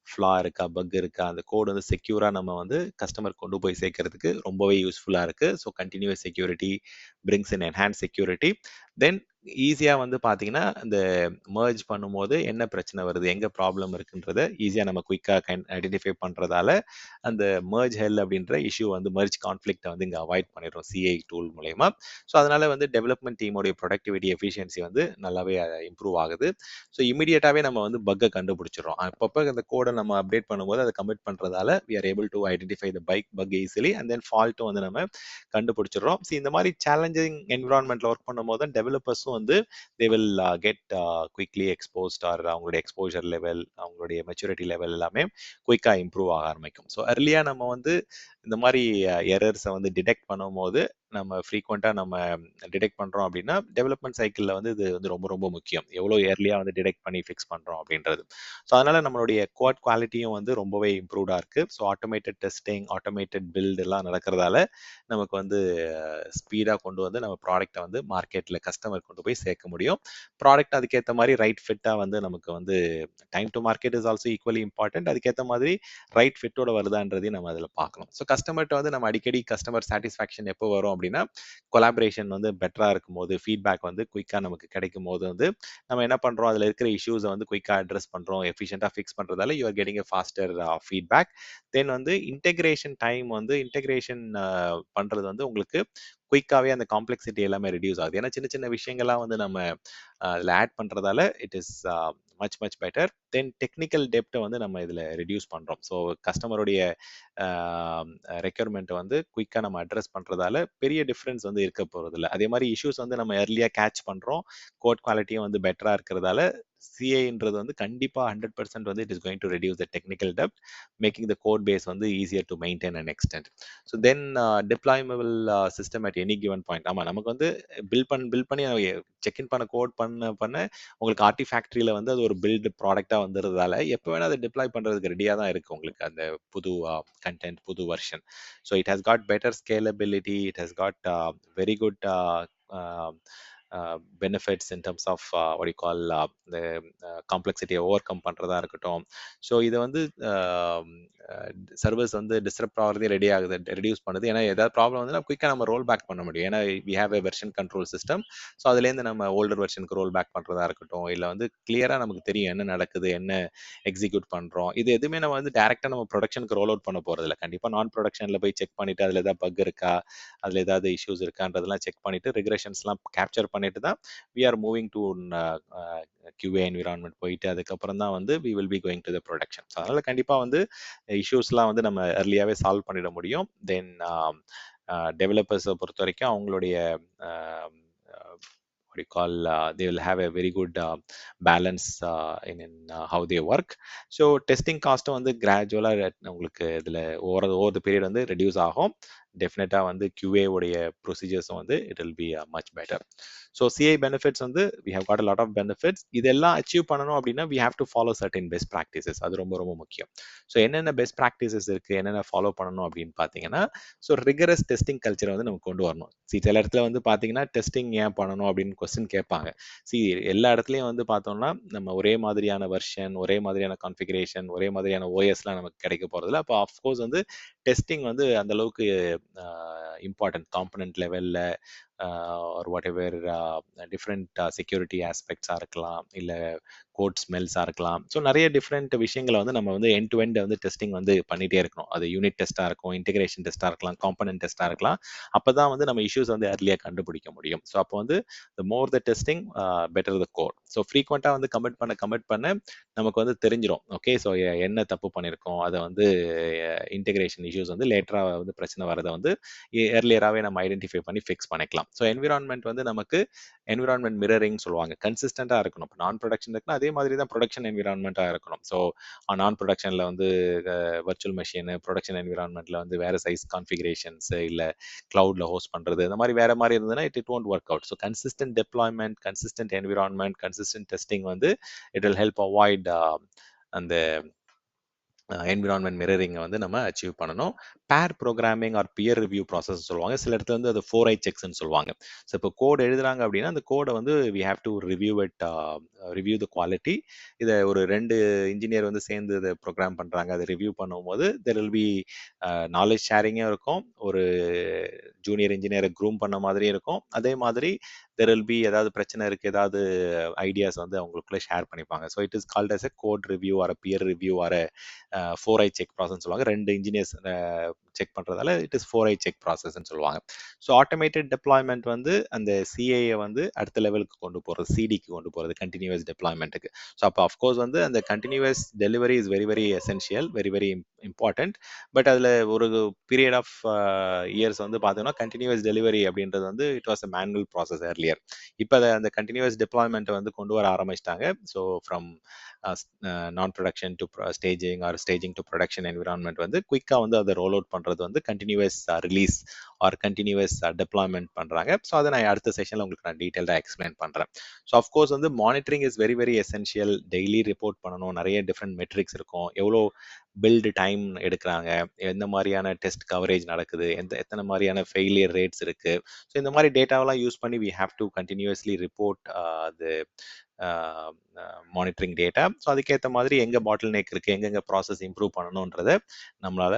ஃப்ளா இருக்கா, பக் இருக்கா, அந்த கோடு வந்து செக்யூராக நம்ம வந்து கஸ்டமர் கொண்டு போய் சேர்க்கறதுக்கு ரொம்பவே யூஸ்ஃபுல்லாக இருக்குது. So continuous security brings in enhance security. Then ஈஸியாக வந்து பார்த்தீங்கன்னா இந்த மர்ஜ் பண்ணும்போது என்ன பிரச்சனை வருது, எங்கே ப்ராப்ளம் இருக்குன்றத ஈஸியாக நம்ம குயிக்காக ஐடென்டிஃபை பண்ணுறதால அந்த மர்ஜ் ஹெல் அப்படின்ற இஷ்யூ வந்து மர்ஜ் கான்ஃப்ளிக்ட்டை வந்து இங்கே அவாய்ட் பண்ணிடுறோம் சிஐ டூல் மூலயமா. ஸோ அதனால வந்து டெவலப்மெண்ட் டீமோடைய ப்ரொடக்டிவிட்டி எஃபிஷியன்சி வந்து நல்லாவே இம்ப்ரூவ் ஆகுது. ஸோ இமீடியட்டாகவே நம்ம வந்து பக்கை கண்டுபிடிச்சிடுறோம். அப்பப்போ அந்த கோடை நம்ம அப்டேட் பண்ணும்போது அதை கமிட் பண்ணுறதால we are able to identify the bug easily and then ஃபால்ட்டும் வந்து நம்ம கண்டுபிடிச்சிடுறோம். ஸோ இந்த மாதிரி சேலஞ்சிங் என்விரான்மெண்ட்ல ஒர்க் பண்ணும்போது தான் டெவலப்பர்ஸும் வந்து they will get quickly exposed or அவங்களுடைய எக்ஸ்போஜர் லெவல், அவங்களுடைய மெச்சூரிட்டி லெவல் எல்லாமே குயிக்காக இம்ப்ரூவ் ஆக ஆரம்பிக்கும். ஸோ அர்லியாக நம்ம வந்து இந்த மாதிரி எரர்ஸை வந்து டிடெக்ட் பண்ணும்போது நம்ம ஃப்ரீக்வெண்ட்டாக நம்ம டிடெக்ட் பண்ணுறோம் அப்படின்னா டெவலப்மெண்ட் சைக்கிளில் வந்து இது வந்து ரொம்ப ரொம்ப முக்கியம். எவ்வளோ இயர்லியாக வந்து டிடெக்ட் பண்ணி ஃபிக்ஸ் பண்ணுறோம் அப்படின்றது. ஸோ அதனால் நம்மளுடைய கோட் குவாலிட்டியும் வந்து ரொம்பவே இம்ப்ரூவ்டாக இருக்குது. So automated testing, automated build எல்லாம் நடக்கிறதால நமக்கு வந்து ஸ்பீடாக கொண்டு வந்து நம்ம ப்ராடக்ட்டை வந்து மார்க்கெட்டில் கஸ்டமர் கொண்டு போய் சேர்க்க முடியும். ப்ராடக்ட் அதுக்கேற்ற மாதிரி ரைட் ஃபிட்டாக வந்து நமக்கு வந்து time to market is also equally important. அதுக்கேற்ற மாதிரி ரைட் ஃபிட்டோட வருதான்றதையும் நம்ம அதில் பார்க்கணும். ஸோ கஸ்டமர்கிட்ட வந்து நம்ம அடிக்கடி கஸ்டமர் சாட்டிஸ்ஃபேக்ஷன் எப்போ வரும் அப்படின்னா கொலாபரேஷன் வந்து பெட்டராக இருக்கும் போது, ஃபீட்பேக் வந்து குயிக்காக நமக்கு கிடைக்கும் போது வந்து நம்ம என்ன பண்ணுறோம், அதில் இருக்கிற இஷ்யூஸை வந்து குயிக்காக அட்ரஸ் பண்ணுறோம், எஃபிஷியண்டாக ஃபிக்ஸ் பண்ணுறதால you are getting a faster feedback. Then வந்து இன்டெகிரேஷன் டைம் வந்து இன்டெகிரேஷன் பண்ணுறது வந்து உங்களுக்கு குயிக்காகவே அந்த காம்ப்ளெக்சிட்டி எல்லாமே ரெடியூஸ் ஆகுது. ஏன்னா சின்ன சின்ன விஷயங்கள்லாம் வந்து நம்ம அதில் ஆட் பண்ணுறதால it is much better. Then technical டெப்த்தை வந்து நம்ம இதில் ரெடியூஸ் பண்ணுறோம். ஸோ கஸ்டமருடைய ரெக்யர்மெண்ட்டை வந்து குயிக்காக நம்ம அட்ரஸ் பண்ணுறதால பெரிய டிஃப்ரென்ஸ் வந்து இருக்க போகிறதில்ல. அதே மாதிரி இஷ்யூஸ் வந்து நம்ம ஏர்லியாக கேட்ச் பண்ணுறோம். கோட் குவாலிட்டியும் வந்து பெட்டராக இருக்கிறதால சிஏன்றது வந்து கண்டிப்பாக 100% வந்து it is going to reduce the technical depth, making the code base வந்து easier to maintain and extend. So then deployable system at any given point. ஆமாம், நமக்கு வந்து பில்ட் பண்ணி செக்இன் பண்ண கோட் பண்ண உங்களுக்கு ஆர்டிஃபேக்டரியில் வந்து அது ஒரு பில்டு ப்ராடக்டாக வந்துடுறதால எப்போ வேணால் அதை டிப்ளாய் பண்ணுறதுக்கு ரெடியாக தான் இருக்குது உங்களுக்கு அந்த புது கண்டென்ட், புது version. So it has got better scalability, it has got very good benefits in terms of what you call the complexity overcome பண்ணுறதா இருக்கட்டும். ஸோ இதை வந்து சர்வீஸ் வந்து டிஸ்டர்ப் ஆகிறதே ரெடி ஆகுது, ரெடியூஸ் பண்ணுது. ஏன்னா ஏதாவது ப்ராப்ளம் வந்து குயிக்காக நம்ம ரோல் பேக் பண்ண முடியும். ஏன்னா we have a version control system. So அதுலேருந்து நம்ம ஓல்டர் வெர்ஷனுக்கு ரோல் பேக் பண்ணுறதா இருக்கட்டும், இல்லை வந்து கிளியராக நமக்கு தெரியும் என்ன நடக்குது, என்ன எக்ஸிக்யூட் பண்ணுறோம். இது எதுவுமே நம்ம வந்து டேரெக்டாக நம்ம ப்ரொடக்ஷனுக்கு ரோல் அவுட் பண்ண போகிறதில்ல. கண்டிப்பாக நான் ப்ரொடக்ஷனில் போய் செக் பண்ணிவிட்டு அதில் ஏதாவது பக் இருக்கா, அதில் ஏதாவது இஷ்யூஸ் இருக்கான்றதெல்லாம் செக் பண்ணிவிட்டு ரிக்ரெஷன்ஸ்லாம் கேப்சர் பண்ணிட்டு தான் we are moving to QA environment போயிட்டு அதுக்கப்புறம் தான் வந்து we will be going to the production. So அதனால் கண்டிப்பாக வந்து இஷ்யூஸ்லாம் வந்து நம்ம early-ஆவே சால்வ் பண்ணிட முடியும். தென் டெவலப்பர்ஸை பொறுத்த வரைக்கும் அவங்களுடைய what you call they will have a very good balance in how they work. So testing காஸ்ட்டும் வந்து கிராஜுவலாக உங்களுக்கு இதில் ஓவர் த பீரியட் வந்து ரெடியூஸ் ஆகும். டெஃபினட்டாக வந்து QA உடைய ப்ரொசீஜர்ஸும் வந்து it will be much better. So CI benefits வந்து we have got a lot of benefits. இதெல்லாம் அச்சீவ் பண்ணணும் அப்படின்னா we have to follow certain best practices. அது ரொம்ப ரொம்ப முக்கியம். ஸோ என்னென்ன பெஸ்ட் ப்ராக்டிசஸ் இருக்குது, என்னென்ன ஃபாலோ பண்ணணும் அப்படின்னு பார்த்தீங்கன்னா, ஸோ ரிகரஸ் டெஸ்டிங் கல்ச்சரை வந்து நம்ம கொண்டு வரணும். சில இடத்துல வந்து பார்த்தீங்கன்னா டெஸ்டிங் ஏன் பண்ணணும் அப்படின்னு கொஸ்டின் கேட்பாங்க. எல்லா இடத்துலையும் வந்து பார்த்தோம்னா நம்ம ஒரே மாதிரியான வெர்ஷன், ஒரே மாதிரியான கான்ஃபிகரேஷன், ஒரே மாதிரியான ஓஎஸ்லாம் நமக்கு கிடைக்க போகிறதில்ல. அப்போ ஆஃப்கோர்ஸ் வந்து டெஸ்டிங் வந்து அந்த அளவுக்கு இம்பார்ட்டன்ட் காம்பனன்ட் லெவலில் or whatever different security ஆஸ்பெக்ட்ஸாக இருக்கலாம், இல்லை கோட் ஸ்மெல்ஸாக இருக்கலாம். ஸோ நிறைய டிஃப்ரெண்ட் விஷயங்களை வந்து நம்ம வந்து எண்ட் டு எண்ட் வந்து டெஸ்டிங் வந்து பண்ணிகிட்டே இருக்கணும். அது யூனிட் டெஸ்ட்டாக இருக்கும், இன்டிகிரேஷன் டெஸ்ட்டாக இருக்கலாம், காம்பனன்ட் டெஸ்ட்டாக இருக்கலாம். அப்போ தான் வந்து நம்ம இஷ்யூஸ் வந்து ஏர்லியாக கண்டுபிடிக்க முடியும். ஸோ அப்போ வந்து the more the testing better the code. So ஃப்ரீக்வெண்ட்டாக வந்து கமிட் பண்ண நமக்கு வந்து தெரிஞ்சிடும். ஓகே, ஸோ என்ன தப்பு பண்ணியிருக்கோம், அதை வந்து இன்டிகிரேஷன் இஷ்யூஸ் வந்து லேட்டராக வந்து பிரச்சனை வரதை வந்து ஏர்லியராகவே நம்ம ஐடென்டிஃபை பண்ணி ஃபிக்ஸ் பண்ணிக்கலாம். ஸோ என்விரான்மெண்ட் வந்து நமக்கு என்விரான்மெண்ட் மிரரிங் சொல்லுவாங்க, கன்சிஸ்டண்டாக இருக்கணும். இப்போ நான் ப்ரொடக்ஷன் இருக்குன்னா அதே மாதிரி தான் ப்ரொடக்ஷன் என்விரான்மெண்ட்டாக இருக்கணும். ஸோ நான் ப்ரொடக்ஷனில் வந்து வர்ச்சுவல் மெஷின், ப்ரொடக்ஷன் என்விரான்மெண்ட்டில் வந்து வேறு சைஸ் கான்ஃபிகரேஷன்ஸ், இல்லை க்ளவுடில் ஹோஸ்ட் பண்ணுறது, இந்த மாதிரி வேறு மாதிரி இருந்ததுன்னா it won't work out. So consistent deployment, consistent environment, consistent testing வந்து இட் வில் ஹெல்ப் அவாய்ட் அந்த என்விரான்மெண்ட் மிரரிங்கை வந்து நம்ம அச்சீவ் பண்ணணும். Pair programming or peer review process சொல்லுவாங்க. சில இடத்துல வந்து அது 4i செக்ஸ்ன்னு சொல்லுவாங்க. ஸோ இப்போ கோட் எழுதுறாங்க அப்படின்னா அந்த கோடை வந்து we have to review the quality. இதை ஒரு 2 இன்ஜினியர் வந்து சேர்ந்து இதை ப்ரோக்ராம் பண்ணுறாங்க, அதை ரிவ்யூ பண்ணும்போது தெர் வில் பி நாலேஜ் ஷேரிங்கும் இருக்கும், ஒரு ஜூனியர் இன்ஜினியரை க்ரூம் பண்ண மாதிரியும் இருக்கும். அதே மாதிரி தெர் வில் பி ஏதாவது பிரச்சனை இருக்குது, ஏதாவது ஐடியாஸ் வந்து அவங்களுக்குள்ளே ஷேர் பண்ணிப்பாங்க. So it is called as a code review or peer review or 4i check process சொல்லுவாங்க. 2 இன்ஜினியர்ஸ் செக் பண்ணுறதால இட் இஸ் 4i செக் ப்ராசஸ்ன்னு சொல்லுவாங்க. ஸோ ஆட்டோமேட்டட் டெப்ளாய்மெண்ட் வந்து அந்த சிஏயை வந்து அடுத்த லெவலுக்கு கொண்டு போகிறது, சிடிக்கு கொண்டு போகிறது, கண்டினியூஸ் டெப்ளாய்மெண்ட்டுக்கு. ஸோ அப்போ அஃப்கோர்ஸ் வந்து அந்த continuous delivery is very very essential, very very important. But அதில் ஒரு பீரியட் ஆஃப் இயர்ஸ் வந்து பார்த்தோம்னா கண்டினியூஸ் டெலிவரி அப்படின்றது வந்து it was a manual process earlier. இப்போ அந்த கண்டினியூஸ் டெப்ளாய்மெண்ட்டை வந்து கொண்டு வர ஆரம்பிச்சிட்டாங்க. So from non production to staging or staging to production environment வந்து குயிக்காக வந்து அதை ரோல் அவுட் பண்ணுறது வந்து continuous release or continuous deployment பண்ணுறாங்க. ஸோ அதை நான் அடுத்த செஷனில் உங்களுக்கு நான் டீட்டெயிலாக எக்ஸ்பிளைன் பண்ணுறேன். ஸோ அஃப்கோர்ஸ் வந்து monitoring is very very essential. Daily report பண்ணணும், நிறைய டிஃப்ரெண்ட் மெட்ரிக்ஸ் இருக்கும், எவ்வளோ பில்டு டைம் எடுக்கிறாங்க, எந்த மாதிரியான டெஸ்ட் கவரேஜ் நடக்குது, எத்தனை மாதிரியான ஃபெயிலியர் ரேட்ஸ் இருக்குது. ஸோ இந்த மாதிரி டேட்டாவெல்லாம் யூஸ் பண்ணி we have to continuously report the monitoring data. So அதுக்கேற்ற மாதிரி எங்கே பாட்டில் நெக் இருக்குது, எங்கெங்கே ப்ராசஸ் இம்ப்ரூவ் பண்ணணுன்றதை நம்மளால்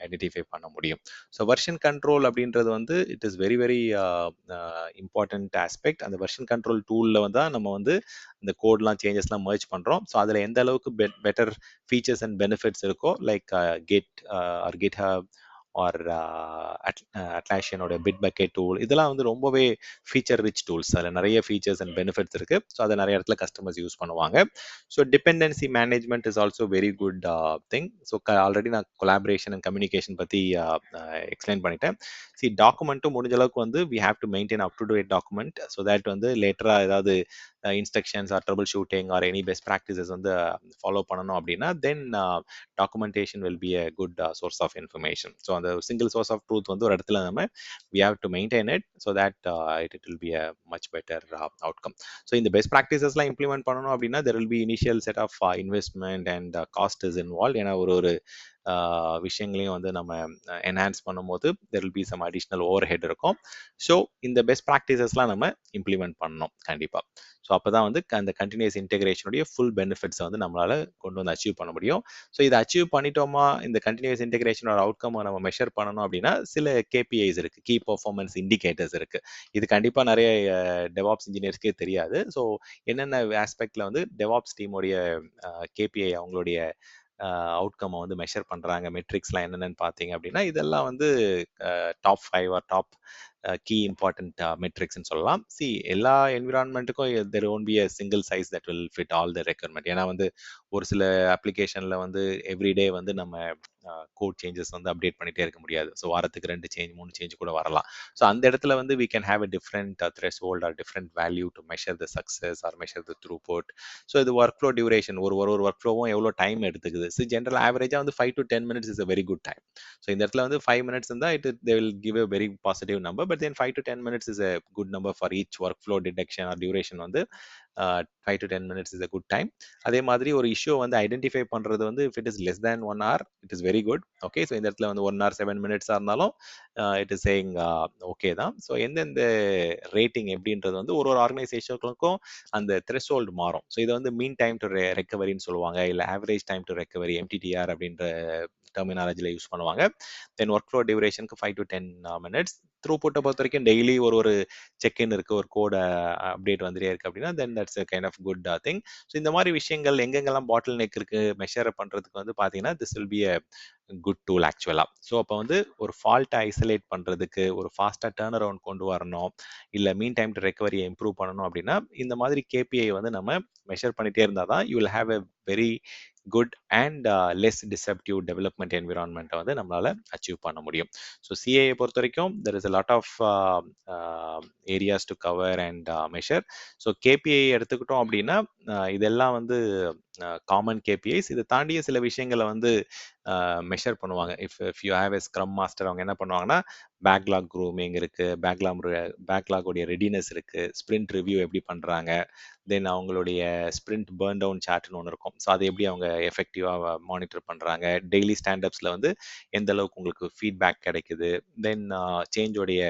ஐடென்டிஃபை பண்ண முடியும். ஸோ வெர்ஷன் கண்ட்ரோல் அப்படின்றது வந்து it is very very important aspect. அந்த வெர்ஷன் கண்ட்ரோல் டூலில் வந்து தான் நம்ம வந்து இந்த கோட்லாம் சேஞ்சஸ்லாம் மர்ஜ் பண்ணுறோம். ஸோ அதில் எந்த அளவுக்கு பெட்டர் ஃபீச்சர்ஸ் அண்ட் பெனிஃபிட்ஸ் இருக்கோ like git or GitHub or அட்லாஷியனோட பிட் பக்கெட் டூல், இதெல்லாம் வந்து ரொம்பவே ஃபீச்சர் ரிச் டூல்ஸ். அதில் நிறைய ஃபீச்சர்ஸ் அண்ட் பெனிஃபிட்ஸ் இருக்கு. ஸோ அதை நிறைய இடத்துல கஸ்டமர்ஸ் யூஸ் பண்ணுவாங்க. So dependency management is also very good thing. So already நான் கொலாபரேஷன் அண்ட் கம்யூனிகேஷன் பற்றி எக்ஸ்பிளைன் பண்ணிட்டேன். சி டாக்குமெண்ட்டும் முடிஞ்ச அளவுக்கு வந்து we have to maintain up to date document. So that வந்து லேட்டராக ஏதாவது instructions or troubleshooting or any best practices வந்து ஃபாலோ பண்ணணும் அப்படின்னா then documentation will be a good source of information. So அந்த சிங்கிள் சோர்ஸ் ஆஃப் ட்ரூத் வந்து ஒரு இடத்துல நம்ம we have to maintain it so that it will be a much better outcome. So இந்த best ப்ராக்டிசஸ்லாம் implement பண்ணணும் அப்படின்னா there will be initial set of investment and cost is involve. ஏன்னா ஒரு விஷயங்களையும் வந்து நம்ம என்ஹான்ஸ் பண்ணும்போது there will be some additional overhead இருக்கும். ஸோ இந்த பெஸ்ட் ப்ராக்டிசஸ்லாம் நம்ம இம்ப்ளிமெண்ட் பண்ணணும் கண்டிப்பாக. ஸோ அப்போ தான் வந்து அந்த கண்டினியூஸ் இன்டெகிரேஷனுடைய ஃபுல் பெனிஃபிட்ஸை வந்து நம்மளால் கொண்டு வந்து அச்சீவ் பண்ண முடியும். ஸோ இதை அச்சீவ் பண்ணிட்டோமா, இந்த கண்டினியூஸ் இன்டெகிரேஷனோட அவுட்கம் நம்ம மெஷர் பண்ணணும் அப்படின்னா சில கேபிஐஸ் இருக்குது, கீ பர்ஃபார்மன்ஸ் இண்டிகேட்டர்ஸ் இருக்குது. இது கண்டிப்பாக நிறைய டெவாப்ஸ் இன்ஜினியர்ஸ்க்கே தெரியாது. ஸோ என்னென்ன ஆஸ்பெக்டில் வந்து டெவாப்ஸ் டீமோடைய கேபிஐ அவங்களுடைய அவுட்கம் வந்து மெஷர் பண்ணுறாங்க, மெட்ரிக்ஸ்லாம் என்னென்னு பார்த்தீங்க அப்படின்னா இதெல்லாம் வந்து top 5 or top key important மெட்ரிக்ஸ்ன்னு சொல்லலாம். சி எல்லா என்விரான்மெண்ட்டுக்கும் there won't be a single size that will fit all the requirement. ஏன்னா வந்து ஒரு சில அப்ளிகேஷனில் வந்து எவ்ரிடே வந்து நம்ம கோட் சேஞ்சஸ் வந்து அப்டேட் பண்ணிட்டே இருக்க முடியாது. ஸோ வாரத்துக்கு 2 சேஞ்ச் 3 சேஞ்ச் கூட வரலாம். ஸோ அந்த இடத்துல வந்து we can have a different threshold or different value to measure the success or measure the throughput. So இது ஒர்க் ஃப்ளோ டியூரேஷன், ஒரு ஒர்க் ஃப்ளோவும் எவ்வளோ டைம் எடுத்துக்குது. ஸோ ஜென்ரல் ஆவரேஜாக வந்து 5 to 10 minutes is a very good time. So இந்த இடத்துல வந்து 5 minutes இருந்தால் they will give a very positive number. But then 5 to 10 minutes is a good number for each workflow detection or duration வந்து 5 to 10 minutes is a good time. அதே மாதிரி ஒரு issue வந்து identify பண்ணுறது வந்து if it is less than 1 hour it is very good. Okay, so இந்த இடத்துல வந்து 1 hour 7 minutes இருந்தாலும் இட் இஸ் சேயிங் ஓகே தான். ஸோ எந்தெந்த ரேட்டிங் எப்படின்றது வந்து ஒரு ஆர்கனைசேஷனுக்கும் அந்த த்ரெஷ்ஹோல்டு மாறும். ஸோ இதை வந்து மீன் டைம் டு ரெக்கவரின்னு சொல்லுவாங்க, இல்லை average time to recovery MTTR அப்படின்ற டெர்மினாலஜியில் யூஸ் பண்ணுவாங்க. தென் ஒர்க் ஃப்ளோ டியூரேஷனுக்கு 5 to 10 minutes. த்ரூபுட்டை பொறுத்த வரைக்கும் டெய்லி ஒரு செக்இன் இருக்குது, ஒரு கோட அப்டேட் வந்துட்டே இருக்குது அப்படின்னா then that's a kind of good thing. So இந்த மாதிரி விஷயங்கள் எங்கெங்கெல்லாம் பாட்டில் நெக் இருக்குது மெஷர் பண்ணுறதுக்கு வந்து பார்த்தீங்கன்னா this will be a good tool ஆக்சுவலாக. ஸோ அப்போ வந்து ஒரு ஃபால்ட்டை ஐசோலேட் பண்ணுறதுக்கு, ஒரு ஃபாஸ்ட்டாக டேர்ன் அரவுண்ட் கொண்டு வரணும், இல்லை மீன் டைம் டு ரெக்கவரியை இம்ப்ரூவ் பண்ணணும் அப்படின்னா இந்த மாதிரி கேபிஐ வந்து நம்ம மெஷர் பண்ணிகிட்டே இருந்தால் தான் you will have a very good and less disruptive development என்விரான்மெண்ட்டை வந்து நம்மளால் அச்சீவ் பண்ண முடியும். ஸோ சிஏயை பொறுத்த வரைக்கும் there is a lot of areas to cover and measure. So KPI எடுத்துக்கிட்டோம் அப்படின்னா இதெல்லாம் வந்து காமன் கேபிஐஸ். இதை தாண்டிய சில விஷயங்களை வந்து மெஷர் பண்ணுவாங்க. If you have a scrum master, அவங்க என்ன பண்ணுவாங்கன்னா பேக்லாக் க்ரூமிங் இருக்குது, பேக்லாகோடைய ரெடினஸ் இருக்குது, ஸ்ப்ரிண்ட் ரிவ்யூ எப்படி பண்ணுறாங்க, தென் அவங்களுடைய ஸ்ப்ரிண்ட் பர்ன் டவுன் சார்ட்னு ஒன்று இருக்கும். ஸோ அதை எப்படி அவங்க எஃபெக்டிவாக மானிட்டர் பண்ணுறாங்க, டெய்லி ஸ்டாண்டப்ஸில் வந்து எந்த அளவுக்கு உங்களுக்கு ஃபீட்பேக் கிடைக்குது, தென் சேஞ்சோடைய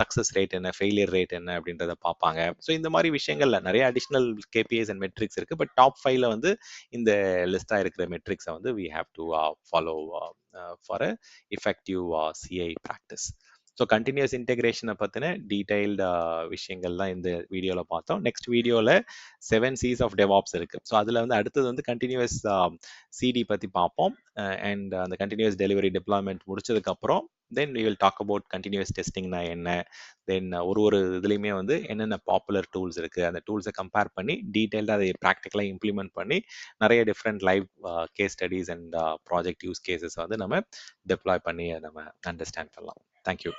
சக்ஸஸ் ரேட் என்ன, ஃபெயிலியர் ரேட் என்ன அப்படின்றத பார்ப்பாங்க. ஸோ இந்த மாதிரி விஷயங்கள்ல நிறைய அடிஷ்னல் கேபிஐஸ் அண்ட் மெட்ரிக்ஸ் இருக்குது. பட் டாப் 5ல வந்து இந்த லிஸ்ட்டாக இருக்கிற மெட்ரிக்ஸை வந்து we have to follow for a effective CI practice. So continuous இன்டெகிரேஷனை பற்றின டீடைல்டு விஷயங்கள்லாம் இந்த வீடியோவில் பார்த்தோம். நெக்ஸ்ட் வீடியோவில் 7 C's ஆஃப் டெவாப்ஸ் இருக்குது. ஸோ அதில் வந்து அடுத்தது வந்து கண்டினியூஸ் சிடி பற்றி பார்ப்போம். அண்ட் அந்த கண்டினியூஸ் டெலிவரி டிப்ளாய்மெண்ட் முடிச்சதுக்கப்புறம் then we will talk about continuous டெஸ்டிங்னா என்ன, தென் ஒரு இதுலேயுமே வந்து என்னென்ன பாப்புலர் டூல்ஸ் இருக்குது, அந்த டூல்ஸை கம்பேர் பண்ணி டீட்டெயில்டாக அதை ப்ராக்டிக்கலாக இம்ப்ளிமெண்ட் பண்ணி நிறைய different live case studies and project use cases வந்து நம்ம டெப்ளாய் பண்ணி நம்ம அண்டர்ஸ்டாண்ட் பண்ணலாம். தேங்க்யூ.